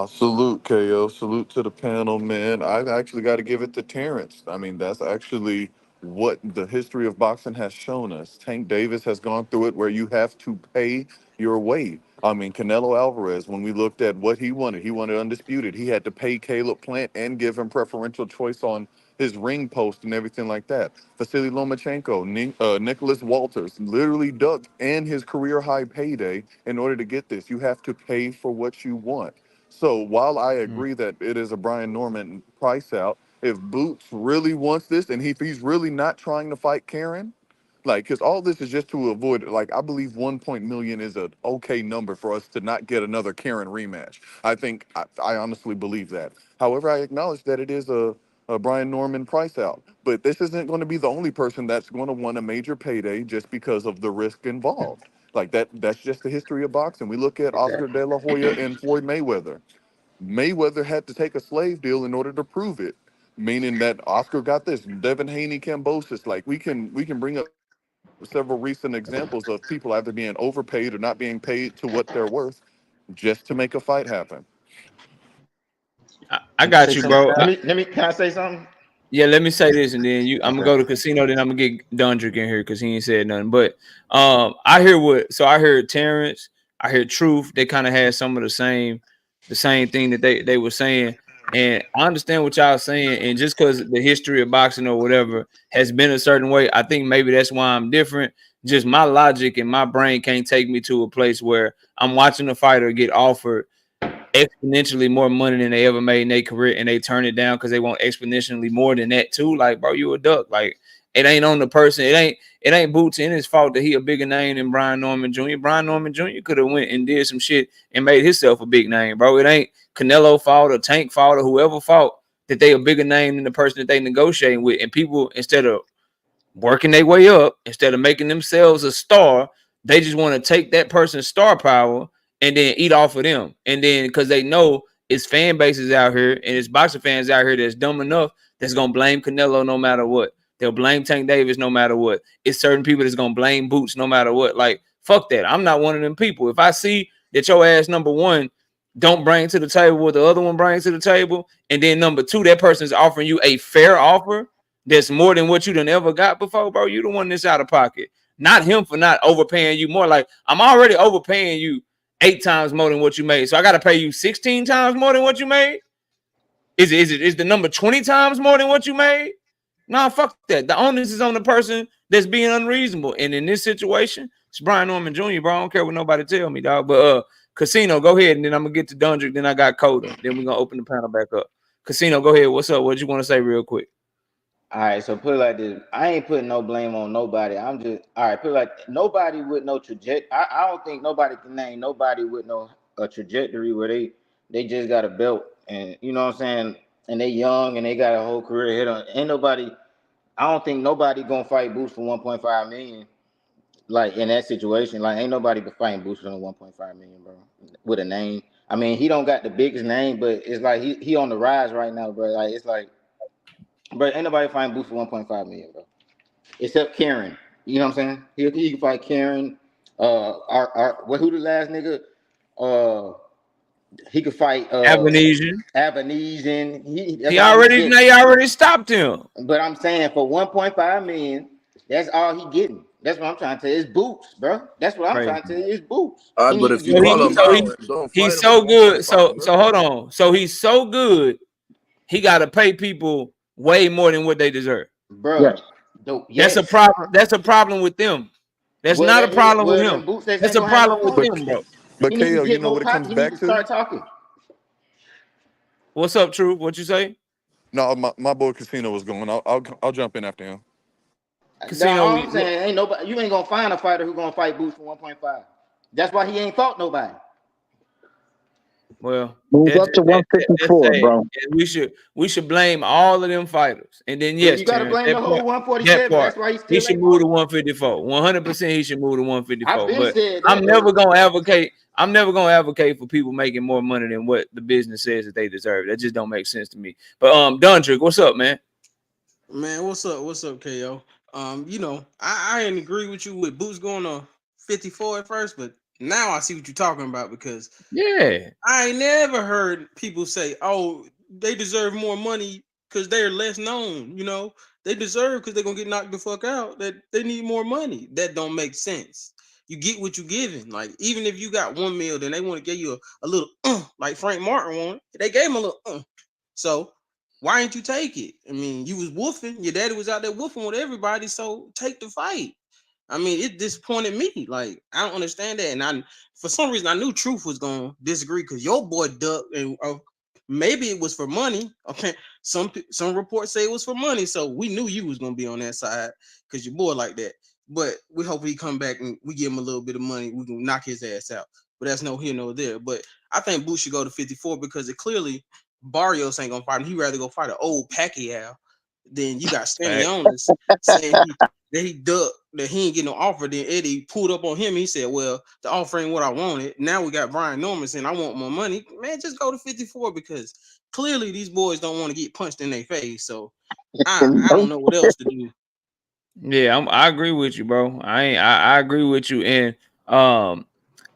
Salute, KO. Salute to the panel, man. I actually got to give it to Terrence. I mean, that's actually what the history of boxing has shown us. Tank Davis has gone through it where you have to pay your way. I mean, Canelo Alvarez, when we looked at what he wanted undisputed. He had to pay Caleb Plant and give him preferential choice on his ring post and everything like that. Vasily Lomachenko, Nicholas Walters, literally ducked and his career high payday in order to get this. You have to pay for what you want. So while I agree that it is a Brian Norman price out, if Boots really wants this and if he's really not trying to fight Karen, like, because all this is just to avoid, like, I believe 1 million is an okay number for us to not get another Karen rematch. I honestly believe that. However, I acknowledge that it is a Brian Norman price out, but this isn't going to be the only person that's going to want a major payday just because of the risk involved. Like that's just the history of boxing. We look at Oscar De La Hoya and Floyd Mayweather. Mayweather had to take a slave deal in order to prove it, meaning that Oscar got this. Devin Haney, Cambosis. Like we can bring up several recent examples of people either being overpaid or not being paid to what they're worth just to make a fight happen. I Can I got say you, something? bro. Can I say something? Yeah, let me say this, and then I'm gonna Okay. go to casino. Then I'm gonna get Dundrick in here because he ain't said nothing. But I heard Terrence, I heard Truth. They kind of had some of the same thing that they were saying, and I understand what y'all saying. And just because the history of boxing or whatever has been a certain way, I think maybe that's why I'm different. Just my logic and my brain can't take me to a place where I'm watching a fighter get offered exponentially more money than they ever made in their career, and they turn it down because they want exponentially more than that too. Like, bro, you a duck. Like, it ain't on the person. It ain't Boots in his fault that he a bigger name than Brian Norman Jr. Brian Norman Jr. could have went and did some shit and made himself a big name, bro. It ain't Canelo fault or Tank fault or whoever fault that they a bigger name than the person that they negotiating with. And people, instead of working their way up, instead of making themselves a star, they just want to take that person's star power and then eat off of them. And then because they know it's fan bases out here and it's boxing fans out here that's dumb enough that's gonna blame Canelo no matter what. They'll blame Tank Davis no matter what. It's certain people that's gonna blame Boots no matter what. Like, fuck that. I'm not one of them people. If I see that your ass number one don't bring to the table what the other one brings to the table, and then number two, that person's offering you a fair offer that's more than what you done ever got before, bro, you the one that's out of pocket. Not him for not overpaying you more. Like, I'm already overpaying you 8 times more than what you made, so I got to pay you 16 times more than what you made. Is the number 20 times more than what you made? Nah, fuck that. The onus is on the person that's being unreasonable. And in this situation, it's Brian Norman Jr., bro. I don't care what nobody tell me, dog. But Casino, go ahead, and then I'm gonna get to Dundrick. Then I got Coda. Then we're gonna open the panel back up. Casino, go ahead. What's up? What you want to say real quick? All right, so put it like this. I ain't putting no blame on nobody. I'm just all right. Put it like nobody with no trajectory. I don't think nobody can name nobody with no a trajectory where they just got a belt and you know what I'm saying, and they young and they got a whole career ahead on. Ain't nobody. I don't think nobody gonna fight Boots for 1.5 million. Like in that situation, like ain't nobody fighting Boots for 1.5 million, bro. With a name. I mean, he don't got the biggest name, but it's like he on the rise right now, bro. Like it's like. But ain't nobody find Boots for 1.5 million, bro. Except Karen. You know what I'm saying? He can fight Karen. Who the last nigga? He could fight Abenesian. That's He all he already getting. they already stopped him. But I'm saying for 1.5 million, that's all he getting. That's what I'm trying to tell you. It's Boots, bro. That's what I'm Crazy. trying to tell you. It's Boots. All right, He but need to if you get So call he him paid. so now he and don't fight he's him for so good. 1.5 So million, hold on. So he's so good. He got to pay people way more than what they deserve. Bro. Yes. That's a Yes. problem. That's a problem with them. That's not a problem with Well him. then Boots they That's ain't a gonna have no problem with but points. them, bro. but He need to KO, you get know more what it pop. comes He need back to to? start talking. What's up, True? What you say? No, my boy Casino was going. I'll jump in after him. Now, Casino. all I'm saying ain't nobody. You ain't gonna find a fighter who gonna fight Boots for 1.5. That's why he ain't fought nobody. Well, Move up to that's 154, sad. bro. And we should blame all of them fighters. And then Well, yes, you gotta Terrence, blame that the part, whole that 147. part, That's why he he still should ain't move to fought. 154. 100% he should move to I've 154. been But said I'm that, never but gonna advocate. I'm never gonna advocate for people making more money than what the business says that they deserve. That just don't make sense to me. But Dundrick, what's up, man? Man, what's up? What's up, KO? I didn't agree with you with Boots going to 54 at first, but now I see what you're talking about because Yeah, I ain't never heard people say, "Oh, they deserve more money because they're less known." They deserve because they're gonna get knocked the fuck out. That they need more money. That don't make sense. You get what you giving. Like even if you got 1 mil, then they want to give you a little like Frank Martin wanted. They gave him a little So why ain't you take it? I mean, you was woofing. Your daddy was out there woofing with everybody. So take the fight. I mean, it disappointed me. Like, I don't understand that. And for some reason, I knew Truth was gonna disagree because your boy ducked, and maybe it was for money. Okay, some reports say it was for money, so we knew you was gonna be on that side because your boy like that. But we hope he come back and we give him a little bit of money. We can knock his ass out. But that's no here, no there. But I think Boots should go to 54 because it clearly Barrios ain't gonna fight him. He'd rather go fight an old Pacquiao than you got fact. Stanionis saying he ducked, that he ain't get no offer. Then Eddie pulled up on him. He said, "Well, the offer ain't what I wanted." Now we got Brian Norman saying, "I want more money." Man, just go to 54 because clearly these boys don't want to get punched in their face. So I don't know what else to do. Yeah, I agree with you, bro. I agree with you, and I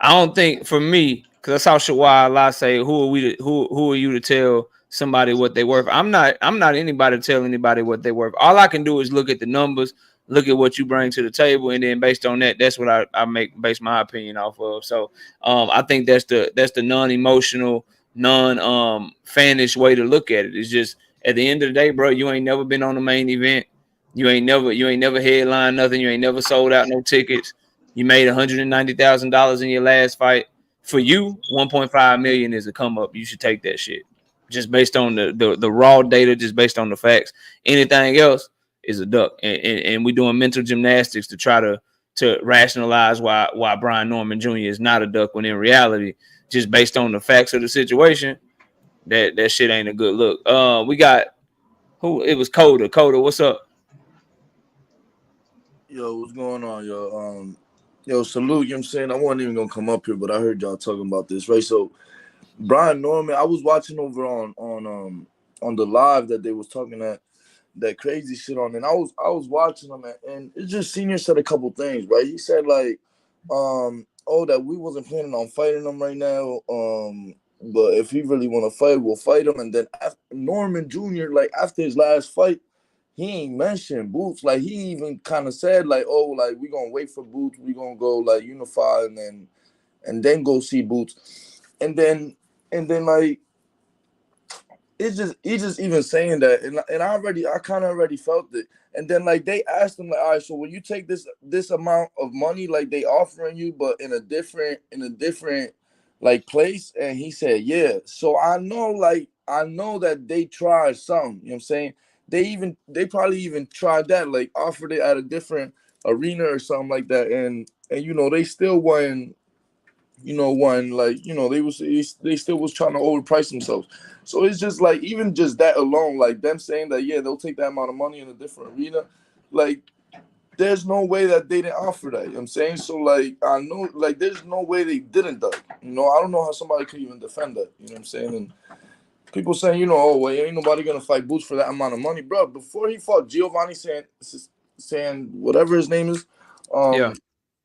don't think for me, because I saw Shawai Allah say, who are you to tell somebody what they worth? I'm not anybody to tell anybody what they worth. All I can do is look at the numbers, look at what you bring to the table, and then based on that, that's what I base my opinion off of. So I think that's the non-emotional, fanish way to look at it. It's just at the end of the day, bro, you ain't never been on the main event. You ain't never headlined nothing. You ain't never sold out no tickets. You made $190,000 in your last fight. For you, 1.5 million is a come up. You should take that shit. Just based on the raw data, just based on the facts. Anything else is a duck. And we're doing mental gymnastics to try to rationalize why Brian Norman Jr. is not a duck when in reality, just based on the facts of the situation, that shit ain't a good look. We got who it was Coda. Coda, what's up? Yo, what's going on, yo? Yo, salute, you know what I'm saying? I wasn't even gonna come up here, but I heard y'all talking about this, right? So Brian Norman, I was watching over on the live that they was talking that crazy shit on, and I was watching them, and it just Senior said a couple things, right? He said like, oh, that we wasn't planning on fighting them right now, But if he really want to fight, we'll fight him. And then after, Norman Jr., like after his last fight, he ain't mentioned Boots. Like he even kind of said, like, oh, like we gonna wait for Boots. We gonna go like unify and then go see Boots. And then like he's just even saying that, and I kind of already felt it. And then like they asked him like, all right, so will you take this amount of money like they offering you, but in a different like place? And he said, yeah. So I know that they tried some. You know what I'm saying? They probably even tried that, like offered it at a different arena or something like that, and they still won. One like they still was trying to overprice themselves. So it's just like even just that alone, like them saying that yeah they'll take that amount of money in a different arena, like there's no way that they didn't offer that. You know what I'm saying? So like I know like there's no way they didn't though. I don't know how somebody could even defend that. You know what I'm saying? And people saying oh well ain't nobody gonna fight Boots for that amount of money, bro. Before he fought Giovanni saying whatever his name is, Yeah,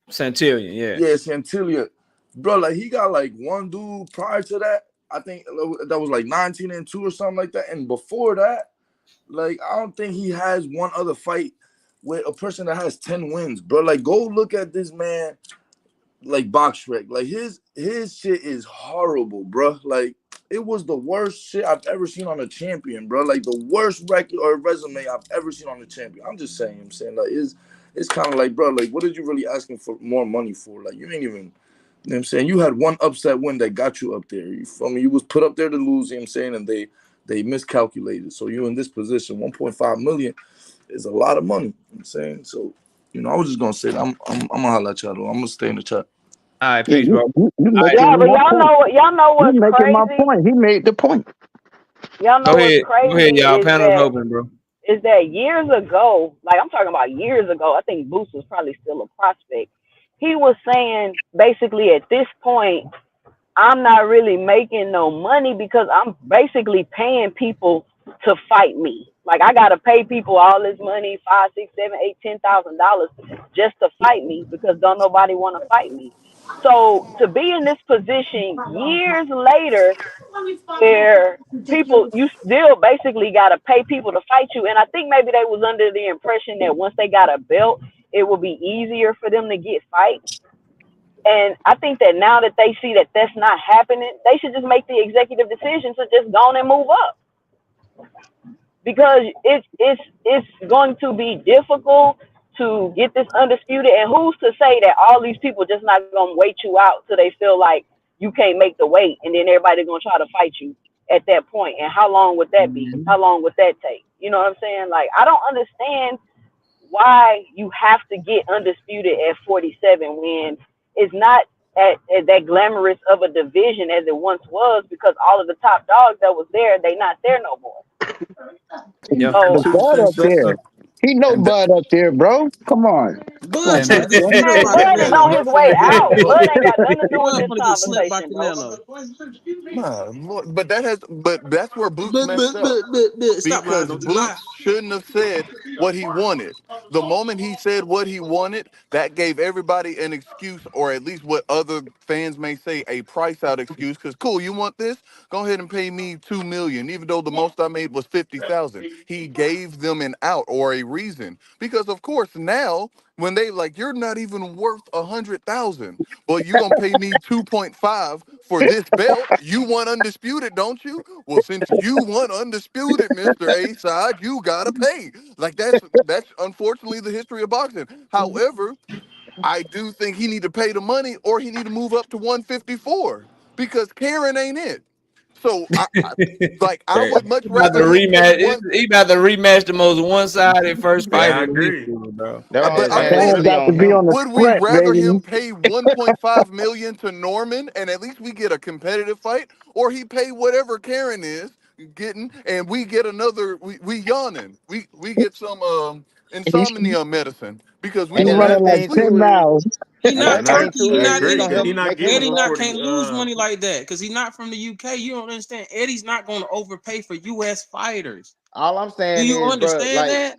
Santillion. Yeah. yeah, Santillia. Bro, like he got like one dude prior to that. I think that was like 19-2 or something like that. And before that, like I don't think he has one other fight with a person that has 10 wins, bro. Like go look at this man, like Box Rec. Like his shit is horrible, bro. Like it was the worst shit I've ever seen on a champion, bro. Like the worst record or resume I've ever seen on a champion. I'm just saying, like it's kind of like, bro, like what did you really asking for more money for? Like you ain't even, you know what I'm saying? You had one upset win that got you up there. You feel me? You was put up there to lose, you know what I'm saying? And they miscalculated. So you in this position, 1.5 million is a lot of money. You know what I'm saying? So, I was just gonna say that. I'm gonna holler at y'all though. I'm gonna stay in the chat. All right, Yeah, peace, bro. you All right, making Yeah, but my point. y'all know You what's making my crazy? point. He made the point. Y'all know go what's ahead. Go ahead, crazy y'all. Panel's open, bro. is that years ago, like I'm talking about years ago, I think Boots was probably still a prospect. He was saying basically at this point, I'm not really making no money because I'm basically paying people to fight me. Like I gotta pay people all this money, $5, $6, $7, $8, $10,000 just to fight me because don't nobody want to fight me. So to be in this position years later where people you still basically gotta pay people to fight you. And I think maybe they was under the impression that once they got a belt, it would be easier for them to get fights. And I think that now that they see that that's not happening, they should just make the executive decision to just go on and move up because it's going to be difficult to get this undisputed. And who's to say that all these people just not gonna wait you out till they feel like you can't make the weight, and then everybody's gonna try to fight you at that point? And how long would that be? How long would that take? You know what I'm saying? Like I don't understand why you have to get undisputed at 47 when it's not at that glamorous of a division as it once was, because all of the top dogs that was there, they not there no more. Yeah. The So, 2 Bud cents up there. Spencer. He know And Bud up there, bro. Come on. Come Bud on, and big tried to boy. snap man, out Bud is Canelo. on his way out. but Bud ain't got nothing to do with Bud this finna get snapped by conversation, bro. Canelo. My Lord. But that's where Boots But, messed but, up. but, but, but, stop lying. Because Don't you lie. Boots shouldn't have said what he wanted. The moment he said what he wanted, that gave everybody an excuse, or at least what other fans may say, a price out excuse. Because cool, you want this? Go ahead and pay me $2 million, even though the most I made was 50,000. He gave them an out or a reason. Because of course now when they like, you're not even worth 100,000, but you gonna pay me 2.5 for this belt. You want undisputed, don't you? Well, since you want undisputed, Mr. A side, you gotta pay. Like that's unfortunately the history of boxing. However, I do think he need to pay the money, or he need to move up to 154 because Karen ain't it. So I Right. would much He about to rather him pay rematch. one. He about to rematch the most one-sided first yeah, fight I in agree. history, bro. That But only I'm that saying, Fans really got to on be him. on the would we sprint, rather him baby. pay 1.5 million to Norman and at least we get a competitive fight, or he pay whatever Karen is getting and we get another we yawning. We get some He's insomnia medicine because we he And gonna another running have like this thing sleep. 10 too is, miles. He Yeah, not another thing Turkey. too I He is not they agree in gonna because help he the not make him giving Eddie him look. not 40. can't lose money like that because he's not from the UK. You don't understand. Eddie's not gonna overpay for US fighters. All I'm Do saying you is, bro, understand like that?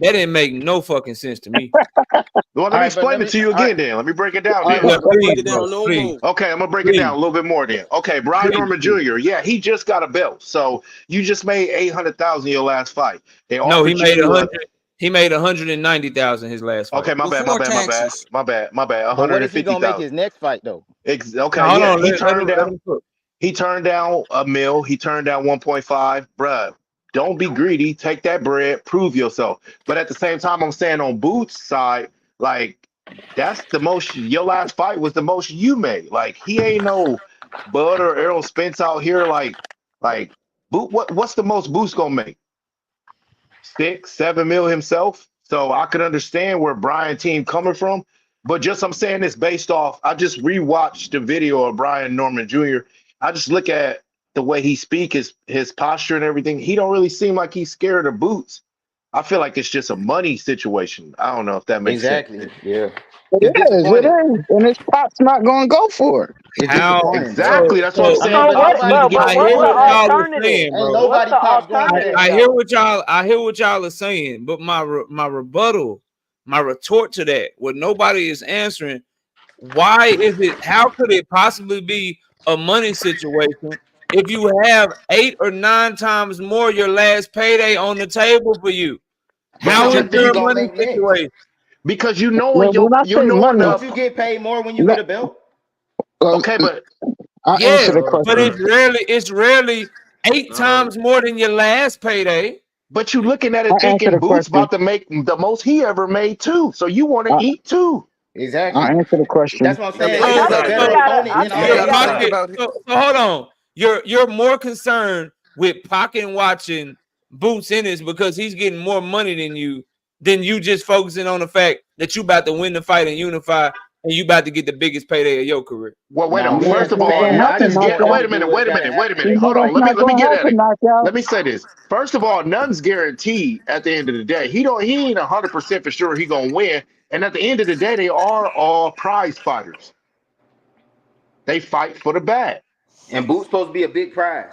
That didn't make no fucking sense to me. Well, All let me right, but explain let it me. to you All right, again then. Let me break it down all right, then. Yeah, hold on. Don't break please, it bro. down no Please, more. Okay, I'm gonna break it please, down a little bit more then. Okay, Brian please, Norman please. Jr. Yeah, he just got a belt. So you just made 800,000 your last fight. They No, he offered made you 100. He made 190,000 his last fight. Okay, my bad. Before taxes. But what is he gonna make 150,000. his next fight though? Okay, Now, hold yeah. on, let him cook. He turned down a mil. He turned down 1.5. Bruh, don't be greedy. Take that bread. Prove yourself. But at the same time, I'm saying on Boots' side, like that's the most. Your last fight was the most you made. Like he ain't no Bud or Errol Spence out here. Like Boot. What's the most Boots gonna make? 6, 7 mil himself. So I could understand where Brian team coming from. But just I'm saying this based off, I just rewatched the video of Brian Norman Jr. I just look at the way he speak, his posture and everything. He don't really seem like he's scared of Boots. I feel like it's just a money situation. I don't know if that makes sense. Exactly. Yeah. It It's disappointing. is, and his pop's not going to go for it. It's How? disappointing, bro. Exactly. That's what I'm So I mean, saying. So but what? nobody But I what's hear the what nobody y'all are alternative? saying, ain't bro. What's nobody the pops going to alternative that I fight. hear though? what y'all are saying, but my rebuttal, my retort to that, what nobody is answering, why is it? How could it possibly be a money situation if you have 8 or 9 times more your last payday on the table for you? Because How is how Because much there you a gonna money make next? situation? you know When I you say know money, Don't enough. you get paid more when you get let, a belt? uh, Okay, but I'll answer Yes, the No, but question. it's rarely 8 not all. times more than your last payday. you looking at it I'll answer thinking the Boots question. about to make the most he ever made too. So you want to I, eat too. I'll Exactly. answer the That's question. what I'm Yeah, saying. but I Is mean, he's I this a not. think you better gotta. opponent I than You think Your you got to already think gotta. pocket. signed? about it. So hold on. You're more concerned with pocket watching Boots Ennis because he's getting more money than you just focusing on the fact that you about to win the fight and unify and you about to get the biggest payday of your career. Well, wait Now, on. me That's First as a of not all, going to fan, I happen, just yeah. want him knockout. to do what's gotta Wait a happen. minute. You know Hold on. that's Let me not let me going to get at happen, it. knockout. Let me say this. First of all, none's guaranteed at the end of the day. He ain't 100% for sure he gonna win. And at the end of the day, they are all prize fighters. They fight for the bag. And Boots supposed to be a big prize.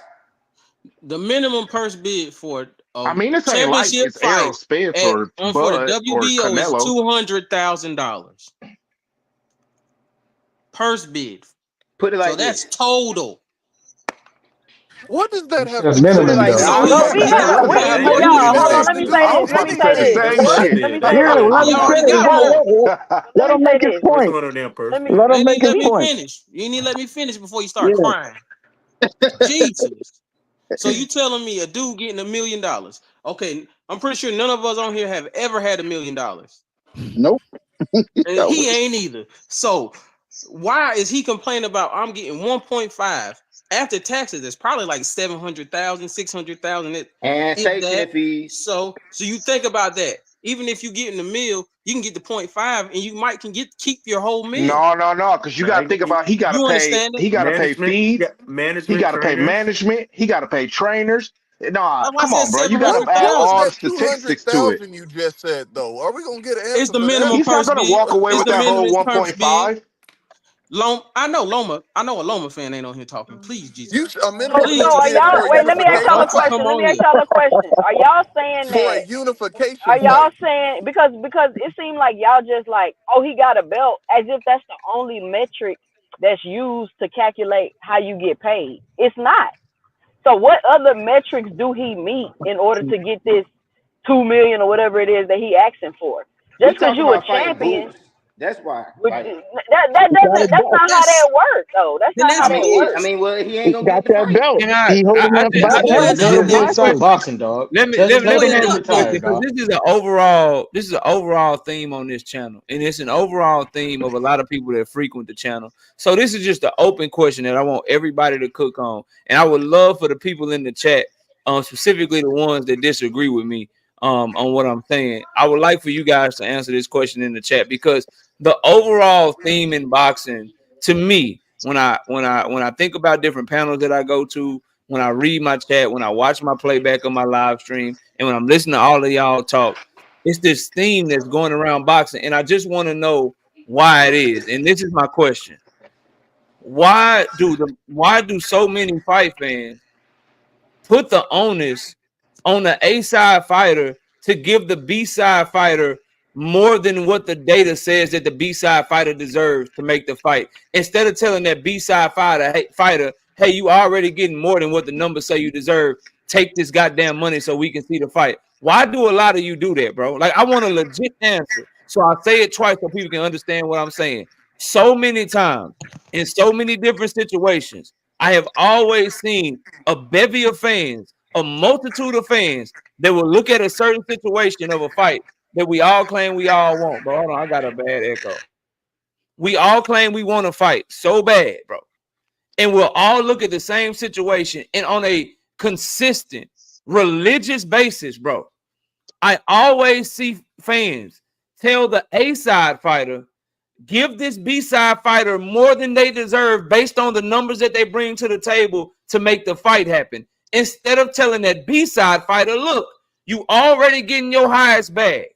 The minimum purse bid for I a mean, this ain't like championship it's Errol fight Spence or for the Bud or WBO is Canelo. $200,000 purse bid. Put it So like that's this. total. What does You that have said to Put do it minimum with like this. though. So But we he anything? got gotta. to We, pay That but ain't more. what You he y'all, feel hold on. me? said. Let me I say I this. was was Let about me to getting say say the ready this. to same say shit. Let that. me He say Yeah, said this. let him You already finish. got Whoa, one. whoa, whoa. Let Let me him say make his this. What's point. one of them first? Let me. Let You him ain't make even his let me point. finish. You ain't even let me finish before you Yeah. start crying. Jesus. So you telling me a dude getting $1 million? Okay, I'm pretty sure none of us on here have ever had $1 million, and Nope. No. he ain't either. So why is he complaining about I'm getting 1.5 after taxes? It's probably like 700,000, 600,000. And If safety that. net fees. So you think about that. Even if you get in the meal, you can get the 0.5, and you might keep your whole meal. No, because you Nah, got to think about You understand it? he got to pay management. You fees, got he management got to pay trainers. management, he got to pay trainers. Nah, That's why I come said on, bro. You got What to add what was 700,000. all the that two hundred statistics to it. thousand you just said though? Are we gonna get an Is answer the for that? minimum He's not purse gonna bid? walk away Is with the that whole minimum purse bid? 1.5. I know Loma. I know a Loma fan ain't on here talking. Please, Jesus. A minimum So Please, purse are Jesus bid y'all? for a Christ. Wait. Let me ask y'all Why a don't you unification come question. Let on me ask here? y'all a question. Are y'all saying for a that? unification Are y'all fight. saying because it seemed like y'all just like, oh, he got a belt, as if that's the only metric that's used to calculate how you get paid. It's not. So what other metrics do he meet in order to get this 2 million or whatever it is that he asking for? We Just because talking you a about fighting champion, Boots. That's why. Like, that doesn't. That's not how That's that works, though. That's then not that's how I mean, that Boots. works. well, he He ain't gonna got get the that fight. belt. Can I? He holding that Then belt. go Hey, ahead and tell duck the boy then. to stop Question. boxing, dog. Let me Tell, let me Go tell let ahead me him and to have duck this then. question retire, because dog. this is an overall theme on this channel, and it's an overall theme of a lot of people that frequent the channel. So this is just an open question that I want everybody to cook on, and I would love for the people in the chat, specifically the ones that disagree with me, on what I'm saying. I would like for you guys to answer this question in the chat because the overall theme in boxing, to me, when I think about different panels that I go to, when I read my chat, when I watch my playback of my live stream, and when I'm listening to all of y'all talk, it's this theme that's going around boxing, and I just want to know why it is. And this is my question: why do so many fight fans put the onus on the A side fighter to give the B side fighter more than what the data says that the B side fighter deserves to make the fight, instead of telling that B side fighter, hey, you already getting more than what the numbers say you deserve. Take this goddamn money so we can see the fight. Why do a lot of you do that, bro? Like, I want a legit answer. So I say it twice so people can understand what I'm saying. So many times in so many different situations, I have always seen a bevy of fans, a multitude of fans that will look at a certain situation of a fight that we all claim we all want. But hold on, I got a bad echo. We all claim we want to fight so bad, bro. And we'll all look at the same situation and on a consistent religious basis, bro. I always see fans tell the A side fighter, give this B side fighter more than they deserve based on the numbers that they bring to the table to make the fight happen. Instead of telling that B side fighter, look, you already getting your highest bag.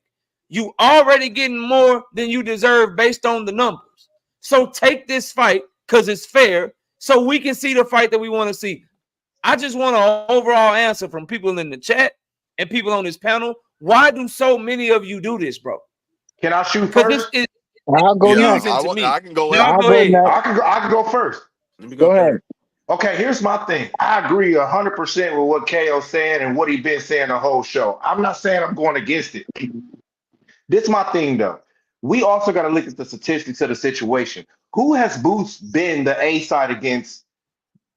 You already getting more than you deserve based on the numbers. So take this fight because it's fair so we can see the fight that we want to see. I just want an overall answer from people in the chat and people on this panel. Why do so many of you do this, bro? Can I shoot Because first? it's I'll go Yeah, next. confusing to me. I can go Y'all I'll after. go go ahead. next. I can go first. Let me Go go ahead. third. Okay, here's my thing. I agree 100% with what KO's saying and what he's been saying the whole show. I'm not saying I'm going against it. This is my thing though. We also got to look at the statistics of the situation. Who has Boots been the A side against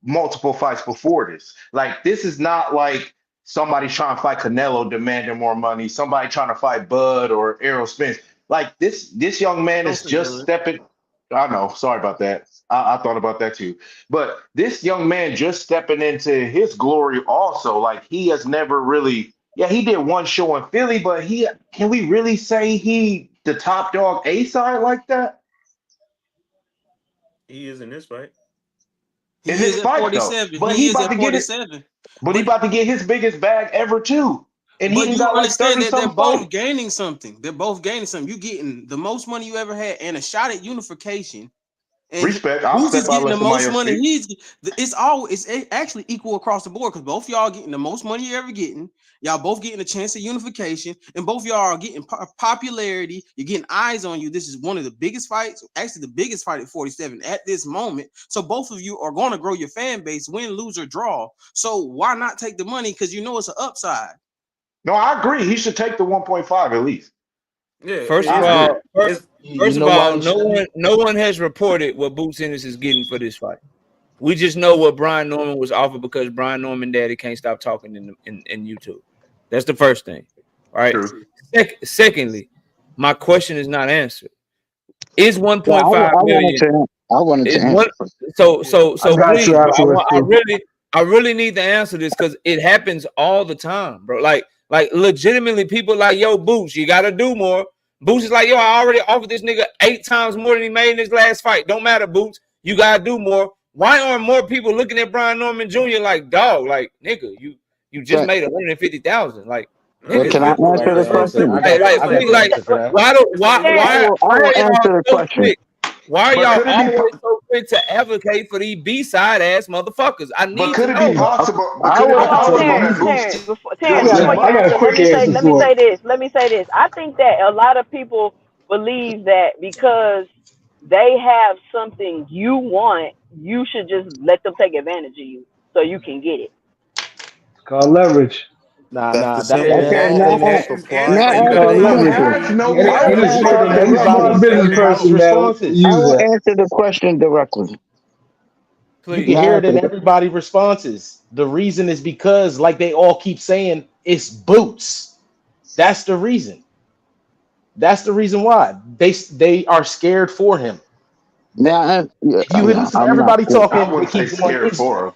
multiple fights before this? Like, this is not like somebody trying to fight Canelo demanding more money, somebody trying to fight Bud or Errol Spence. Like, this young man Don't is say just bud. stepping. I know, sorry about that. I thought about that too. But this young man just stepping into his glory also. Like, he has never really, yeah, he did one show in Philly, but he, can we really say he the top dog A side like that? He is in this fight. In He this is at fight though. 47. But He he is about at to get it. 47. But he But about to get his biggest bag ever too. And he but done you got like understand 30 that they're something both fights. gaining something. They're both gaining something. You getting the most money you ever had and a shot at unification. And Respect. I'll Boots step is out and getting let the somebody most else money. speak. It's actually equal across the board because both y'all getting the most money you're ever getting. Y'all both getting a chance at unification, and both y'all are getting popularity. You're getting eyes on you. This is one of the biggest fights, actually the biggest fight at 47 at this moment. So both of you are going to grow your fan base, win, lose, or draw. So why not take the money? Because you know it's an upside. No, I agree. He should take the 1.5 at least. Yeah, First of it's I agree. all, good. It's first You of know why all, he shouldn't? no one has reported what Boots Ennis is getting for this fight. We just know what Brian Norman was offered because Brian Norman daddy can't stop talking in YouTube. That's the first thing. All right. True. Secondly, my question is not answered. Is Yeah, 1.5 million I wanted to is one answer. I so got you please, bro. afterwards, too. I really need to answer this because it happens all the time, bro. Like legitimately, people like, yo, Boots, you gotta do more. Boots is like, yo, I already offered this nigga 8 times more than he made in his last fight. Don't matter, Boots. You gotta do more. Why aren't more people looking at Brian Norman Jr. like, dog, like, nigga, you just Can, made 150,000. Like, well, nigga, can I you Nobody answer got the the answer. question? I got the like answer for that. I why will are answer y'all the so question. quick? Why are But y'all could it be always so quick to advocate for these B-side ass motherfuckers? I but need to could it be know, bro. possible? But I could it be would, Hold I on, would, possible Terrence. that Boots Terrence, just I before let you got a answer, quick answer let me for say it. this. I think that a lot of people believe that because they have something you want, you should just let them take advantage of you so you can get it. It's called leverage. That's the That simple ain't Okay, that law ain't of now, that. supply now It's and You called he demand, leverage. has baby. no Any leverage smart, more than any smart Boots. business hear it in his person that responses. I use will that. answer the question directly. You can Please. hear Now, it in everybody responses. The reason is because, like they all keep saying, it's Boots. That's the reason. That's the reason why they are scared for him. now, yeah, If you no, listen to I'm not. everybody I talking, they wouldn't say keep going. scared It's for him.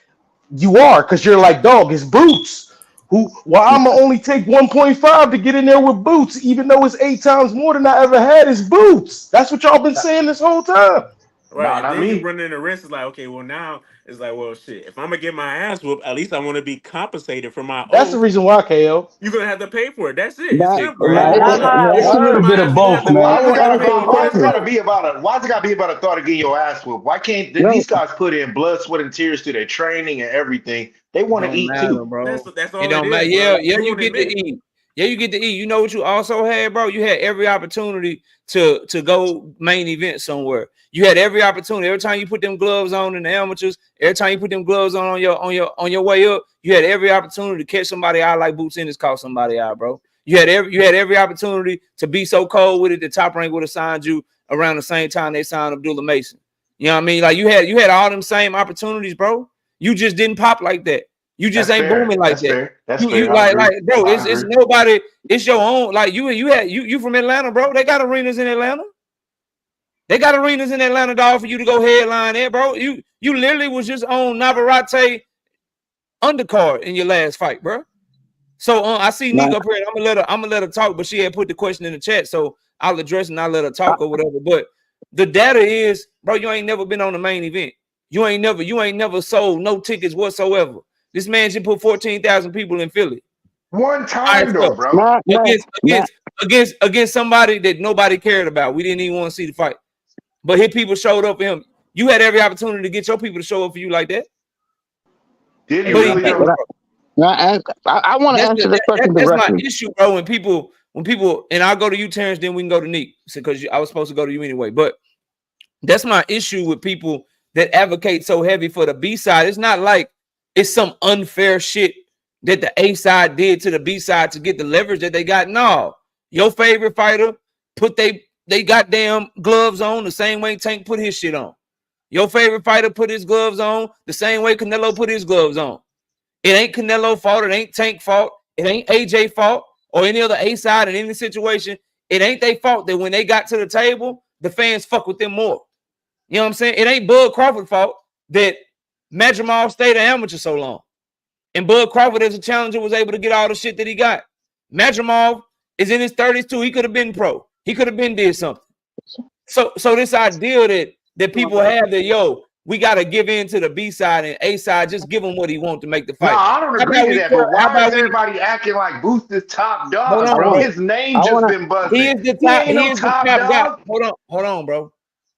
you are because you're like dog. It's Boots. Who? Well, I'ma only take 1.5 to get in there with Boots, even though it's 8 times more than I ever had. Is Boots. That's what y'all been saying this whole time. right, Nah, and not then you me. run into the risk. It's like, okay, well now it's like, well, shit. If I'm gonna get my ass whooped, at least I want to be compensated for my That's the oath. reason why, KO. You're gonna have to pay for it. That's it. It's Now, Shit simple. now, Like, crazy. Not look, how it It's if a you get little works. my bit ass, of you're gonna have both, to Why pay man. is it for it. gotta You be? pay okay, for Why it. is it listen, gotta be about a? Why is it gotta be about a thought of getting your ass whooped? Why can't no, these guys put in blood, sweat, and tears to their training and everything? They want to Don't eat matter, too. bro. That's It all it don't matter. is, bro. Yeah, You you won't get to admit it. eat. Yeah, you get to eat. You know what you also had, bro? You had every opportunity to go main event somewhere. You had every opportunity. Every time you put them gloves on in the amateurs, every time you put them gloves on your way up, you had every opportunity to catch somebody out like Boots Ennis caught somebody out, bro. You had every opportunity to be so cold with it. The Top Rank would have signed you around the same time they signed Abdullah Mason. You know what I mean? Like you had all them same opportunities, bro. You just didn't pop like that. You just That's ain't fair. booming like That's that. fair. That's You fair. I agree. bro, I it's agree. nobody, it's your own. Like you from Atlanta, bro. They got arenas in Atlanta. They got arenas in Atlanta, dog, for you to go headline there, bro. You literally was just on Navarrete undercard in your last fight, bro. So I see Nick up here. I'm gonna let her talk, but she had put the question in the chat, so I'll address and I'll let her talk or whatever. But the data is, bro, you ain't never been on the main event. You ain't never sold no tickets whatsoever. This man just put 14,000 people in Philly. One time though, bro. Against somebody that nobody cared about. We didn't even want to see the fight. But his people showed up for him. You had every opportunity to get your people to show up for you like that. Did he really though? I want to answer the question that's my directly. issue, bro. When people, and I'll go to you, Terrence, then we can go to Neek, because I was supposed to go to you anyway. But that's my issue with people that advocate so heavy for the B side. It's not like it's some unfair shit that the A side did to the B side to get the leverage that they got. No, your favorite fighter put they goddamn gloves on the same way Tank put his shit on. Your favorite fighter put his gloves on the same way Canelo put his gloves on. It ain't Canelo fault. It ain't Tank fault. It ain't AJ fault or any other A side in any situation. It ain't their fault that when they got to the table, the fans fuck with them more. You know what I'm saying? It ain't Bud Crawford's fault that Madrimal stayed an amateur so long. And Bud Crawford, as a challenger, was able to get all the shit that he got. Madrimal is in his 30s too. He could have been pro. He could have been did something. So this idea that people have that, yo, we got to give in to the B side and A side, just give him what he wants to make the No, fight. I don't agree to that. But why is everybody acting like Boost is top Hold dog, on, bro? bro. His name just been He buzzing. is the He top. ain't no top guy. dog. Hold on, bro.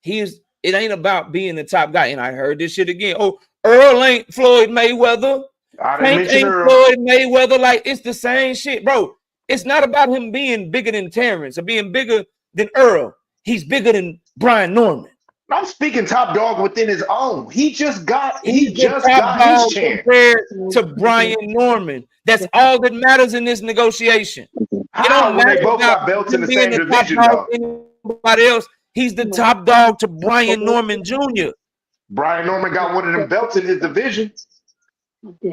It ain't about being the top guy. And I heard this shit again. Oh, Earl ain't Floyd Mayweather. I didn't Tank mention ain't Earl. Floyd Mayweather. Like, it's the same shit, bro. It's not about him being bigger than Terrence or being bigger than Earl. He's bigger than Brian Norman. I'm speaking top dog within his own. He just got He's the top his dog chance. compared to Brian Norman. That's all that matters in this negotiation. It don't When they matter both about got belts in him the being same the top division, dog though. to anybody else. He's the top dog to Brian Norman Jr. Brian Norman got one of them belts in his division.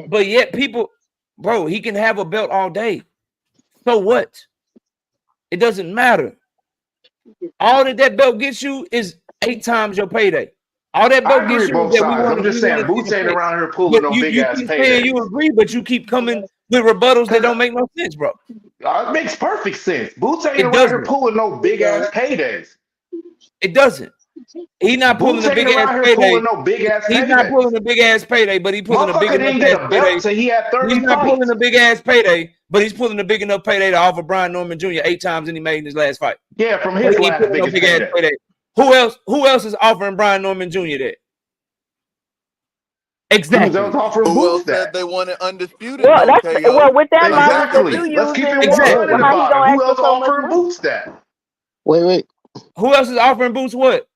But yet people, bro, he can have a belt all day. So what? It doesn't matter. All that belt gets you is 8 times your payday. All that belt I gets agree you is both that we sides. want I'm just to saying, see Boots the ain't fight. around here pulling no big You ass keep saying you paydays. agree, but you keep coming with rebuttals that don't make no sense, bro. It makes perfect sense. Boots ain't It around here doesn't. pulling no big ass paydays. It doesn't. He's not pulling Boots a ain't big ass around here payday. pulling no big ass He's not paydays. pulling a big ass payday, but he's pulling a big Motherfucker enough didn't get ass a payday. belt till he had 30 He's not fights. pulling a big ass payday, but he's pulling a big enough payday to offer Brian Norman Jr. 8 times than he made in his last fight. Yeah, from But his he ain't last pulling no biggest big ass payday. payday. Who else is offering Brian Norman Jr. that? Who's else Exactly. offering Who Boots else said that? they wanted undisputed Well, though, that's KO? with that logic that you Exactly. Let's keep it using. 100 Exactly. How he about it. gonna Who ask for else so much offering money? Boots that? Wait. Who else is offering Boots what?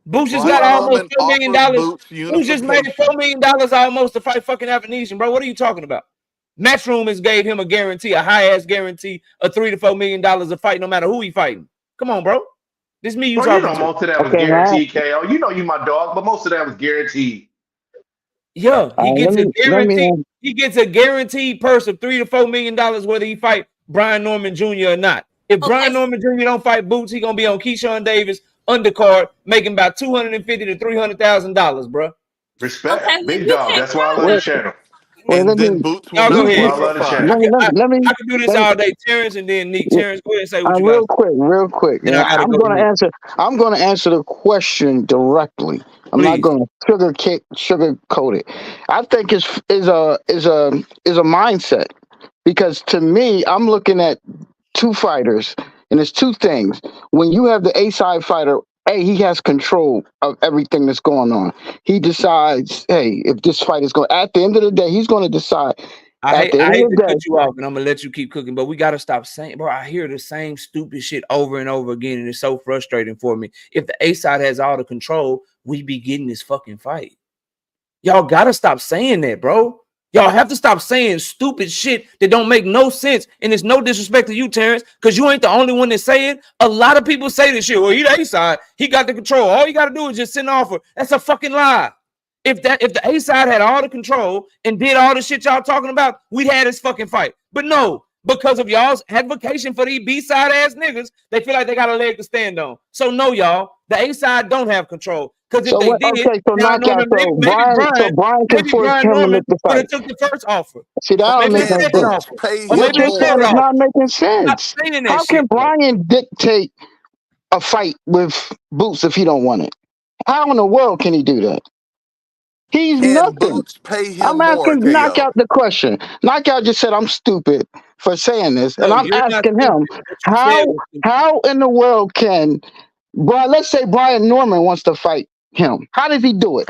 Boots just got Brian almost Norman $4 million. offers Boots Boots just made unification. $4 million almost to fight fucking Avenesian, bro. What are you talking about? Matchroom has gave him a guarantee, a high ass guarantee of $3 to $4 million a fight, no matter who he fighting. Come on, bro. This me you Well, you talking know, to. most of that was Okay, now guaranteed, KO. You know you my dog, but most of that was guaranteed. Yeah, he gets a let me guarantee. He gets a guaranteed purse of $3 to $4 million whether he fight Brian Norman Jr. or not. If Brian Norman Jr. don't fight Boots, he gonna be on Keyshawn Davis undercard, making about $250,000 to $300,000, bro. Respect. Big dog. That's why I love the wait. channel. Wait, And then Boots will Y'all go not That's ahead, why be I bro. love the unified. channel. I can do this all day. Terrence and then Nick. Terrence, go ahead and say what you got to say. real quick. Then I gotta I'm go to going to Nick. answer. I'm going to answer the question directly. I'm not Please. going to sugarcoat it. I think it's is a mindset, because to me, I'm looking at two fighters, and it's two things. When you have the A side fighter, he has control of everything that's going on. He decides, hey, if this fight is going. At the end of the day, he's going to decide. At the I end hate of to the cut day, you off, and I'm gonna let you keep cooking, but we gotta stop saying, bro. I hear the same stupid shit over and over again, and it's so frustrating for me. If the A side has all the control, we be getting this fucking fight. Y'all gotta stop saying that, bro. Y'all have to stop saying stupid shit that don't make no sense. And it's no disrespect to you, Terrence, because you ain't the only one that say it. A lot of people say this shit. Well, he the A side, he got the control. All you gotta do is just send an offer. That's a fucking lie. If the A side had all the control and did all the shit y'all talking about, we'd had this fucking fight. But no, because of y'all's advocation for these B side ass niggas, they feel like they got a leg to stand on. So no, y'all, the A side don't have control. Because if so they what? did, Okay, so Brian knockout. Norman, So Brian, can maybe force Brian him to Norman make the would fight. have took the first offer, See, that or don't maybe the make no second sense. Boots, offer, pay or What him maybe you're the saying third is more. offer. not making Stop sense. saying that How can shit, bro. Brian dictate a fight with Boots if he don't want it? How in the world can he do that? He's Can nothing. Boots pay him I'm more, asking KO? Knockout the question. Knockout just said I'm stupid for saying this, and No, I'm you're not asking him stupid. What you said how was stupid. how in the world can Brian? Let's say Brian Norman wants to fight him. How does he do it?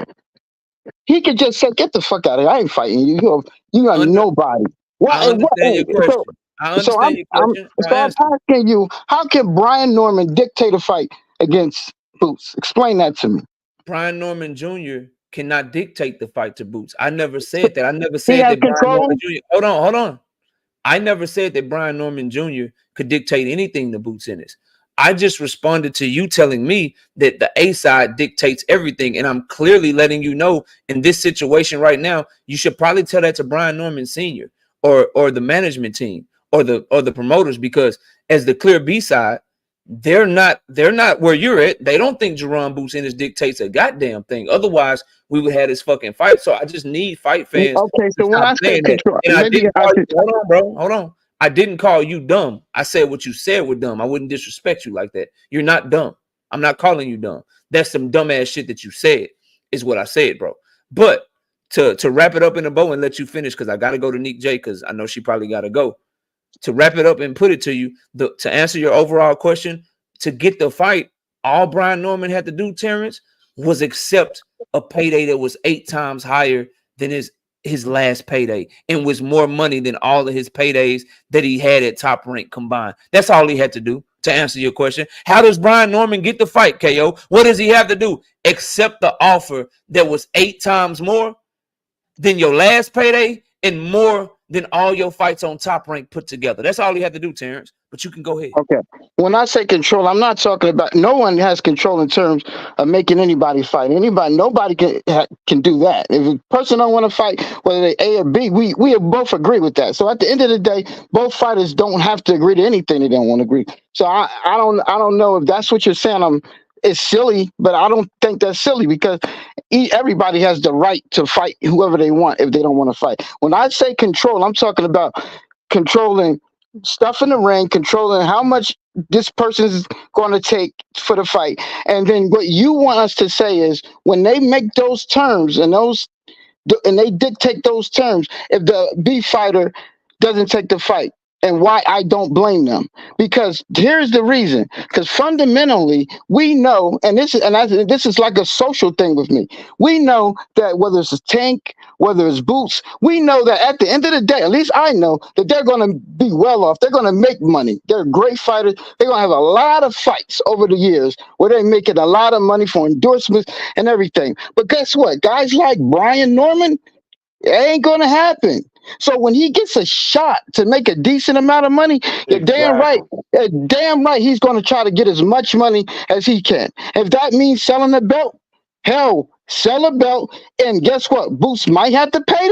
He could just say, "Get the fuck out of here! I ain't fighting you. You are Under, nobody." What? I What? understand your So question. I so understand your question. I'll I'm answer. asking you, how can Brian Norman dictate a fight against Boots? Explain that to me. Brian Norman Jr. cannot dictate the fight to Boots. I never said that. I never He said has that Brian Norman control. Jr. Hold on. I never said that Brian Norman Jr. could dictate anything to Boots Ennis. I just responded to you telling me that the A side dictates everything, and I'm clearly letting you know in this situation right now, you should probably tell that to Brian Norman Sr. or the management team or the promoters, because as the clear B side, they're not where you're at. They don't think Jaron Boots Ennis dictates a goddamn thing. Otherwise, we would have this fucking fight. So I just need fight fans Okay, to so when stop I say saying that. control, And I maybe didn't I call you. could. Hold on, bro. Hold on. I didn't call you dumb. I said what you said was dumb. I wouldn't disrespect you like that. You're not dumb. I'm not calling you dumb. That's some dumbass shit that you said, is what I said, bro. But to wrap it up in a bow and let you finish, because I got to go to Nick J, because I know she probably got to go. To wrap it up and put it to you, to answer your overall question, to get the fight, all Brian Norman had to do, Terrence, was accept a payday that was 8 times higher than his last payday and was more money than all of his paydays that he had at Top Rank combined. That's all he had to do to answer your question. How does Brian Norman get the fight, KO? What does he have to do? Accept the offer that was 8 times more than your last payday and more than all your fights on Top Rank put together. That's all he had to do, Terrence. But you can go ahead. Okay. When I say control, I'm not talking about. No one has control in terms of making anybody fight. Nobody can do that. If a person don't want to fight, whether they A or B, we both agree with that. So at the end of the day, both fighters don't have to agree to anything they don't want to agree. So I don't know if that's what you're saying. It's silly, but I don't think that's silly because everybody has the right to fight whoever they want if they don't want to fight. When I say control, I'm talking about controlling stuff in the ring, controlling how much this person is going to take for the fight. And then what you want us to say is when they make those terms and they dictate those terms, if the B fighter doesn't take the fight, and why I don't blame them, because here's the reason. Because fundamentally, we know, and this is like a social thing with me. We know that whether it's a Tank, whether it's Boots, we know that at the end of the day, at least I know that they're going to be well off. They're going to make money. They're great fighters. They're going to have a lot of fights over the years where they're making a lot of money for endorsements and everything. But guess what? Guys like Brian Norman, it ain't gonna happen. So when he gets a shot to make a decent amount of money, Exactly. damn right he's gonna try to get as much money as he can. If that means selling a belt, hell, sell a belt. And guess what? Boots might have to pay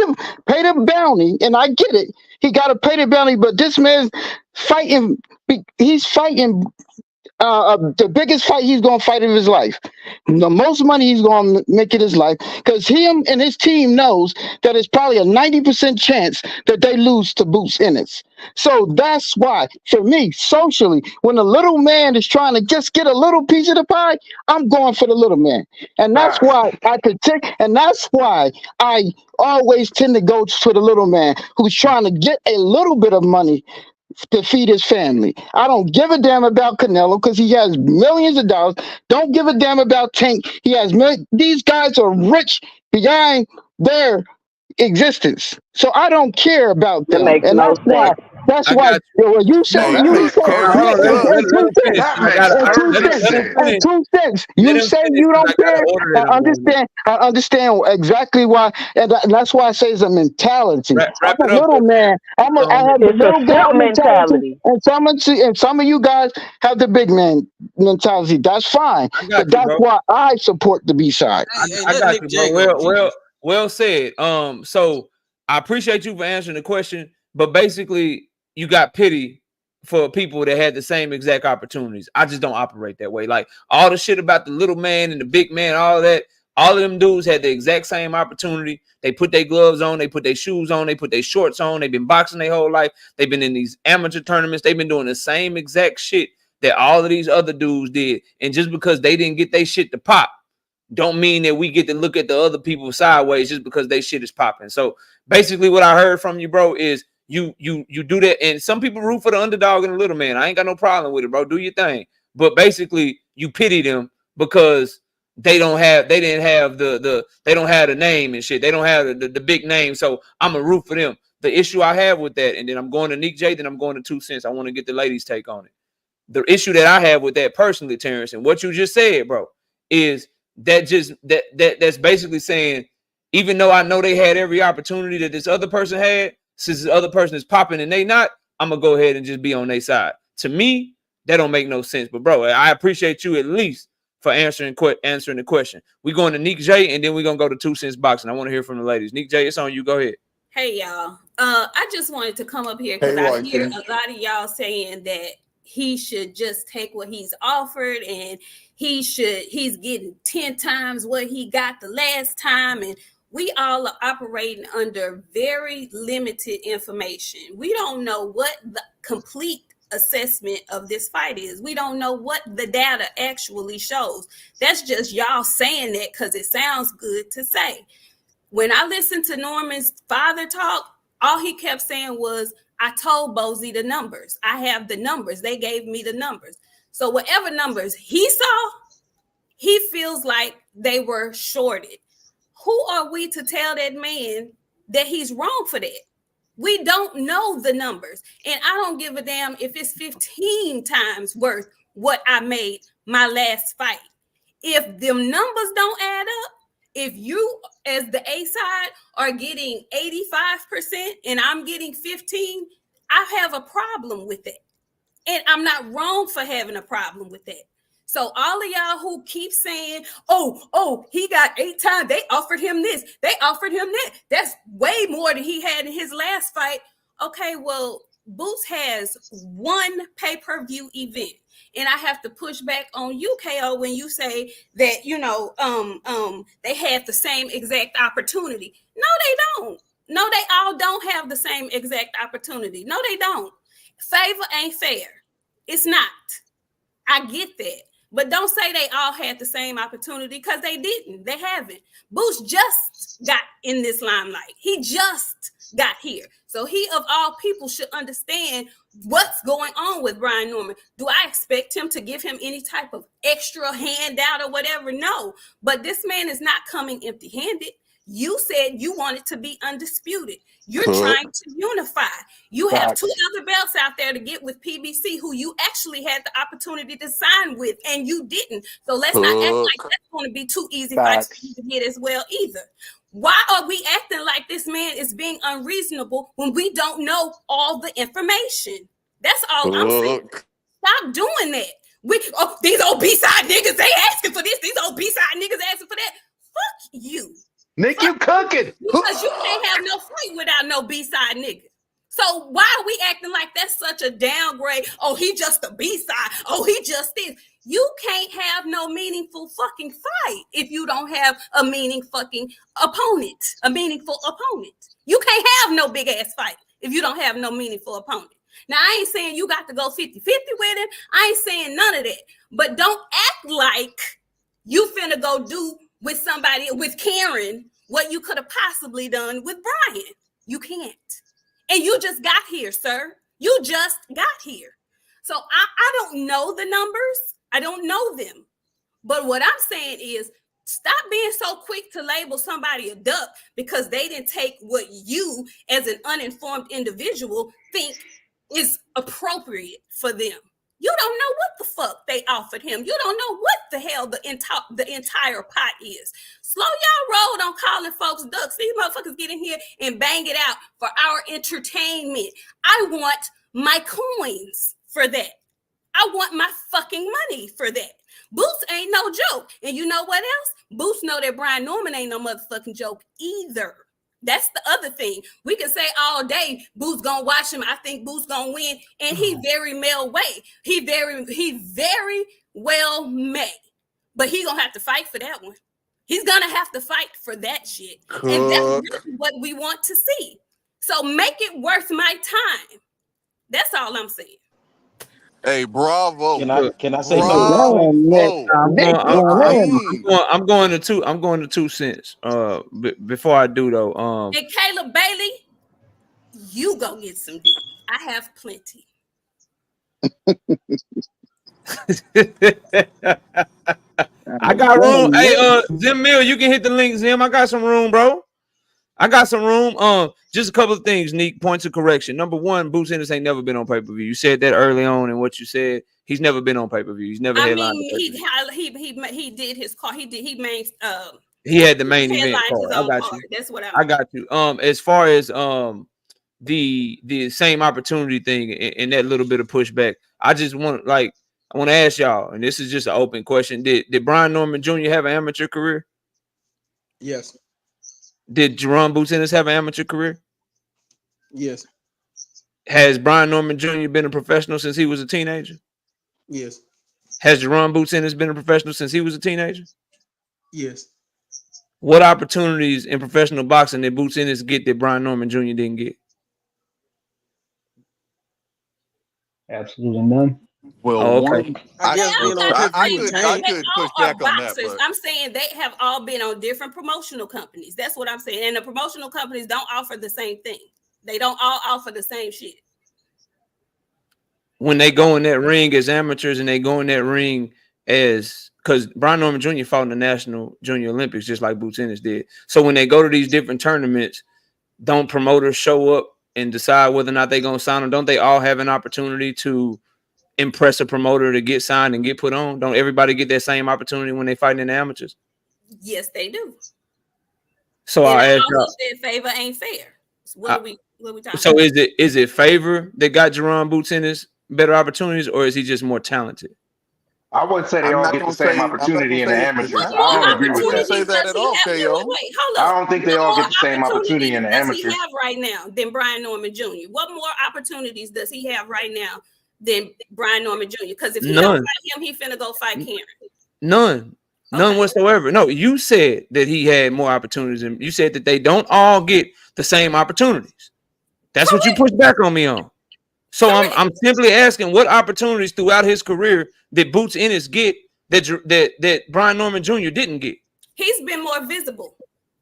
the bounty, and I get it. He gotta pay the bounty, but this man's fighting. He's fighting the biggest fight he's going to fight in his life, the most money he's going to make in his life, because him and his team knows that it's probably a 90% chance that they lose to Boots Ennis. So that's why, for me, socially, when the little man is trying to just get a little piece of the pie, I'm going for the little man. And that's Facts. why and that's why I always tend to go for the little man who's trying to get a little bit of money to feed his family. I don't give a damn about Canelo because he has millions of dollars. Don't give a damn about Tank. He has these guys are rich behind their existence. So I don't care about That them, makes and no that's why. sense. That's I why got when you say No, Bro, that that you makes makes say Hold perfect on, perfect let him, sense. let, in sense. let two him cents, finish. That I makes gotta in two let him perfect cents, let him sense. in finish. 2 cents, Let you him say finish you because don't I gotta care. order I that I'm going. understand. I understand exactly why, and that's why I say it's a mentality. Wrap I'm it a up little though, man. I have the It's a little guy simp mentality, mentality. and some of you guys have the big man mentality. That's fine, I got but you, that's bro. why I support the B side. Hey, I let got Nick you, bro. J go. Well said. So I appreciate you for answering the question, but basically, you got pity for people that had the same exact opportunities. I just don't operate that way. Like all the shit about the little man and the big man, all that. All of them dudes had the exact same opportunity. They put their gloves on, they put their shoes on, they put their shorts on. They've been boxing their whole life. They've been in these amateur tournaments. They've been doing the same exact shit that all of these other dudes did. And just because they didn't get their shit to pop, don't mean that we get to look at the other people sideways just because they shit is popping. So basically what I heard from you, bro, is you do that. And some people root for the underdog and the little man. I ain't got no problem with it, bro. Do your thing. But basically you pity them because they don't have they don't have the name and shit. They don't have the big name. So I'm a root for them. The issue I have with that, and then I'm going to Nick J, then I'm going to 2 cents. I want to get the ladies' take on it. The issue that I have with that personally, Terrence, and what you just said, bro, is that's basically saying, even though I know they had every opportunity that this other person had, since this other person is popping and they not, I'm gonna go ahead and just be on their side. To me, that don't make no sense. But bro, I appreciate you at least for answering the question. We're going to Nick J and then we're gonna go to 2 cents boxing. I want to hear from the ladies. Nick J, it's on you. Go ahead. Hey y'all. I just wanted to come up here because Hey, I hear wifey. a lot of y'all saying that he should just take what he's offered and he's getting 10 times what he got the last time. And we all are operating under very limited information. We don't know what the complete assessment of this fight is. We don't know what the data actually shows. That's just y'all saying that because it sounds good to say. When I listened to Norman's father talk, all he kept saying was, I told Bozy the numbers. I have the numbers. They gave me the numbers. So whatever numbers he saw, he feels like they were shorted. Who are we to tell that man that he's wrong for that? We don't know the numbers. And I don't give a damn if it's 15 times worth what I made my last fight. If them numbers don't add up, if you as the A side are getting 85% and I'm getting 15, I have a problem with that. And I'm not wrong for having a problem with that. So all of y'all who keep saying, oh, he got 8 times. They offered him this. They offered him that. That's way more than he had in his last fight. Okay, well, Boots has one pay-per-view event. And I have to push back on you, KO, when you say that, they had the same exact opportunity. No, they don't. No, they all don't have the same exact opportunity. No, they don't. Favor ain't fair. It's not. I get that. But don't say they all had the same opportunity because they didn't. They haven't. Boost just got in this limelight. He just got here. So he, of all people, should understand what's going on with Brian Norman. Do I expect him to give him any type of extra handout or whatever? No. But this man is not coming empty-handed. You said you wanted to be undisputed. You're trying to unify. You have 2 other belts out there to get with PBC who you actually had the opportunity to sign with and you didn't. So let's not act like that's going to be 2 easy fights for you to get as well either. Why are we acting like this man is being unreasonable when we don't know all the information? That's all I'm saying. Stop doing that. These old B-side niggas, they asking for this. These old B-side niggas asking for that. Fuck you. Nick, you cooking. Because you can't have no fight without no B-side nigga. So why are we acting like that's such a downgrade? Oh, he just a B-side. Oh, he just is. You can't have no meaningful fucking fight if you don't have a meaningful opponent. You can't have no big ass fight if you don't have no meaningful opponent. Now, I ain't saying you got to go 50-50 with it. I ain't saying none of that. But don't act like you finna go do with Karen what you could have possibly done with Brian. You can't. And you just got here, sir. You just got here. So I don't know the numbers. I don't know them. But what I'm saying is Stop being so quick to label somebody a duck because they didn't take what you, as an uninformed individual, think is appropriate for them. You don't know what the fuck they offered him. You don't know what the hell the entire pot is. Slow y'all roll on calling folks ducks. These motherfuckers get in here and bang it out for our entertainment. I want my coins for that. I want my fucking money for that. Boots ain't no joke. And you know what else? Boots know that Brian Norman ain't no motherfucking joke either. That's the other thing. We can say all day, Boots gonna watch him. I think Boots gonna win, and he very well may. He very well may. But he gonna have to fight for that one. He's gonna have to fight for that shit, and that's really what we want to see. So make it worth my time. That's all I'm saying. Hey, bravo. Can I say Bravo. something I'm going to two. I'm going to 2 cents. Before I do though, and Caleb Bailey, you go get some dick. I have plenty. I got room. Hey, Zim Mill, you can hit the link, Zim. I got some room, bro. I got some room. Just a couple of things, Neek. Points of correction. Number one, Boots Ennis ain't never been on pay-per-view. You said that early on in what you said. He's never been on pay-per-view. He's never headlined. He did his car. He had the main event card. I got you. That's what I got you. As far as the same opportunity thing and that little bit of pushback, I just want I want to ask y'all, and this is just an open question. Did Brian Norman Jr. have an amateur career? Yes. Did Jaron Boots Ennis have an amateur career? Yes. Has Brian Norman Jr. been a professional since he was a teenager? Yes. Has Jaron Boots Ennis been a professional since he was a teenager? Yes. What opportunities in professional boxing did Boots Ennis get that Brian Norman Jr. didn't get? Absolutely none. Well, okay. I could push back on that. But I'm saying they have all been on different promotional companies. That's what I'm saying. And the promotional companies don't offer the same thing. They don't all offer the same shit. When they go in that ring as amateurs and they go in that ring as, because Brian Norman Jr. fought in the National Junior Olympics just like Boots Ennis did. So when they go to these different tournaments, don't promoters show up and decide whether or not they're going to sign them? Don't they all have an opportunity to impress a promoter to get signed and get put on? Don't everybody get that same opportunity when they fight in the amateurs? Yes, they do. So I asked y'all, said favor ain't fair. So what are we talking so about? is it favor that got Jaron Boots Ennis better opportunities, or is he just more talented? I wouldn't say they all get the same opportunity in the amateurs. I don't agree with that. Say that at all, KO. Wait, hold up. I don't think they all get the same opportunity in the amateurs. Does he have right now than Brian Norman Jr.? What more opportunities does he have right now than Brian Norman Jr.? Because if he don't fight him, he finna go fight Karen. None whatsoever. No, you said that he had more opportunities, and you said that they don't all get the same opportunities. That's what you pushed back on me on. So I'm simply asking, what opportunities throughout his career did Boots Ennis get that Brian Norman Jr. didn't get? He's been more visible.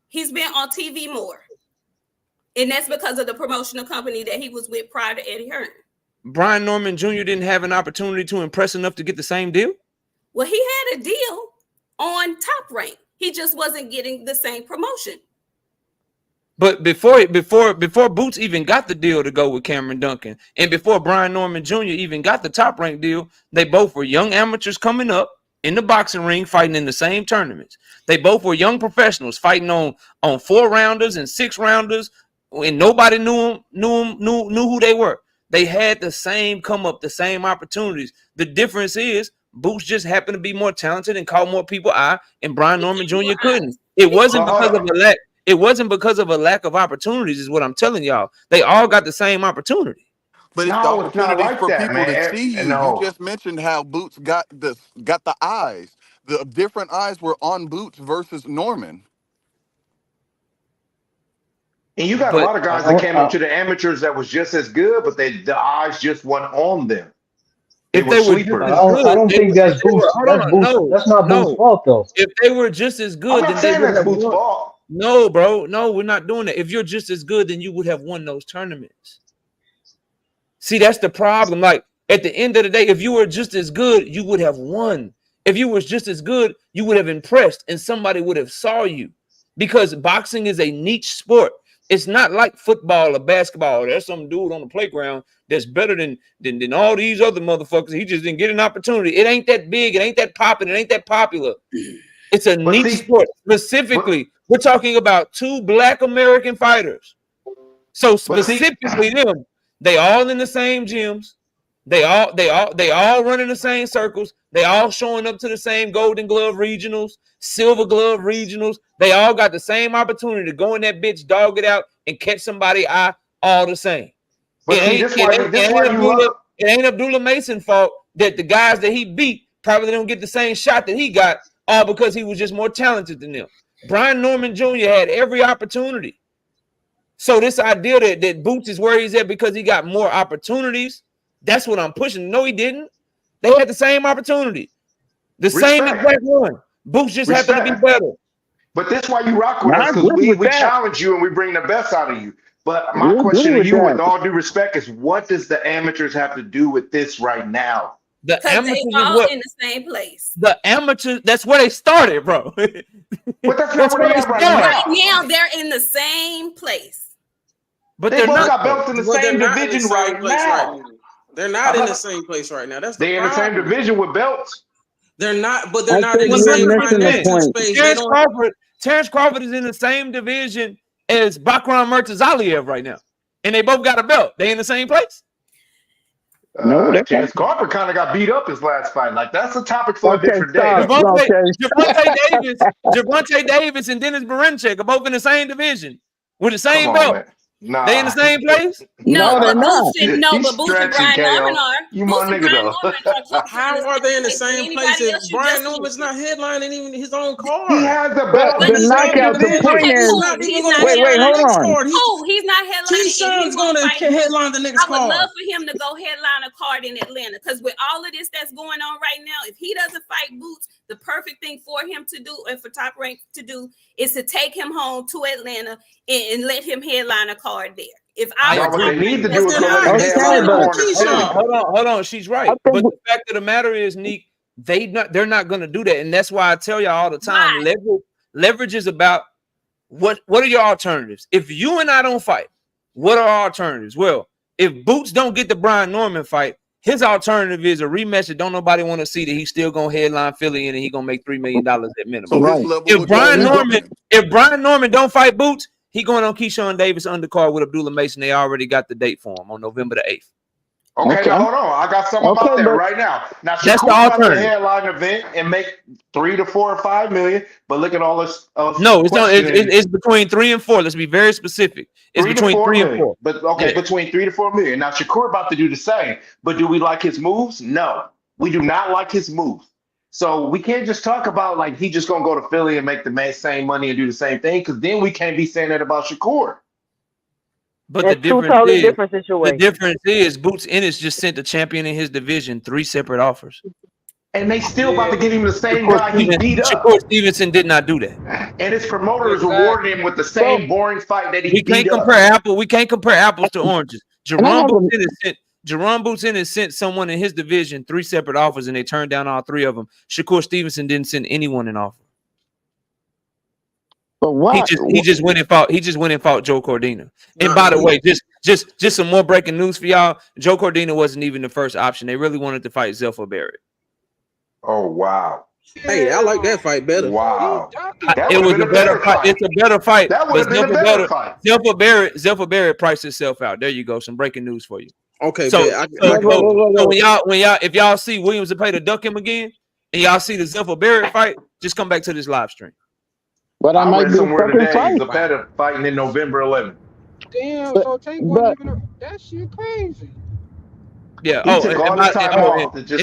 He's been on TV more. And that's because of the promotional company that he was with prior to Eddie Hearn. Brian Norman Jr. didn't have an opportunity to impress enough to get the same deal? Well, he had a deal on Top Rank. He just wasn't getting the same promotion. But before Boots even got the deal to go with Cameron Duncan, and before Brian Norman Jr. even got the Top Rank deal, they both were young amateurs coming up in the boxing ring, fighting in the same tournaments. They both were young professionals fighting on 4-rounders and 6-rounders, and nobody knew who they were. They had the same come up, the same opportunities. The difference is Boots just happened to be more talented and caught more people eye, and Brian Norman Jr. couldn't. It wasn't because of a lack. It wasn't because of a lack of opportunities, is what I'm telling y'all. They all got the same opportunity. But it's the opportunity for people to see you. You just mentioned how Boots got the eyes. The different eyes were on Boots versus Norman. And you got a lot of guys that came up to the amateurs that was just as good, but the eyes just weren't on them. They were sleepers. I don't think that's Boots. That's not Boots' fault, though. If they were just as good, I'm not saying that's Boots' fault. No, bro. No, we're not doing that. If you're just as good, then you would have won those tournaments. See, that's the problem. Like, at the end of the day, if you were just as good, you would have won. If you was just as good, you would have impressed and somebody would have saw you, because boxing is a niche sport. It's not like football or basketball. There's some dude on the playground that's better than all these other motherfuckers. He just didn't get an opportunity. It ain't that big. It ain't that popping. It ain't that popular. It's a niche sport. Specifically, we're talking about 2 Black American fighters. So specifically them, they all in the same gyms. They all running the same circles. They all showing up to the same Golden Glove regionals, Silver Glove regionals. They all got the same opportunity to go in that bitch, dog it out, and catch somebody eye all the same. But It ain't Abdullah Mason's fault that the guys that he beat probably don't get the same shot that he got, all because he was just more talented than them. Brian Norman Jr. had every opportunity. So this idea that Boots is where he's at because he got more opportunities, that's what I'm pushing. No, he didn't. They had the same opportunity. The same exact one. Boots just happened to be better. But that's why you rock with us, because we challenge you and we bring the best out of you. But my question to you, with all due respect, is what does the amateurs have to do with this right now? Because they all in the same place. The amateurs, that's where they started, bro. But that's not where they are right now. Right now, they're in the same place. But they both got belts in the same division right now. They're not in the same place right now. That's they're in the same division with belts. They're not, but they're not in the same financial space. Terrence Crawford is in the same division as Bakram Murtazaliev right now, and they both got a belt. They in the same place. No, Terrence Crawford kind of got beat up his last fight. Like, that's a topic for a different day. Gervonta Davis and Dennis Berinchyk are both in the same division with the same belt. Nah. They in the same place? No, they're not. But Boots and Brian Norman are. You my nigga though. How are they in the same place if Brian Norman's not headlining even his own card? He has the belt. The knockout. The point is, wait, hold on. He's not headlining. T-Shon's going to headline the nigga's card. I would love for him to go headline a card in Atlanta, because with all of this that's going on right now, if he doesn't fight Boots, the perfect thing for him to do and for Top Rank to do is to take him home to Atlanta and let him headline a card there. If I what they need to do is hold on. She's right. But the fact of the matter is, Neek, they're not going to do that, and that's why I tell y'all all the time. Leverage is about what are your alternatives? If you and I don't fight, what are our alternatives? Well, if Boots don't get the Brian Norman fight, his alternative is a rematch that don't nobody want to see, that he's still gonna headline Philly and he gonna make $3 million at minimum. So right. If Brian Norman don't fight Boots, he going on Keyshawn Davis undercard with Abdullah Mason. They already got the date for him on November the 8th. Okay, now hold on. I got something about that right now. Now, Shakur about to headline event and make $3 to $4 or $5 million, but look at all this. No, it's not. It's between 3 and 4. Let's be very specific. It's between 3 and 4. But between 3 to 4 million. Now, Shakur about to do the same, but do we like his moves? No, we do not like his moves. So we can't just talk about like he just gonna go to Philly and make the same money and do the same thing, because then we can't be saying that about Shakur. But the difference is Boots Ennis just sent the champion in his division 3 separate offers. And they still about to give him the same guy he beat up. Shakur Stevenson did not do that. And his promoter is rewarding him with the same boring fight that he beat up. We can't compare apples to oranges. Jaron Boots Ennis sent someone in his division 3 separate offers, and they turned down all 3 of them. Shakur Stevenson didn't send anyone an offer. But why? He just went and fought Joe Cordina. And by the way, just some more breaking news for y'all. Joe Cordina wasn't even the first option. They really wanted to fight Zelfa Barrett. Oh wow! Hey, I like that fight better. Wow, it was a better fight. It's a better fight. That would have been a better fight. Zelfa Barrett priced itself out. There you go. Some breaking news for you. Okay, so if y'all see Williams Zepeda duck him again, and y'all see the Zelfa Barrett fight, just come back to this live stream. But I might be somewhere today. Zepeda fighting in November 11th. Damn, so Tank wasn't even that shit crazy. Yeah.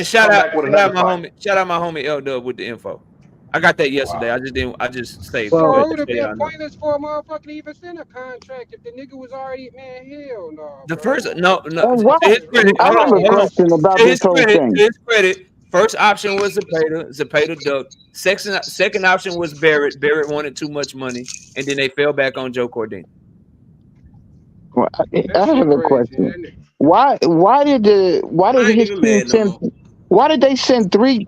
Shout out my homie L Dub with the info. I got that yesterday. Wow. I just saved it. Well, it would have been pointless for a motherfucker to even send a contract if the nigga was already, man, hell no. The first I have a question about this whole thing. To his credit, first option was Zepeda ducked. Second option was Barrett. Barrett wanted too much money, and then they fell back on Joe Cordina. Well, I have a question. Why did they send 3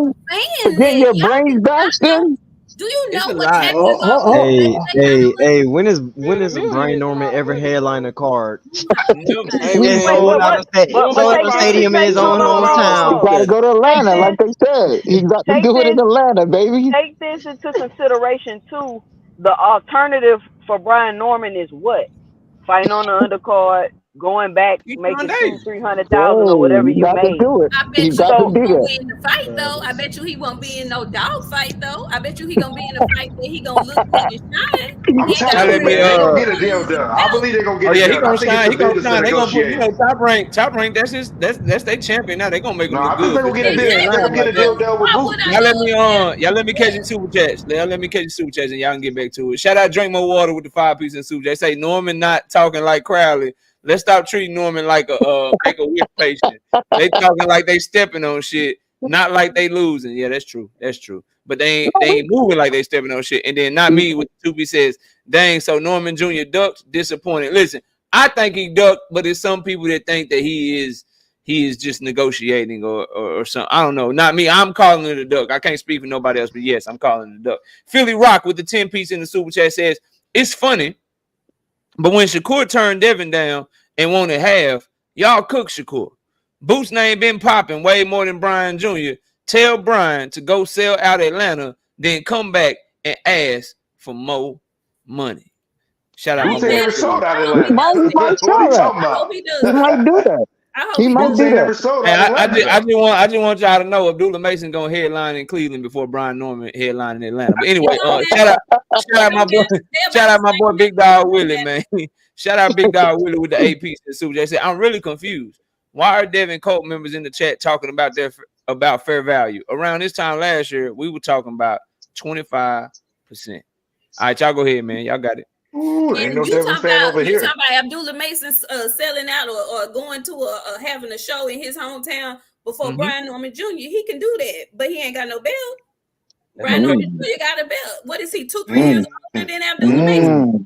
brains for saying getting that. your Y'all do brains back, not know. then? Do you It's know a what lot. taxes are on Oh, that kind of money? When is $1 a million Brian is a Norman lot of ever money, bro. headline a card Yep. Hey We in his man, Wait, own but so take this, stadium in his take own hold on, hold on, hold you on. hometown? gotta go to Take Atlanta, like this, they said. He got to take do it in this, Atlanta, baby. take this into consideration too. The alternative for Brian Norman is what? fighting on the undercard, going back, Keep on making Davis. 200-300,000 or Whoa, whatever you you got to made. do it. I You bet you got he to So do won't that. be in the fight though. I bet you he won't be in no dog fight though. I bet you he gonna be in a fight where he gonna look good and shine. I'm He ain't Now gotta telling you, let worry me man, they about gonna get a deal losing the done. I belt. believe they're gonna oh get it yeah, he done. I gonna think it's shine. the He gonna business of shine. They gonna put negotiating. top rank. That's their champion now. They gonna make him No, look I think good they're if gonna his get a champion deal. ain't They're Exactly. lying gonna get like a that. deal done with Why would Boots. I Now love that? y'all let me catch Yeah. your super chats. Let me catch your super chats and y'all can get back to it. Shout out Drink More Water with the 5-piece and super chat. Say Norman not talking like Crowley. Let's stop treating Norman like a make a wish patient. They talking like they stepping on shit, not like they losing. Yeah, that's true. That's true. But they ain't moving like they stepping on shit. And then not me with the 2B says, dang, so Norman Jr. ducked, disappointed. Listen, I think he ducked, but there's some people that think that he is just negotiating or something. I don't know. Not me. I'm calling it a duck. I can't speak for nobody else, but yes, I'm calling it a duck. Philly Rock with the 10-piece in the super chat says, it's funny, but when Shakur turned Devin down and wanted half, y'all cook Shakur. Boots name been popping way more than Brian Jr. Tell Brian to go sell out Atlanta, then come back and ask for more money. Shout out my Boots ain't boy Exactly. never Philly. sold out I hope he Atlanta. does He might that. What are you sell that. talking I hope about? he He does that. might do that. I hope He he might does Boots do ain't that. that. never sold Hey, out Atlanta I though. just want y'all to know Abdullah Mason gonna headline in Cleveland before Brian Norman headline in Atlanta. But It anyway, don't shout matter. out It my don't boy, matter. They shout about out the my boy same Big number. It Dog don't Willie, matter. man. Shout out Big Dog Willie with the AP and super. They said I'm really confused. Why are Devin Colt members in the chat talking about about fair value? Around this time last year, we were talking about 25%. All right, y'all go ahead, man. Y'all got it. Ooh, ain't And no Devin fan over you here. talking about Abdullah Mason selling out or going to having a show in his hometown before Mm-hmm. Brian Norman Jr. He can do that, but he ain't got no belt. That's Brian no Norman question. Jr. got a belt. What is he? 2-3 years Mm, older than Abdullah Mason? mm,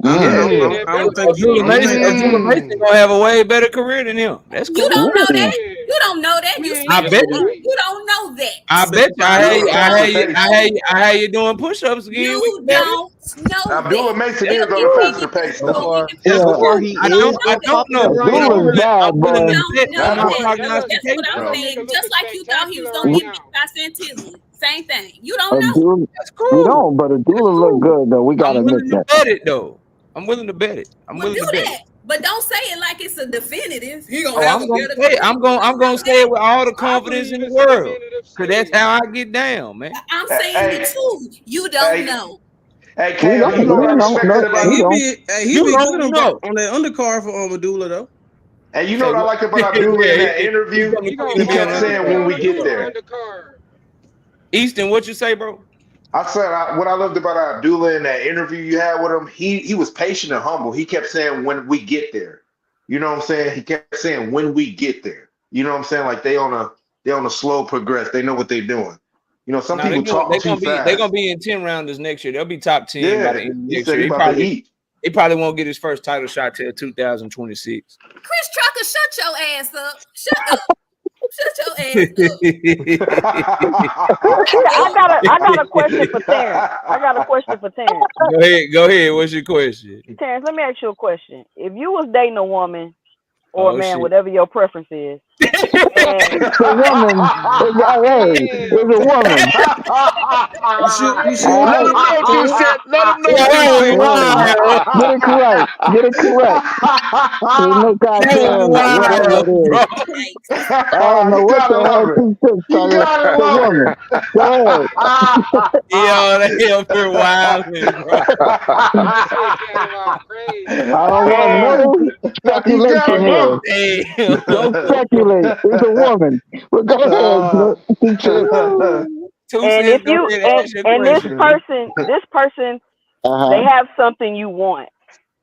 Mm, Yeah, He mm, said I that don't belt think gonna you. be I don't think. Abdullah Mason mm. gonna have a way better career than him. That's You cool. don't know mm. that. yeah. You don't know that. We You ain't I even bet speculate. you. right. You don't know that. I bet you. Certified You don't Pace. I had you doing push-ups again. We You can bet it. don't know Abdullah that. Mason That's is If on you a cool. think faster it is pace So gonna though. be far, different, so Yeah, far you he I is don't don't know more that. know, popular but right Abdullah is now. bad, I'm willing boy. to Don't bet know on That my boy, that, bro. That's what I'm prognostication. No. saying. Nigga Just looking like you thought he was spectacular gonna right we get beat now. by Santilli. Same thing. You don't know. Abdullah, That's we cool. don't, but That's Abdullah look cool. good though. We gotta I'm admit willing to that. bet it though. I'm willing to bet it. I'm Well, willing do to bet it. that. But don't say it like it's a definitive. He gonna Oh, have I'm a gonna better say it. career. You I'm don't gonna know say that. it with all the I confidence in believe the it's a world. definitive Cause that's shit. how I get down, man. I'm saying it Hey, too. You don't hey, know. hey, We Cam, don't, you know what we I don't, respected no, Hey, we about don't. he You be good don't on know. on that undercard for Medulla though. and you know Say what I what? liked about Abdullah in Yeah, that he interview? coming He to gonna Cleveland He to be fall on kept the out of saying the undercard. when we get Abdullah there. undercard. Easton, what you say, bro? I said what I loved about Abdullah in that interview you had with him. He was patient and humble. He kept saying when we get there. You know what I'm saying? He kept saying when we get there. You know what I'm saying? Like they on a slow progress. They know what they're doing. You know, some No, people talk too they're gonna fast. be in 10 rounders next year. They'll be top 10 by the Yeah, end of he next said year. he about to eat. He probably won't get his first title shot till 2026. Chris Trucker, shut your ass up. Shut up. Shut your ass up. I got a question for Terrence. I got a question for Terrence. Go ahead. What's your question? Terrence, let me ask you a question. If you was dating a woman or a Oh man, shit. whatever your preference is, and It's a woman. It's a Damn. woman. You All sure? Let right, him know, two cent. Let him know, two Yo, cent. wild. get it correct. Get it correct. There's no That was goddamn whatever wild, it is. bro. Yikes. I don't know You what the gotta hell love it. she said. You So gotta it's a love it. woman. Go Yo, that hell for wilding, bro. That shit came out crazy. I don't want no You speculation gotta and here. love this Damn. Don't speculate. It's a woman. But go ahead. Teacher. Two and if cents, go you ahead and ask your and question. this person, they Uh-huh. have something you want.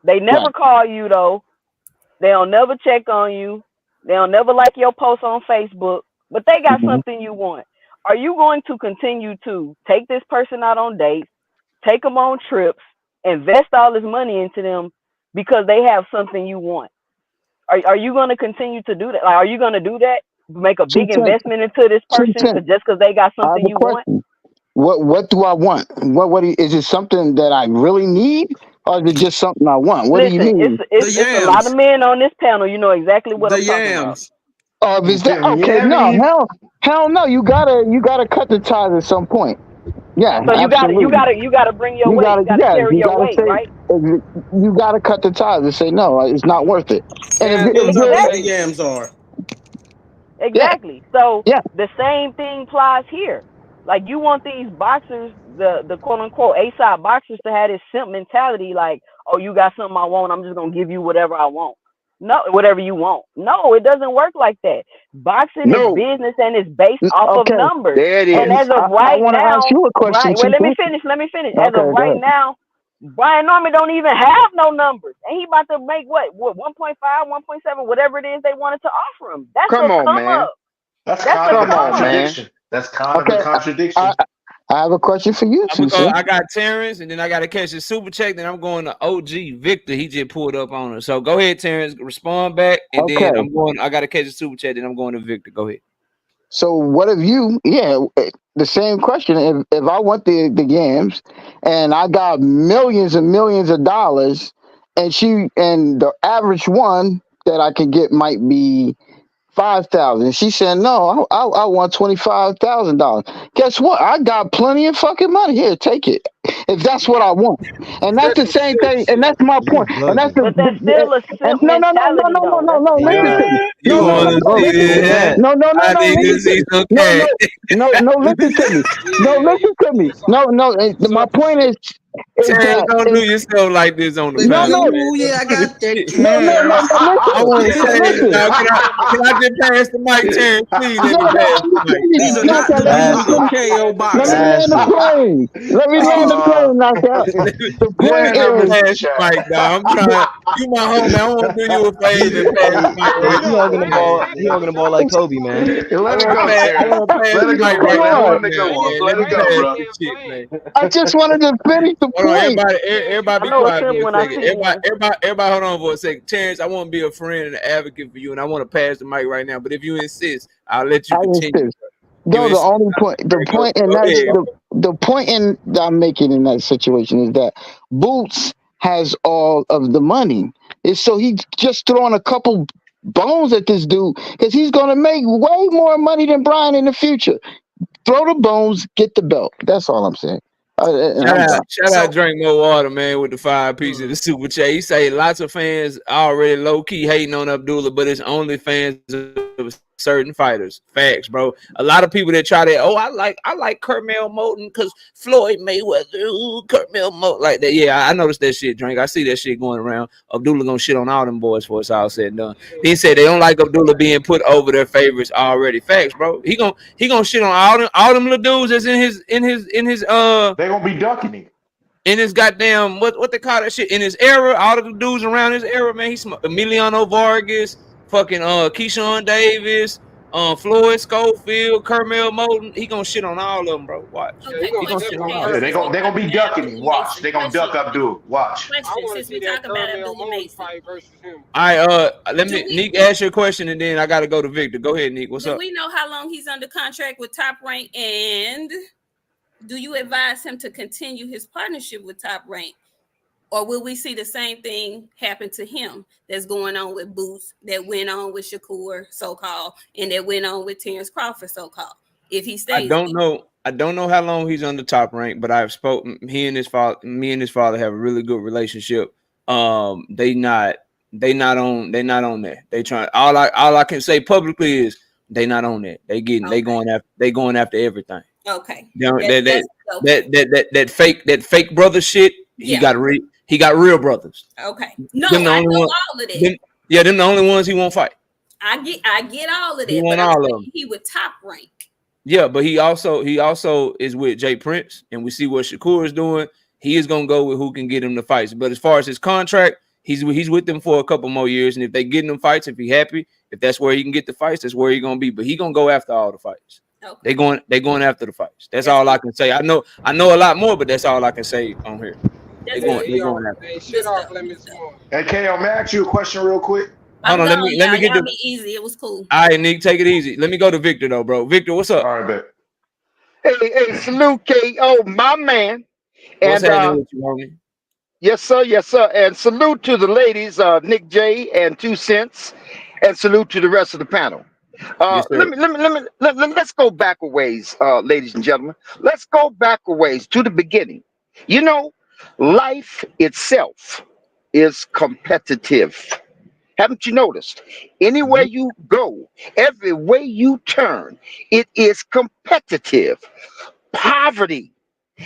They Right. never call you though. They'll never check on you. They'll never like your post on Facebook, but they got Mhm. something you want. Are you going to continue to take this person out on dates, take them on trips, invest all this money into them because they have something you want? Are you going to continue to do that? Like, are you going to do that? Make a Two big cents. investment into this person just because they got I have something a you want? question. What do I want? Is it something that I really need, or is it just something I want? What do you Listen, mean? The it's a lot of yams, men on this panel. You know exactly what the I'm talking about. yams. If it's that Them okay? No, yammies. hell no. You gotta cut the ties at some point. Yeah, So you absolutely. gotta bring your You weight. gotta, You gotta yeah, carry you your gotta weight, say, right? you gotta cut the ties and say no, it's not worth it. And Gas if Depends money how big don't the Exactly. make yams sense. are. yeah, Exactly. So yeah, the same thing applies here. Like you want these boxers, the quote unquote A-side boxers to have this simp mentality, like, oh, you got something I want, I'm just gonna give you whatever I want. No, whatever you want. No, it doesn't work like that. Boxing is no, business and it's based off of okay, numbers. there it And is. as of I right want to ask now, you a question, Brian, wait, let me Chico. finish. As of Okay, go right ahead. now, Brian Norman don't even have no numbers. And he about to make what 1.5, 1.7, whatever it is they wanted to offer him. That's Come a on, come man. up. That's That's a kind of the Come on, come up. man. contradiction. That's kind of the Okay, I, contradiction. I have a question for you, I'm gonna go. Susan. I got Terrence, and then I got to catch his super check. Then I'm going to OG Victor. He just pulled up on us. So go ahead, Terrence. Respond back, and then Okay, I'm going. I got to catch his super check. Then I'm going to Victor. Go ahead. so what if you? Yeah, the same question. If I want the yams, and I got millions and millions of dollars, and the average one that I could get might be 5,000. She said, "No, I want $25,000." Guess what? I got plenty of fucking money here. Take it if that's what I want. And that's That's the some same simp thing. And shit. that's my You point. And that's bugging. But that's still a and simp no, no, no, no, mentality, no, no, though. no, That's no. the Listen to thing. me. You No, no, no, want Bro, to no. see Listen to me. this? relax. No, no, no, I no. need to Listen to see some no, cash. no, no. Listen to me. No, Yeah, listen to me. you some No. you My sucker point shit. is Terrence, that don't do yourself like this on the They no, be panel, like, no, man. oh Don't yeah, I do this got that shit. no. cash. But I listen, want to say, listen. now, can I just pass the mic, Terrence? Please let No, me no. pass I'm the just mic, telling you, These are dog. not knockout. the Pass rules it. of Go KO ahead, Let me boxing. Terrence. Pass land the it. plane. Let me land the Oh, plane, knockout. let me, The let me point Man just up in is, the pass the chat. mic, dog. I'm trying. You my homie. I want to do you a favor and pass the Hey, mic hey, right Hold he now, on, hugging the wait a man. ball. minute. He hugging the ball like Stop. Kobe, man. I Let it want to go, pass. I Terrence. want to pass Let the it go, mic come bro. right Let now, on. one to man. go Land off. Yeah, that let Let me it plane. go, pass Land bro. this that shit, plane. man. I just wanted to finish the Hold on, point. I everybody be know a quiet simp for a when I second. see one. Everybody, hold on for a second. Terrence, I want to be a friend and an advocate for you, and I want to pass the mic right now. But if you insist, I'll let you I continue. insist. You No, the insist. only point, All right, and go that's ahead. the point that I'm making in that situation is that Boots has all of the money. So he just throwing a couple bones at this dude because he's going to make way more money than Brian in the future. Throw the bones, get the belt. That's all I'm saying. And I'm done. Shout out, So drink more water, man, with the 5 piece of mm, the super chat. He say lots of fans already low key hating on Abdullah, but it's only fans of certain fighters. Facts, bro. A lot of people that try that. Oh, I like Kermel Moulton because Floyd Mayweather, Kermel Moulton, like that. Yeah, I noticed that shit. Drink. I see that shit going around. Abdullah gonna shit on all them boys for it's all said and done. He said they don't like Abdullah being put over their favorites already. Facts, bro. He gonna shit on all them little dudes that's They're gonna be ducking him. in his goddamn what they call that shit in his era, all of the dudes around his era, man. He's Emiliano Vargas, fucking Keyshawn Davis, Floyd Schofield, Kermel Moulton. He gonna shit on all of them, bro. Watch. Yeah, he Okay, He gonna gonna question, shit definitely on hurt all Yeah, of Terrence, them. they're since gonna we they're gonna be talking about ducking him. Abdullah Watch. Mason. They're gonna duck Abdul. Watch. I Question, want to since see we that talking about Thurman Abdullah Moton Mason. fight versus him. Let Do me we Nick ask your question and then I gotta go to Victor. Go ahead, Nick. What's do up? we know how long he's under contract with Top Rank, and do you advise him to continue his partnership with Top Rank? Or will we see the same thing happen to him that's going on with Boots, that went on with Shakur, so-called, and that went on with Terrence Crawford, so-called, if he I stays don't there? know. I don't know how long he's on the top rank, but I've spoken. Me and his father have a really good relationship. They not on that. They trying all I can say publicly is they not on that. Okay. They going after everything. Okay. You know, That's okay. that fake brother shit. Yeah. He got real brothers. Okay. No, Them the I only know one. all of that. Them the only ones he won't fight. I get all of He that, but want I'm all of them. saying he would Top Rank. Yeah, but he also is with Jay Prince, and we see what Shakur is doing. He is gonna go with who can get him the fights. But as far as his contract, he's with them for a couple more years. And if they get him fights, if he happy, if that's where he can get the fights, that's where he gonna be. But he gonna go after all the fights. Okay. They going after the fights. That's That's all I good. can say. I know a lot more, but that's all I can say on here. That's Yeah, good. They he going on. after. Hey, Good shit off stuff. limits Good stuff. tomorrow. Hey, KO, may I ask you a question real quick? Hold I'm on, gone, let me y'all. get Y'all the. be easy. It was cool. All right, Nick, take it easy. Let me go to Victor though, bro. Victor, what's up? All right, bet. Hey, salute KO, my man. What's And happening with you, homie? yes, sir. And salute to the ladies, Nick J and 2 Cents. And salute to the rest of the panel. Yes, sir. Let's go back a ways, ladies and gentlemen. Let's go back a ways to the beginning. You know, life itself is competitive. Haven't you noticed? Anywhere Mhm. you go, every way you turn, it is competitive. Poverty.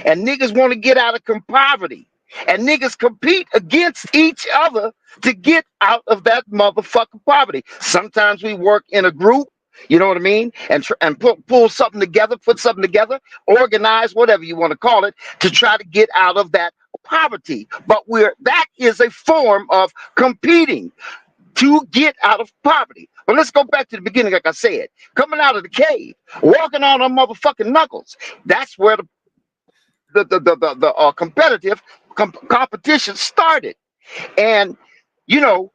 And niggas want to get out of poverty. And niggas compete against each other to get out of that motherfucking poverty. Sometimes we work in a group, you know what I mean? And pull something together, put something together, organize, whatever you want to call it, to try to get out of that poverty. But that is a form of competing to get out of poverty. But let's go back to the beginning, like I said. Coming out of the cave, walking on our motherfucking knuckles. That's where the competitive competition started. And, you know,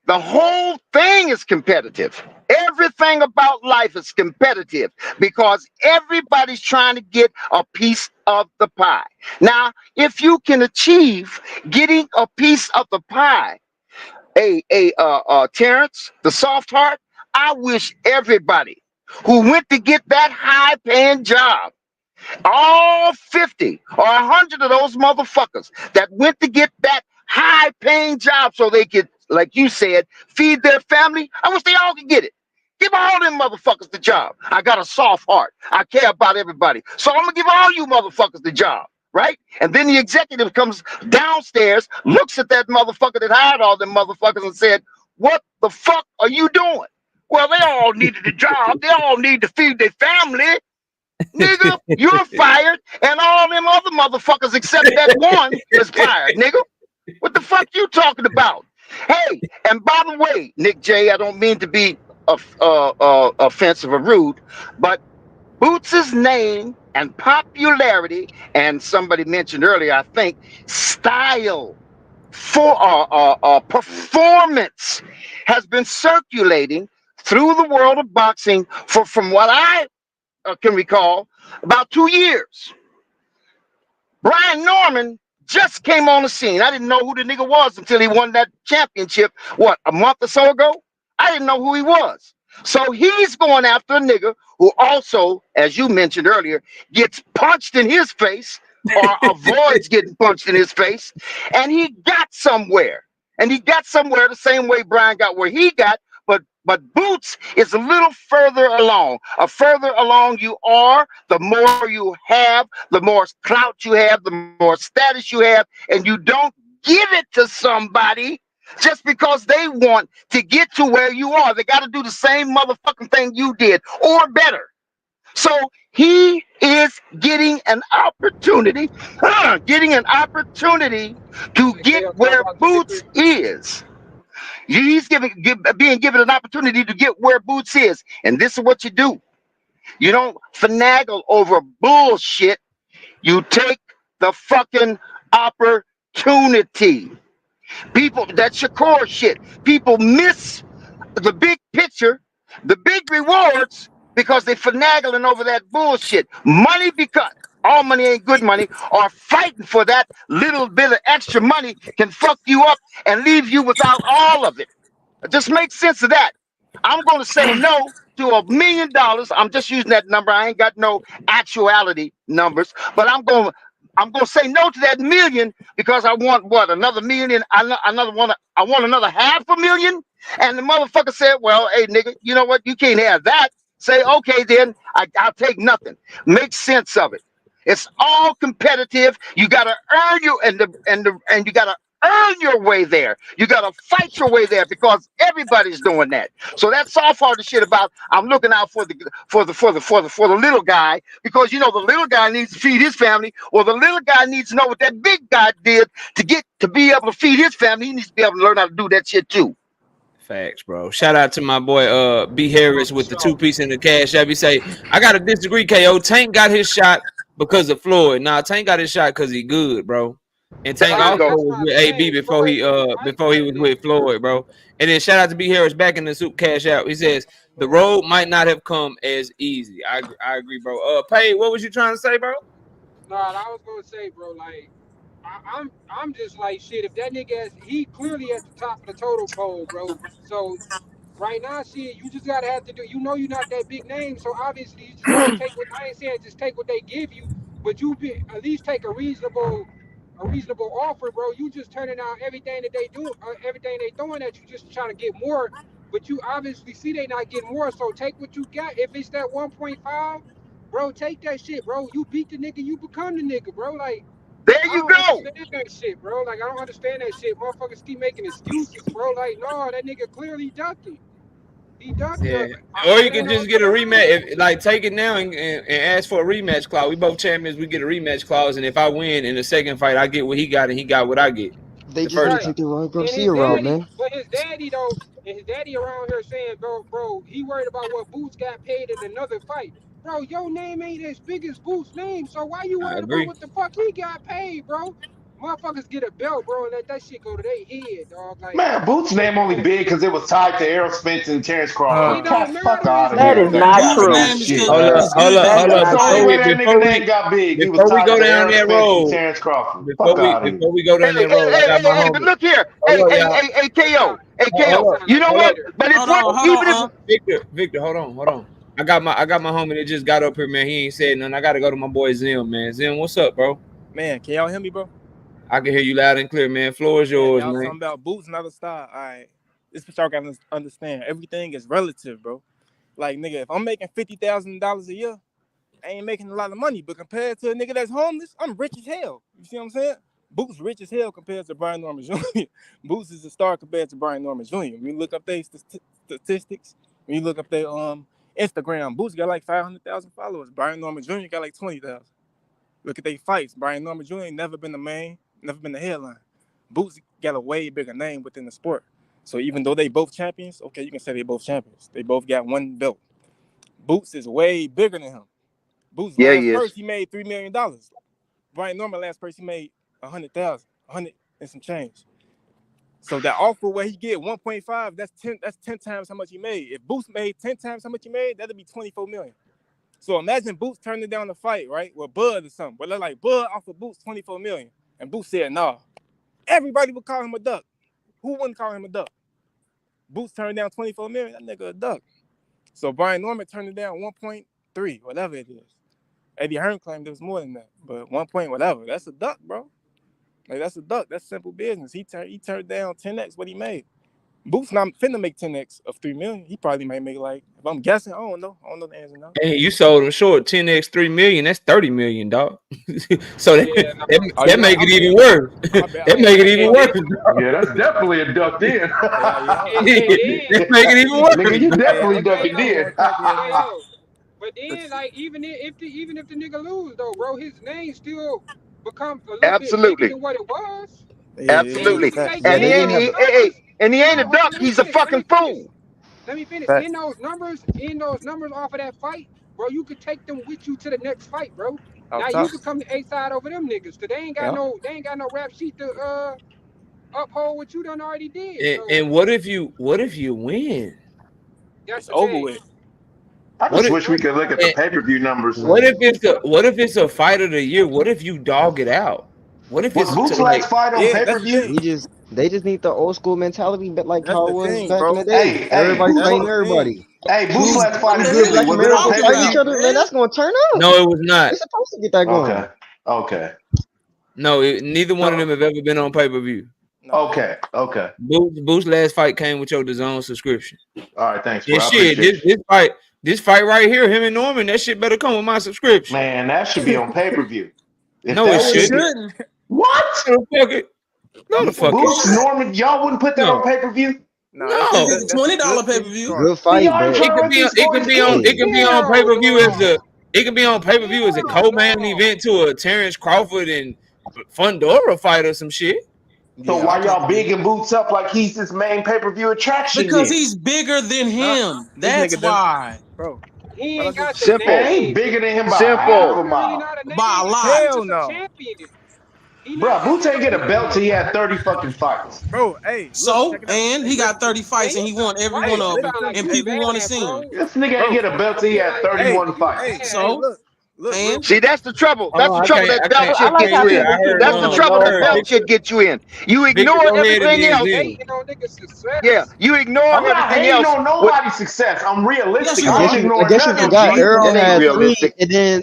the whole thing is competitive. Everything about life is competitive because everybody's trying to get a piece of the pie. Now, if you can achieve getting a piece of the pie, Terrence, the soft heart, I wish everybody who went to get that high paying job, all 50 or 100 of those motherfuckers that went to get that high paying job so they could, like you said, feed their family, I wish they all could get it. Give all them motherfuckers the job. I got a soft heart. I care about everybody. So I'm going to give all you motherfuckers the job. Right? And then the executive comes downstairs, looks at that motherfucker that hired all them motherfuckers and said, "What the fuck are you doing?" Well, they all needed a job. They all need to feed their family. Nigga, you're fired, and all them other motherfuckers except that one is fired, nigga. What the fuck you talking about? Hey, and by the way, Nick J, I don't mean to be offensive or rude, but Boots's name and popularity, and somebody mentioned earlier, I think, style for performance has been circulating through the world of boxing for, from what I can recall, about 2 years. Brian Norman just came on the scene. I didn't know who the nigga was until he won that championship, what, a month or so ago? I didn't know who he was. So he's going after a nigga who also, as you mentioned earlier, gets punched in his face or avoids getting punched in his face. And he got somewhere. And he got somewhere the same way Brian got where he got. But Boots is a little further along. The further along you are, the more you have, the more clout you have, the more status you have, and you don't give it to somebody just because they want to get to where you are. They got to do the same motherfucking thing you did or better. So he is getting an opportunity, to Like get KO talking where about the Boots victory. is. Being given an opportunity to get where Boots is. And this is what you do. You don't finagle over bullshit. You take the fucking opportunity. People, that Shakur shit. People miss the big picture, the big rewards, because they finagling over that bullshit. Money, because all money ain't good money, or fighting for that little bit of extra money can fuck you up and leave you without all of it. Just make sense of that. I'm going to say no to $1 million. I'm just using that number. I ain't got no actuality numbers, but I'm going to say no to that million because I want what, another million, another one. I want another 500,000. And the motherfucker said, "Well, hey nigga, you know what? You can't have that." Say, "Okay, then I'll take nothing." Make sense of it. It's all competitive. You got to earn you and you got to earn your way there. You got to fight your way there because everybody's doing that. So that's soft hearted shit about I'm looking out for the little guy because you know the little guy needs to feed his family, or the little guy needs to know what that big guy did to get to be able to feed his family. He needs to be able to learn how to do that shit too. Facts, bro. Shout out to my boy B Oh, Harris for with the two sure. piece in the cash app. He say, I gotta disagree, KO. Tank got his shot because of Floyd. Nah, Tank got his shot because he good, bro. And Tank There you Right, also go. that's was what I'm with AB saying. before Floyd didn't fight before he like was that. with Floyd, bro. And then shout out to B Harris back in the soup cash out. He says the road might not have come as easy. I agree, bro. Pay, what was you trying to say, bro? No, I was gonna say, bro, like I'm just like shit. If that nigga he clearly at the top of the total pole, bro. So Right now, shit, you just gotta have to do. You know, you're not that big name, so obviously you just gotta take what I ain't saying. Just take what they give you, but you be at least take a reasonable offer, bro. You just turning out everything that they do, everything they throwing at you, just trying to get more. But you obviously see they not getting more, so take what you got. If it's that 1.5, bro, take that shit, bro. You beat the nigga, you become the nigga, bro. Like. There I you don't go. understand that shit, bro. Like, I don't understand that shit. Motherfuckers keep making excuses, bro. Like, no, that nigga clearly ducked it. He ducked it. Yeah. Or you It ain't can no just get a other way around rematch. it. If, like take it now and ask for a rematch clause. We both champions. We get a rematch clause, and if I win in the second fight, I get what he got, and he got what I get. They The just first need Right. to time. take the Ryan And his Garcia route, daddy, man. but his daddy though, and his daddy around here saying, bro, he worried about what Boots got paid in another fight. Bro, your name ain't as big as Boots' name, so why you I worried about agree. what the fuck he got paid, bro? Motherfuckers get a belt, bro, and let that shit go to their head, dog. Like, Man, Boots' but name only big because it was tied to Errol Spence and Terrence it Crawford. don't Fuck matter. out His of That here is with name that not bigger. Boots' true. name goddamn is shit. cause Hold up, it's hold good up, That though. hold is up. That's the not only Before true. way we that before nigga we name got big. He was before we tied go to down Errol that Spence and road, Terrence Crawford. before Fuck we out of here. before we go down that road, I got my But homie. look here. Hold Hey, up, hey, y'all. hey, hey, That KO. sound Hey, Hold KO. up, like You know hold what? up. hater. But it's Hold one, on, hold even if, on. Victor, hold on. I got my homie that just got up here, man. He ain't said nothing. I gotta go to my boy Zim, man. Zim, what's up, bro? Man, can y'all hear me, bro? I can hear you loud and clear, man. Floor is Man, yours, y'all man. talking about boots and other style. All right. This what y'all gotta understand. Everything is relative, bro. Like, nigga, if I'm making $50,000 a year, I ain't making a lot of money. But compared to a nigga that's homeless, I'm rich as hell. You see what I'm saying? Boots rich as hell compared to Brian Norman Jr. Boots is a star compared to Brian Norman Jr. When you look up their statistics, when you look up their Instagram, Boots got like 500,000 followers. Brian Norman Jr. got like 20,000. Look at their fights. Brian Norman Jr. ain't never been the main, never been the headline. Boots got a way bigger name within the sport. So even though they both champions, okay, you can say they both champions. They both got one belt. Boots is way bigger than him. Boots yeah, last he purse is. he made $3 million. Brian Norman last purse he made 100,000, 100 and some change. So that offer where he get 1.5, that's 10 times how much he made. If Boots made 10 times how much he made, that'd be 24 million. So imagine Boots turning down the fight, right? With Bud or something. But they're like, Bud offered Boots 24 million. And Boots said, nah. Everybody would call him a duck. Who wouldn't call him a duck? Boots turned down 24 million, that nigga a duck. So Brian Norman turned it down 1.3, whatever it is. Eddie Hearn claimed it was more than that. But 1 point whatever. That's a duck, bro. Like that's a duck. That's simple business. He turned down 10x what he made. Boots not finna make 10x of 3 million. He probably might make like, if I'm guessing, I don't know. I don't know the answer now. Hey, you sold him short 10x 3 million. That's 30 million, dog. So Yeah, no. Oh, that you right. make I it mean, even worse. my bad. I That ain't make know. it even And worse, then, dog. Yeah, that's definitely a duck then. and then, That make it even Nigga, worse, you dog. definitely I'm ducking I'm then. going crackhead now. KO. But But then, like, even if the nigga lose though, bro, his name still becomes a little bit bigger Absolutely. than what it was. yeah, And you Absolutely. can facts, take Yeah, And they he in ain't, didn't have those the numbers. and he ain't Hold a on, hold on. duck. Let me He's a finish. Let fucking me finish. fool. Let me finish. facts. In those numbers off of that fight, bro, you could take them with you to the next fight, bro. Off Now you top. could come to A side over them niggas, cause Yeah. they ain't got no rap sheet to uphold what you done already did. So And what if you win? that's It's the over thing. with. I What just if wish we could look at the and pay-per-view numbers. what if man. it's a fight of the year? What if you dog it out? What if Was it's to Boots like last fight on Yeah, that's the pay-per-view? thing. They just need the old school mentality, but like That's how the it was thing, back in the bro. day. Everybody That's fighting the thing. everybody. Boots Two last fight What two in the good hell are black Philly. you Was it on Americans talking fighting each about, pay-per-view? other, man. man? That's gonna turn up. no, it was They not. supposed to get that going. Okay. Okay. No, neither one of So them have ever been on pay-per-view. No, they haven't. okay. Okay. Boo's last fight came with your DAZN subscription. All right, thanks, And bro. I shit, appreciate you. this fight right here, him and Norman, that shit better come with my subscription. Man, that should be on pay-per-view. If No, it that No, it shit shouldn't. be shouldn't. what? No, the fuck it. No, the fuck it Boots should. Norman, y'all wouldn't put that on No, pay-per-view? Nah, Cause no. it's a that's a good $20 pay per business view. card. Good Then fight, y'all ain't but trying to run these stories clean. hey, It could be on pay per view as Hell a it could be on pay per view as a co-main no. event to a Terrence Crawford and Fundora fight or some shit. So Yeah, I why can't y'all believe bigging Boots up like he's this main pay-per-view attraction Because then? he's bigger than nah. him. This That's nigga done, why. bro. He What I ain't just got the Simple. Man, he name. bigger than him by a Brian half Simple. a Norman really mile. not a By a name. lot. He hell just a no, champion. He not Bruh, that Boots big ain't of get a a belt till name, he bro. had 30 fucking fights. bro. Hey, look, So, check it out. and Hey, he got listen, 30 Man, fights and you he try, won every bro, one hey, of you them. listen sound to like me. And you Hey, people look, want to bad, see him. bro. This nigga ain't bro. get a belt till he had Like, 31 Hey, fights. bad. hey, So, look. Look, And See, that's the trouble. Hold That's the on, trouble. That belt I shit like gets how you hear. in. I people keep heard That's the moving the trouble. I That heard belt goalposts. shit Victor. gets you in. You Victor, ignore go ahead and everything then else. Zen. Hating on niggas' Yeah, success. you ignore I'm not everything hating else. on What? nobody's success. I'm yes, realistic. you I I guess ain't are. you I ignoring guess you Yeah, nothing, forgot no, G. you Earl That are. ain't had 3 realistic. and then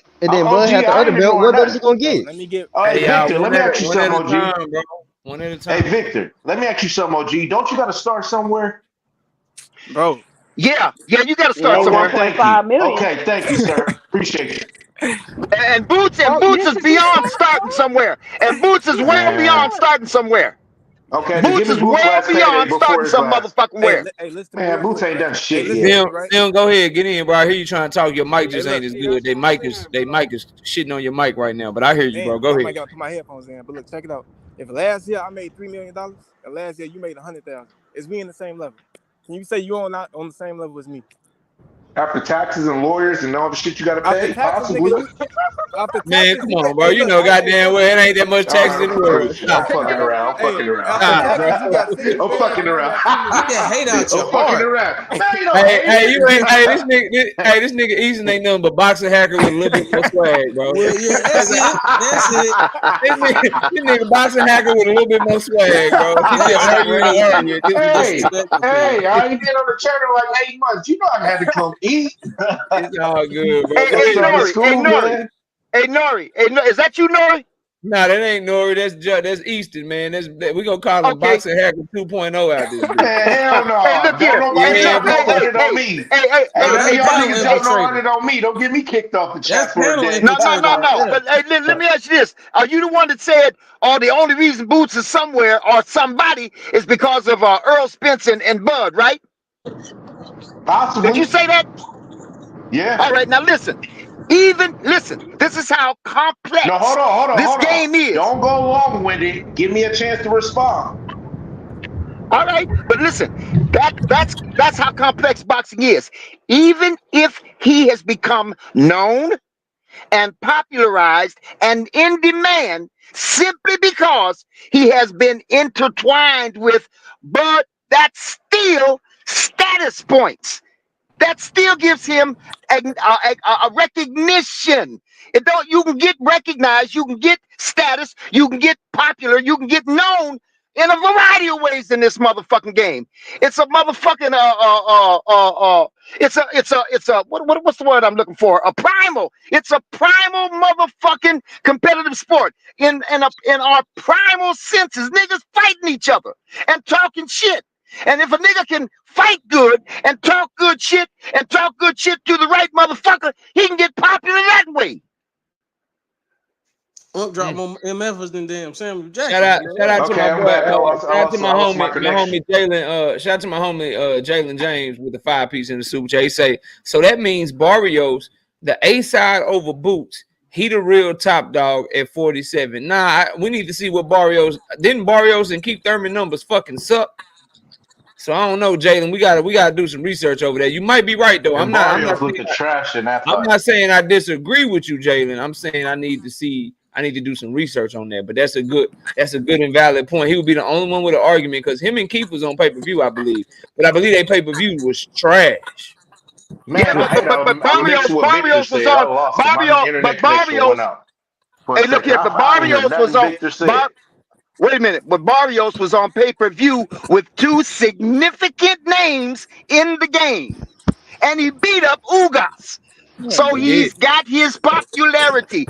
Bud had OG, the I other ain't belt. What ignoring was he nothing. gonna bro, get? let me get. Oh, hey, Hey, y'all, Victor, let me ask you one at something, a OG. time, bro. One at a Hey, time. Victor, let me ask you something, OG. Don't you got to start somewhere? Bro, Yeah, you got to It start ain't Okay, somewhere. thank you. 1.5 million. Okay, thank you, sir. Appreciate you. And Boots Oh, is this is the beyond start, starting bro. somewhere. And Boots is This is well the Man. beyond start. starting somewhere. Okay, then give Boots me is Boots well last payday beyond before starting his some last. motherfucking hey, where. listen to me Man, real Boots quick, ain't right? done Hey, shit listen to yet. Zen, me, right? Zen, go ahead, get in, bro. I hear you trying to talk. Your mic Hey, just look, ain't as See, good. that's They what I'm mic is saying, bro. shitting on your mic right now. But I hear you, bro. damn, Go I might ahead. gotta put my headphones in. But look, check it out. If last year I made $3 million, and last year you made 100,000, is we in the same level? Can you say you on not on the same level as me? After taxes and lawyers and all the shit you got to After pay, taxes, nigga, possibly. you after Man, taxes come you on, got. bro. Hey, You look, know hey, goddamn fuck well it. it ain't that much All taxes in the world. right, I'm Stop, fucking bro. around. I'm Hey, fucking around. after Stop, taxes you bro. got 50 I'm grand, fucking and I around. got 2 million. Get that hate out your I'm fucking heart. around. Man, you don't Hey, you ain't. Hey, hate. this nigga Eason ain't nothing but boxing hacker with a little bit more swag, bro. Well, yeah, That's that's it. That's it. this nigga boxing hacker with a little bit more swag, bro. He just That's arguing to crazy. argue at this You point. Hey, disrespectful, King. hey, I ain't been on the channel like 8 months. You know I had to come eat. It's all good, bro. Hey, Go hey, What's ahead, up? bro. It's Nori. Hey, cool, Nori. man. Hey, Nori. Hey, is that you, Nori? Nah, that ain't Nori. That's Easton, man. We gonna call him Okay. boxing hacker 2.0 out this bitch. Man, hell Hey, no. look Don't here. Hey, nobody Yeah, look. jump no Hey, bro. hey, 100 on hey. me. Hey, hey, Hey, No, hey, none of that's hey, y'all buddy. panel niggas jump no infiltrator. 100 on me. Don't get me kicked off the That's chat for a panel day. infiltrator right No. there. But hey, let me ask you this: are you the one that said, "Oh, the only reason Boots is somewhere or somebody is because of Earl Spence and Bud"? Right? Did you Possibly. say that? Yeah. All right. Now listen. Listen. This is how No, complex this hold on. game is. Don't go long with it. Give me a chance to respond. All right, but listen, that's how complex boxing is. Even if he has become known and popularized and in demand simply because he has been intertwined with, but that's still status points. That still gives him a recognition. It don't. You can get recognized, you can get status, you can get popular, you can get known in a variety of ways in this motherfucking game. It's a motherfucking it's a what's the word I'm looking for? A primal. It's a primal motherfucking competitive sport. In our primal senses, niggas fighting each other and talking shit. And if a nigga can fight good and talk good shit to the right motherfucker, he can get popular that way. Drop more MFs than damn Samuel Shout Jackson. out, You know shout that? out to Okay, my I'm boy. back. Shout out to I lost my my connection. homie Jalen. Shout out to my homie Jalen James with the 5-piece in the super chat. He say, so that means Barrios, the A side over Boots. He the real top dog at 47. Nah, we need to see what Barrios didn't. Barrios and Keith Thurman numbers fucking suck. So I don't know, Jalen. We gotta do some research over there. You might be right though. And Barrios looking trash in that I'm fight. not saying I disagree with you, Jalen. I'm saying I need to do some research on that. But that's a good and valid point. He would be the only one with an argument because him and Keith was on pay-per-view, I believe. But I believe they pay-per-view was trash. Yeah, Man, I mixed what Victor Barrios was said. I on lost it. My internet connection went Barrios. out for a Hey, look second. here, but I ain't hear Barrios was nothing on Victor said. Wait a minute, but Barrios was on pay-per-view with two significant names in the game, and he beat up Ugas. Yeah, So he did. he's got his popularity.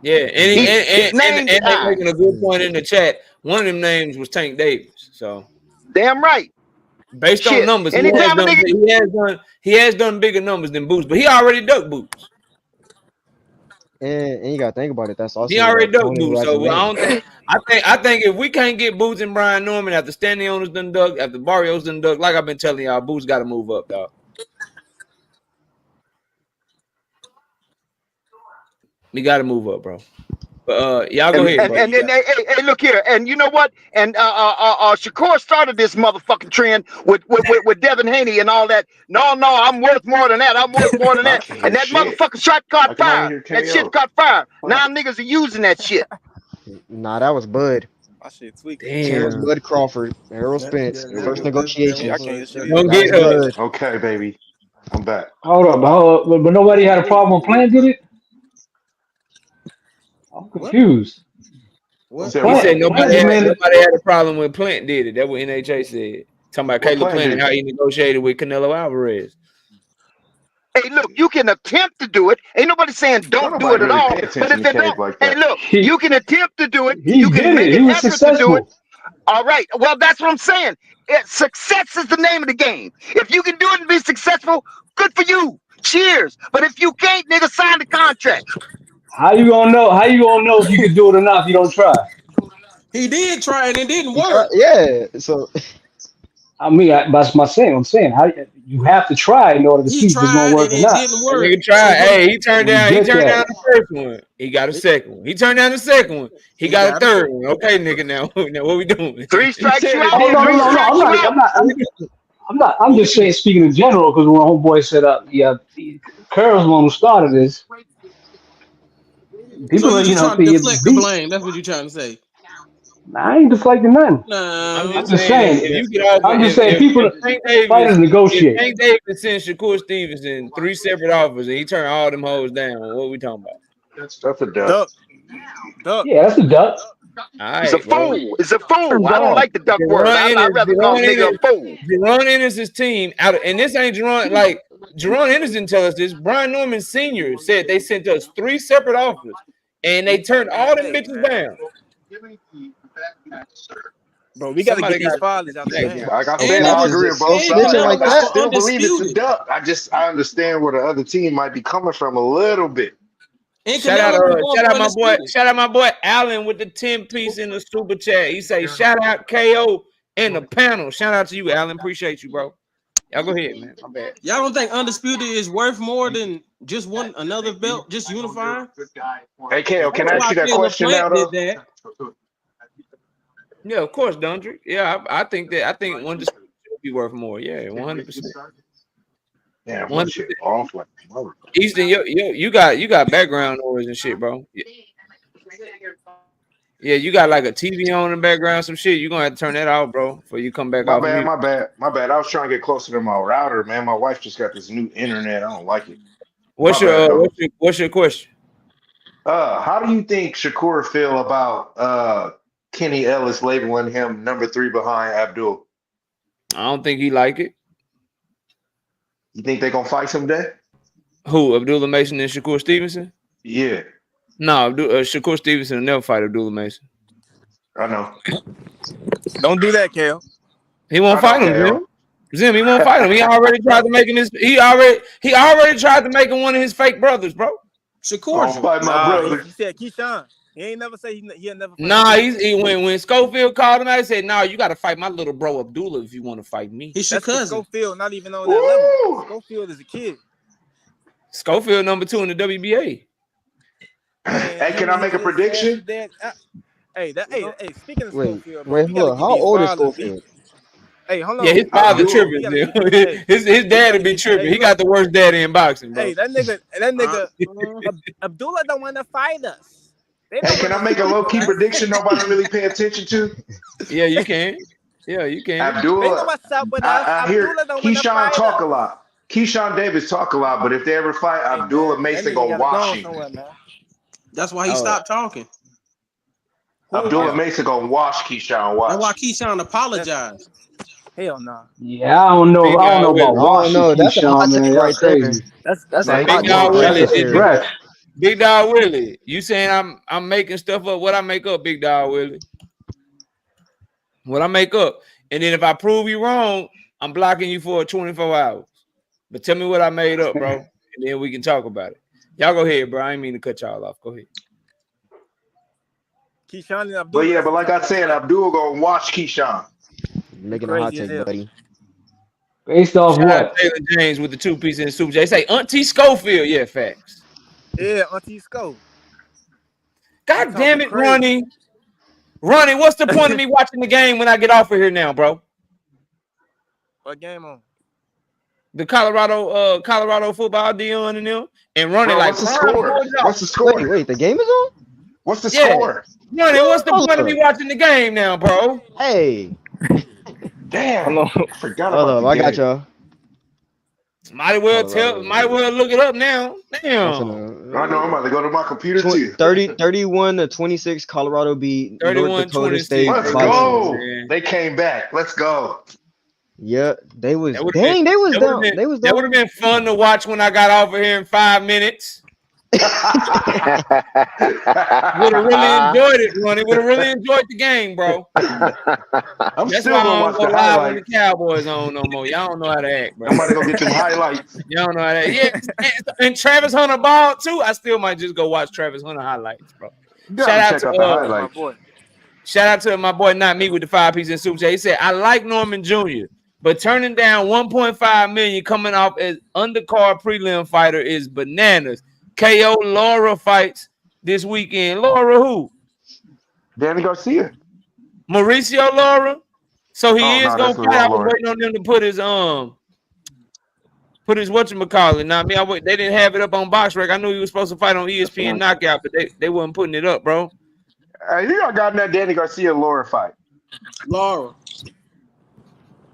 Yeah, He's named and they making a good point in the chat. One of them names was Tank Davis. So damn right. based on Shit. numbers, Anytime a nigga he has done bigger numbers than Boots, but he already ducked Boots. And you gotta think about it. That's He also the already ducked opponent who Boots. has a So I name. don't think I think if we can't get Boots and Brian Norman after Stanley Owners done duck, after Barrios done duck, like I've been telling y'all, Boots got to move up, dog. We got to move up, bro. But y'all go ahead, bro. hey, look here, and you know what? And Shakur started this motherfucking trend with Devin Haney and all that. No, I'm worth more than that. I'm worth more than I that. can't And hear that shit. motherfucking shot I caught can only fire. hear That shit KO. caught fire. Now Fuck. niggas are using that shit. Nah, that was Bud. My shit tweaking. Terrence Damn. Bud Crawford, Errol That Spence, that There we that first go. that, that Yeah, I was negotiations. can't hear shit either. Don't That get was Bud. Okay, baby. I'm back. Hold up. But nobody had a problem when Plant did it? I'm What? confused. You What? said He what? said Plant nobody demanded. had a problem when Plant did it. That's what NHA said. Talking about What Caleb plan Plant and did? how he negotiated with Canelo Alvarez. Hey, look, you can attempt to do it. Ain't nobody saying Don't don't do it nobody at really pay all. But attention if to it don't, Cave like hey, that. look, you He can attempt to do it. he You can did make it. an He was effort to do it. successful. All right. Well, that's what I'm saying. Success is the name of the game. If you can do it and be successful, good for you. Cheers. But if you can't, nigga, sign the contract. How you gonna know? How you gonna know if you can do it or not if you don't try? He did try and it didn't He tried, work. yeah. So I mean, that's my saying. I'm saying how you have to try in order to He see if it's gonna tried work and or it not. didn't That work. nigga So tried. what? Hey, We he get turned down that. the first one. He got a second one. He turned down the second one. He He got a got it. third one. Okay, nigga, now what we doing? Three He strikes said you it out. Oh no, didn't no, Three no, no. work. strikes you out. I'm not. I'm What we just saying. doing? Speaking in general, because when homeboy said, "Yeah, Curry's the one who started this," So people you are, just trying to think deflect the beat. blame. That's what you're trying to say. I ain't deflecting nothing. I'm No. just I'm just saying saying. if you get offered I'm just saying people if Tank fighters Davis negotiate. sends Shakur Stevenson 3 separate offers and he turned all them hoes down, what we talking about? That's a duck. Duck. Duck. Yeah, that's a duck. All It's a right, bro. fool. It's a fool. Turned I don't down. like the duck word. I'd rather call a nigga a fool. Jaron Ennis' team and this ain't Jaron Ennis didn't tell us this. Brian Norman Sr. said they sent us 3 separate offers and they turned all them Hey bitches man. down. Bro, we gotta get Somebody these got fathers out the game. Like I oh, said, And it I was Patches agree with just both and snitching sides. Canelo like was I that. for still believe it's a undisputed. duck. I understand where the other team might be coming from a little bit. And Canelo was going for undisputed. shout out my boy Allen with the 10 piece in the super chat. He say shout out KO and the panel. Shout out to you, Allen. Appreciate you, bro. Y'all go ahead, man. My bad. Y'all don't think undisputed is worth more than just another belt, just unifying? Hey, Kale, can That's I ask why you that Caleb question now, Plant did though? that. Yeah, of course, Dundry. Yeah, I think one just should be worth more. Yeah, 100%. Damn, my 100%. shit off like mother. Easton, you got background noise and shit, bro. Yeah, you got like a TV on in the background, some shit. You're gonna have to turn that off, bro, before you come back My off bad, mute. my bad, my bad. I was trying to get closer to my router, man. My wife just got this new internet. I don't like it. My What's bad, your though. what's your question? How do you think Shakur feel about Kenny Ellis labeling him number 3 behind Abdul? I don't think he like it. You think they gonna fight someday? Who? Abdullah Mason and Shakur Stevenson? Yeah, No, Shakur Stevenson will never fight Abdullah Mason. I know. Don't do that, Kale. He won't I know, fight him, Kale. Zim. He won't fight him. He already tried to make him he already tried to make him one of his fake brothers, bro. Shakur I'll joint. fight my Nah, he brother. said Keyshawn. He ain't never say he'll never fight Nah, Abdullah. he when Schofield called him out, he said, "Nah, you got to fight my little bro Abdullah if you want to fight me." He's your That's because cousin. Schofield not even on that level. Woo! Schofield is a kid. Schofield number 2 in the WBA. Man, Hey, can him I and make a his ass, his prediction? dad. Hey, speaking of Wait, Schofield, bro, wait, we hold gotta on. get How these old is fathers beat. Schofield? Hey, hold Yeah, on. his Hold father on. Abdul. tripping. We gotta Zim. hey, his we daddy gotta be get tripping. hey He look. got the worst daddy in boxing, bro. Hey, that nigga Uh, Abdullah don't want to fight us. They Hey, don't want can I to make a fight low key us. prediction nobody really pay attention to? Yeah, you can. Yeah, you can. They know Abdullah, what's up with us. I hear Abdullah don't want to Keyshawn fight talk a us. lot. Keyshawn Davis talk a lot, but if they ever fight, Hey man, Abdullah that Mason nigga gonna gotta go wash on him. somewhere, man. that's why he Oh, stopped talking. Who is Abdullah watching? Mason gonna wash Keyshawn. That's why Watch. Keyshawn That's apologized. hell no. Yeah, I don't know. Big I don't Dog know about Willie. I don't washing know. That's a hot Keyshawn, take man. Y'all right there. crazy. That's a Man, Big hot come take Dog on, right That's Willie. a there, man. Terry. stretch. Big Dog Willie. You saying I'm making stuff up? What I make up, Big Dog Willie? What I make up? And then if I prove you wrong, I'm blocking you for 24 hours. But tell me what I made up, bro, and then we can talk about it. Y'all go ahead, bro. I ain't mean to cut y'all off. Go ahead. Keyshawn and But Abdullah, yeah, that's but what like y'all I gonna said, fight. Abdul gonna watch Keyshawn. You Making a hot crazy as take, hell. buddy. Based off Shout out what? Taylor James with the 2 piece in the super. They say Auntie Schofield. Yeah, facts. Yeah, Auntie Sco. He God damn talking it, crazy. Ronnie. Ronnie, what's the point of me watching the game when I get off of here now, bro? What game on? The Colorado football Dion and them and running Bro, like what's the prime score? boys off. What's the score? Wait, the game is on? What's the Yeah. score? Running, what's the Hold point of me up. watching the game now, bro? Hey, Damn, Hold on. I forgot hold about up. the I got game. y'all. Might well Colorado. look it up now. I'm Damn. I know I'm about to go to my computer too. 31-26. Colorado beat North Dakota 31-26, State Let's bro. by Come on, 6. go. man. They came back. Let's go. Yeah, they was That would have been they was that would have down. been They was that would have down. been fun to watch when I got off of here in 5 minutes. Would have really enjoyed it, Ronnie. Would have really enjoyed the game, bro. I'm That's still why I gonna don't watch go the live when the highlights. Cowboys on no more. Y'all don't know how to act, bro. I'm about to go get them highlights. Y'all don't know how to act. Yeah, and Travis Hunter ball too. I still might just go watch Travis Hunter highlights, bro. You Shout gotta out check out the That's my highlights. boy. to my boy, not me with the 5-piece in Super Chat. He said, I like Norman Jr., but turning down 1.5 million coming off as undercard prelim fighter is bananas. KO Laura fights this weekend. Laura who? Danny Garcia. Mauricio Laura. So he Oh is no, gonna that's the fight. I wrong was Lord. waiting on them to put his whatchamacallit. Now, they didn't have it up on BoxRec. I knew he was supposed to fight on ESPN Knockout, but they wasn't putting it up, bro. You all got in that Danny Garcia Laura fight. Laura.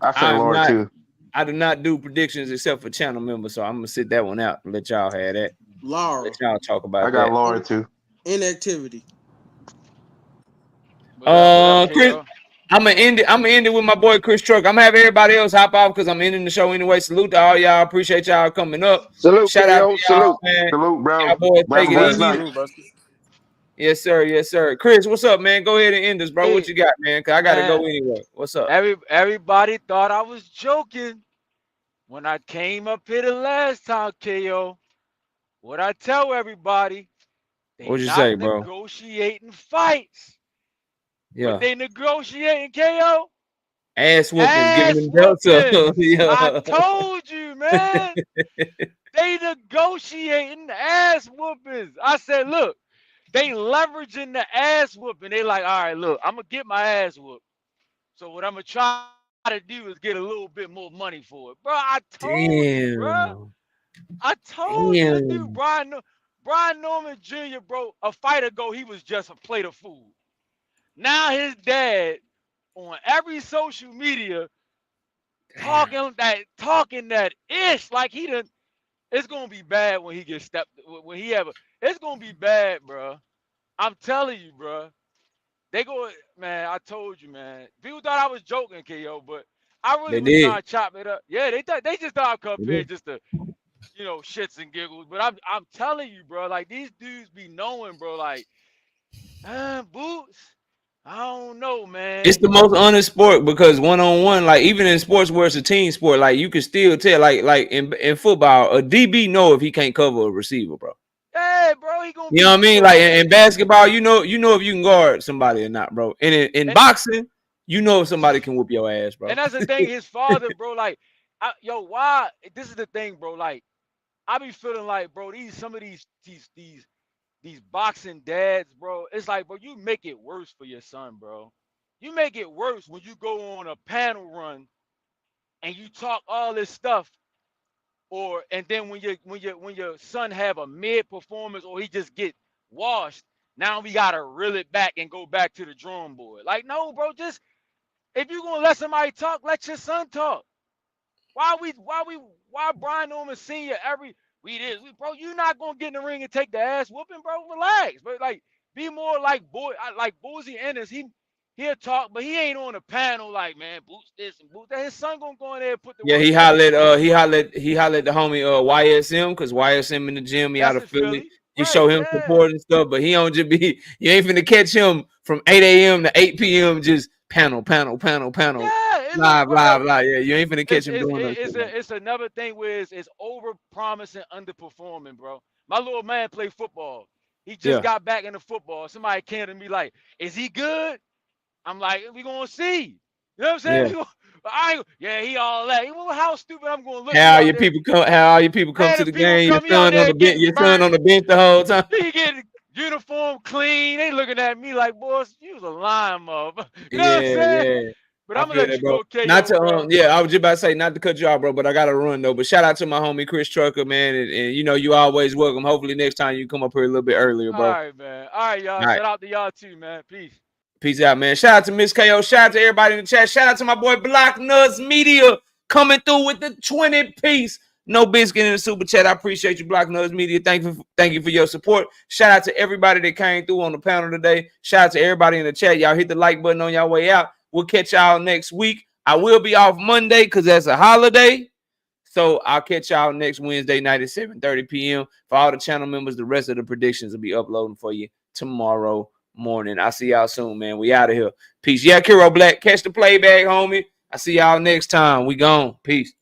I say I'm Laura not. too. I do not do predictions except for channel members, so I'm gonna sit that one out and let y'all have that. Laura. Let y'all talk about I got that. Laura too. Inactivity. What up, Chris, KO? I'm gonna end it with my boy Chris Truck. I'm gonna have everybody else hop off because I'm ending the show anyway. Salute to all y'all. Appreciate y'all coming up. Salute, Shout out KO. to y'all, Salute. man. Salute, bro. Y'all boys Have take a it blessed easy. night. Salute, broski. Yes, sir. Yes, sir. Chris, what's up, man? Go ahead and end this, bro. What Hey, you got, man? Cause I gotta go man, anyway. What's up? everybody thought I was joking when I came up here the last time, KO. What I tell everybody, they What'd you not say, bro? negotiating fights. What Yeah. they negotiating, KO? Ass whoopings, giving Ass them belts up. whoopings. I Yeah. told you, man. They negotiating ass whoopings. I said, look, they leveraging the ass whooping. They like, all right, look, I'm gonna get my ass whooped. So what I'm gonna try to do is get a little bit more money for it, bro. I told you, bro. Damn. I told you, this dude Damn. Brian Norman Jr., bro. A fight ago, he was just a plate of food. Now his dad on every social media talking that ish like he done. It's gonna be bad when he gets stepped. When he ever, it's gonna be bad, bro. I'm telling you, bro. They go, man. I told you, man. People thought I was joking, KO, but I really They was did. trying to chop it up. Yeah, they just thought I'd come They here did. just to, shits and giggles. But I'm telling you, bro. Like these dudes be knowing, bro. Like, Boots. I don't know, It's man. the most honest sport because one-on-one, like even in sports where it's a team sport, like you can still tell, like in football, a DB know if he can't cover a receiver, bro. Hey, bro, he gonna You know be what I mean? Like in basketball, you know if you can guard somebody or not, bro. And in and boxing, you know if somebody can whoop your ass, bro. and that's the thing. His father, bro. Like, why? This is the thing, bro. Like, I be feeling like, bro, some of these boxing dads, bro. It's like, bro, you make it worse for your son, bro. You make it worse when you go on a panel run and you talk all this stuff, and then when your son have a mid performance or he just get washed, now we gotta reel it back and go back to the drawing board. Like, no, bro, just if you gonna let somebody talk, let your son talk. Why Brian Norman Sr. bro, you not gonna get in the ring and take the ass whooping, bro. Relax. But like be more like like Boozy Ennis. He'll talk, but he ain't on the panel like, man, boots this and boots that. His son gonna go in there and put the Yeah, work he in. hollered the homie YSM because YSM in the gym, he out That's of in Philly. Philly. You Right, show him yeah. support and stuff, but he don't just be you ain't finna catch him from 8 a.m. to 8 p.m. just panel, Yeah, it look live. Yeah, you ain't finna catch him doing no shit like it's another thing where it's over promising, underperforming, bro. My little man play football. He just yeah, got back into football. Somebody came to me like, "Is he good?" I'm like, "We gonna see." You know what I'm saying? yeah. Yeah, he all that. Well, how stupid I'm gonna look? How You all out your there, people come man? to The the people game, come, you out there getting your son burnt. on the bench the whole time. He getting uniform clean. They looking at me like, "Boss, you was a lying motherfucker." You know what I'm Yeah, saying? yeah. But I I'm gonna feel let that, you bro. go, Not KO, to bro. yeah, I was just about to say not to cut you off, bro, but I gotta run though. But shout out to my homie Chris Trucker, man, and you know you always welcome. Hopefully next time you come up here a little bit earlier, All bro. right, man. All right, y'all. All right, Shout out to y'all too, man. Peace. peace out, man. Shout out to Miss KO. Shout out to everybody in the chat. Shout out to my boy Block Nuts Media coming through with the 20 piece. No Biscuit in the super chat. I appreciate you, Block Noise Media. Thank you for your support. Shout out to everybody that came through on the panel today. Shout out to everybody in the chat. Y'all hit the like button on y'all way out. We'll catch y'all next week. I will be off Monday because that's a holiday. So I'll catch y'all next Wednesday night at 7:30 p.m. For all the channel members, the rest of the predictions will be uploading for you tomorrow morning. I'll see y'all soon, man. We out of here. Peace. Yeah, Kiro Black. Catch the playback, homie. I see y'all next time. We gone. Peace.